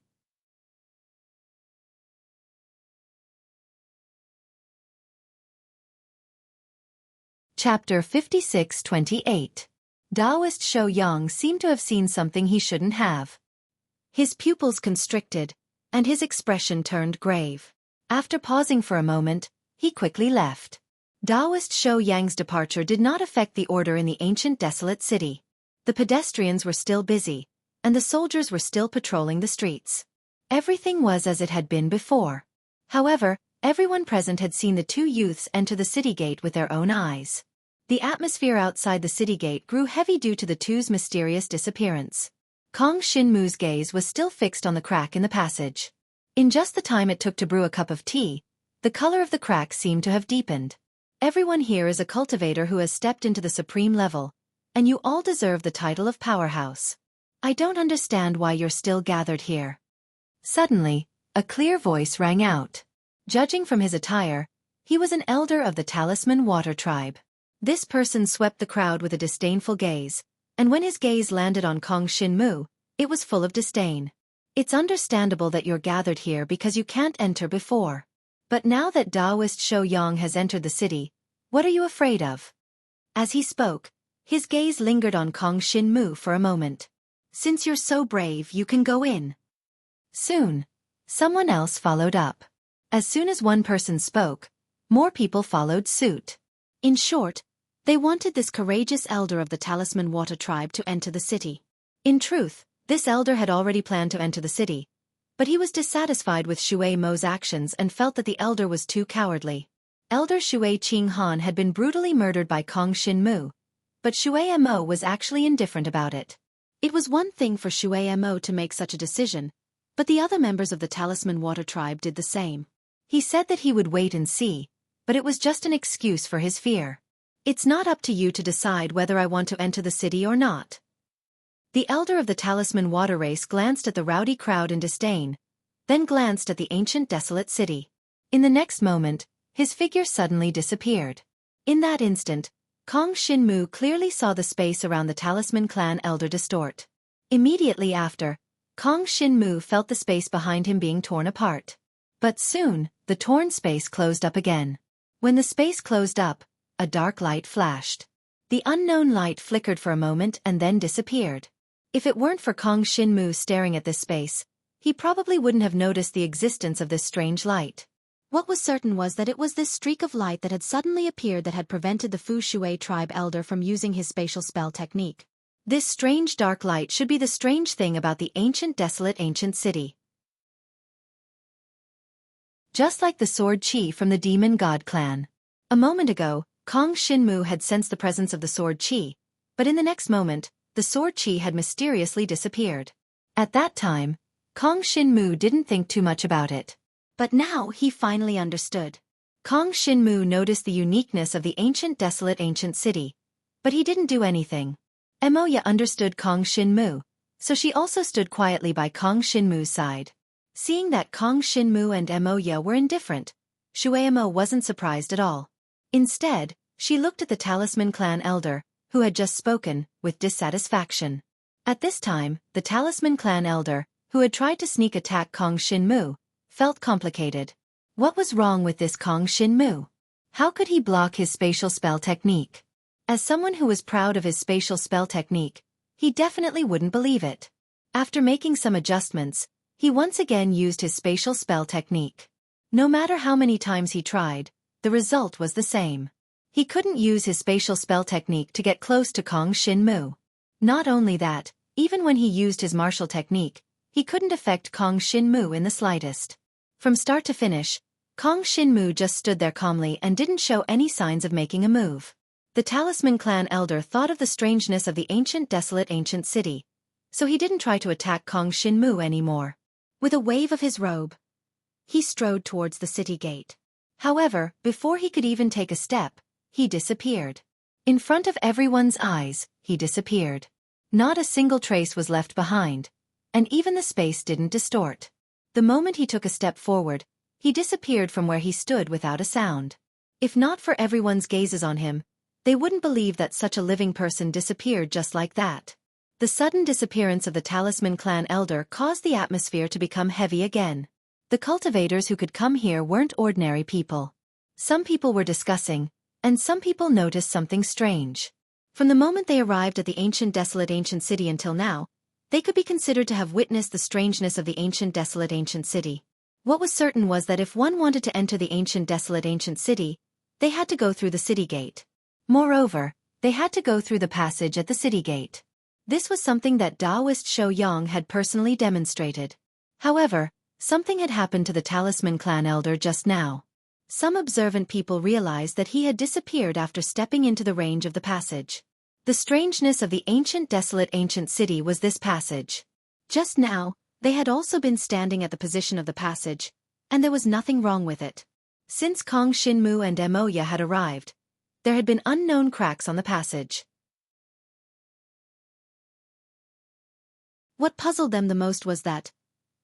Chapter 56-28. Taoist Xueqi seemed to have seen something he shouldn't have. His pupils constricted, and his expression turned grave. After pausing for a moment, he quickly left. Taoist Xueqi's departure did not affect the order in the ancient desolate city. The pedestrians were still busy, and the soldiers were still patrolling the streets. Everything was as it had been before. However, everyone present had seen the 2 youths enter the city gate with their own eyes. The atmosphere outside the city gate grew heavy due to the 2's mysterious disappearance. Kong Shinmu's gaze was still fixed on the crack in the passage. In just the time it took to brew a cup of tea, the color of the crack seemed to have deepened. Everyone here is a cultivator who has stepped into the supreme level, and you all deserve the title of powerhouse. I don't understand why you're still gathered here. Suddenly, a clear voice rang out. Judging from his attire, he was an elder of the Talisman Water Tribe. This person swept the crowd with a disdainful gaze, and when his gaze landed on Kong Shinmu, it was full of disdain. It's understandable that you're gathered here because you can't enter before. But now that Taoist Xueqi has entered the city, what are you afraid of? As he spoke, his gaze lingered on Kong Shinmu for a moment. Since you're so brave, you can go in. Soon, someone else followed up. As soon as one person spoke, more people followed suit. In short, they wanted this courageous elder of the Talisman Water Tribe to enter the city. In truth, this elder had already planned to enter the city, but he was dissatisfied with Shui Mo's actions and felt that the elder was too cowardly. Elder Shui Qinghan had been brutally murdered by Kong Shinmu, but Shui Mo was actually indifferent about it. It was one thing for Shui Mo to make such a decision, but the other members of the Talisman Water Tribe did the same. He said that he would wait and see, but it was just an excuse for his fear. It's not up to you to decide whether I want to enter the city or not. The elder of the Talisman Water Race glanced at the rowdy crowd in disdain, then glanced at the ancient desolate city. In the next moment, his figure suddenly disappeared. In that instant, Kong Shinmu clearly saw the space around the Talisman clan elder distort. Immediately after, Kong Shinmu felt the space behind him being torn apart. But soon, the torn space closed up again. When the space closed up, a dark light flashed. The unknown light flickered for a moment and then disappeared. If it weren't for Kong Shinmu staring at this space, he probably wouldn't have noticed the existence of this strange light. What was certain was that it was this streak of light that had suddenly appeared that had prevented the Fu Shui tribe elder from using his spatial spell technique. This strange dark light should be the strange thing about the ancient desolate ancient city. Just like the sword Qi from the demon god clan. A moment ago, Kong Shinmu had sensed the presence of the sword Qi, but in the next moment, the sword Qi had mysteriously disappeared. At that time, Kong Shinmu didn't think too much about it. But now he finally understood. Kong Shinmu noticed the uniqueness of the ancient desolate ancient city, but he didn't do anything. Emoya understood Kong Shinmu, so she also stood quietly by Kong Shinmu's side. Seeing that Kong Shinmu and Emoya were indifferent, Shueimo wasn't surprised at all. Instead, she looked at the Talisman clan elder, who had just spoken, with dissatisfaction. At this time, the Talisman clan elder, who had tried to sneak attack Kong Shinmu, felt complicated. What was wrong with this Kong Shinmu? How could he block his spatial spell technique? As someone who was proud of his spatial spell technique, he definitely wouldn't believe it. After making some adjustments, he once again used his spatial spell technique. No matter how many times he tried, the result was the same. He couldn't use his spatial spell technique to get close to Kong Shin-mu. Not only that, even when he used his martial technique, he couldn't affect Kong Shin-mu in the slightest. From start to finish, Kong Shin-mu just stood there calmly and didn't show any signs of making a move. The Talisman clan elder thought of the strangeness of the desolate ancient city, so he didn't try to attack Kong Shin-mu anymore. With a wave of his robe, he strode towards the city gate. However, before he could even take a step, he disappeared. In front of everyone's eyes, he disappeared. Not a single trace was left behind, and even the space didn't distort. The moment he took a step forward, he disappeared from where he stood without a sound. If not for everyone's gazes on him, they wouldn't believe that such a living person disappeared just like that. The sudden disappearance of the Talisman clan elder caused the atmosphere to become heavy again. The cultivators who could come here weren't ordinary people. Some people were discussing, and some people noticed something strange. From the moment they arrived at the desolate ancient city until now, they could be considered to have witnessed the strangeness of the desolate ancient city. What was certain was that if one wanted to enter the desolate ancient city, they had to go through the city gate. Moreover, they had to go through the passage at the city gate. This was something that Taoist Xueqi had personally demonstrated. However, something had happened to the Talisman clan elder just now. Some observant people realized that he had disappeared after stepping into the range of the passage. The strangeness of the desolate ancient city was this passage. Just now, they had also been standing at the position of the passage, and there was nothing wrong with it. Since Kong Shin-mu and Emoya had arrived, there had been unknown cracks on the passage. What puzzled them the most was that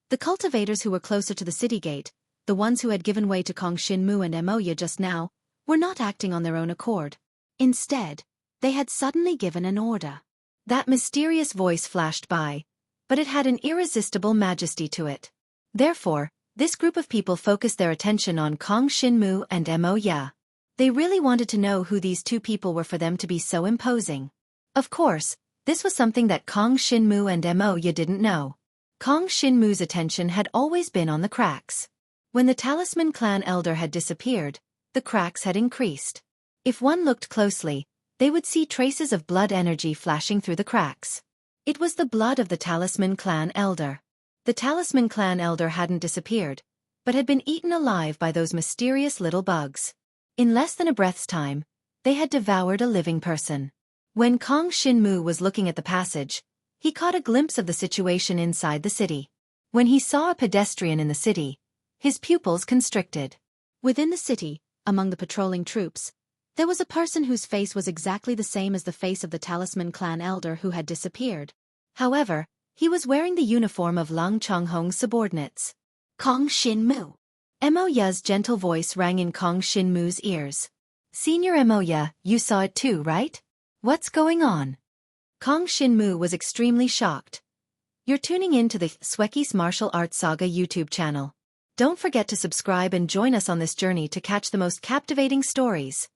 the cultivators who were closer to the city gate, the ones who had given way to Kong Shin-mu and Emoya just now, were not acting on their own accord. Instead, they had suddenly given an order. That mysterious voice flashed by, but it had an irresistible majesty to it. Therefore, this group of people focused their attention on Kong Shin-mu and Emoya. They really wanted to know who these two people were for them to be so imposing. Of course, this was something that Kong Shin-mu and Emoya didn't know. Kong Shin-mu's attention had always been on the cracks. When the Talisman clan elder had disappeared, the cracks had increased. If one looked closely, they would see traces of blood energy flashing through the cracks. It was the blood of the Talisman clan elder. The Talisman clan elder hadn't disappeared, but had been eaten alive by those mysterious little bugs. In less than a breath's time, they had devoured a living person. When Kong Shin-mu was looking at the passage, he caught a glimpse of the situation inside the city. When he saw a pedestrian in the city, his pupils constricted. Within the city, among the patrolling troops, there was a person whose face was exactly the same as the face of the Talisman clan elder who had disappeared. However, he was wearing the uniform of Lang Chonghong's subordinates. Kong Shin-mu. Emoya's gentle voice rang in Kong Shin-mu's ears. Senior Emoya, you saw it too, right? What's going on? Kong Shin-mu was extremely shocked. You're tuning in to the Xueqi's Martial Arts Saga YouTube channel. Don't forget to subscribe and join us on this journey to catch the most captivating stories.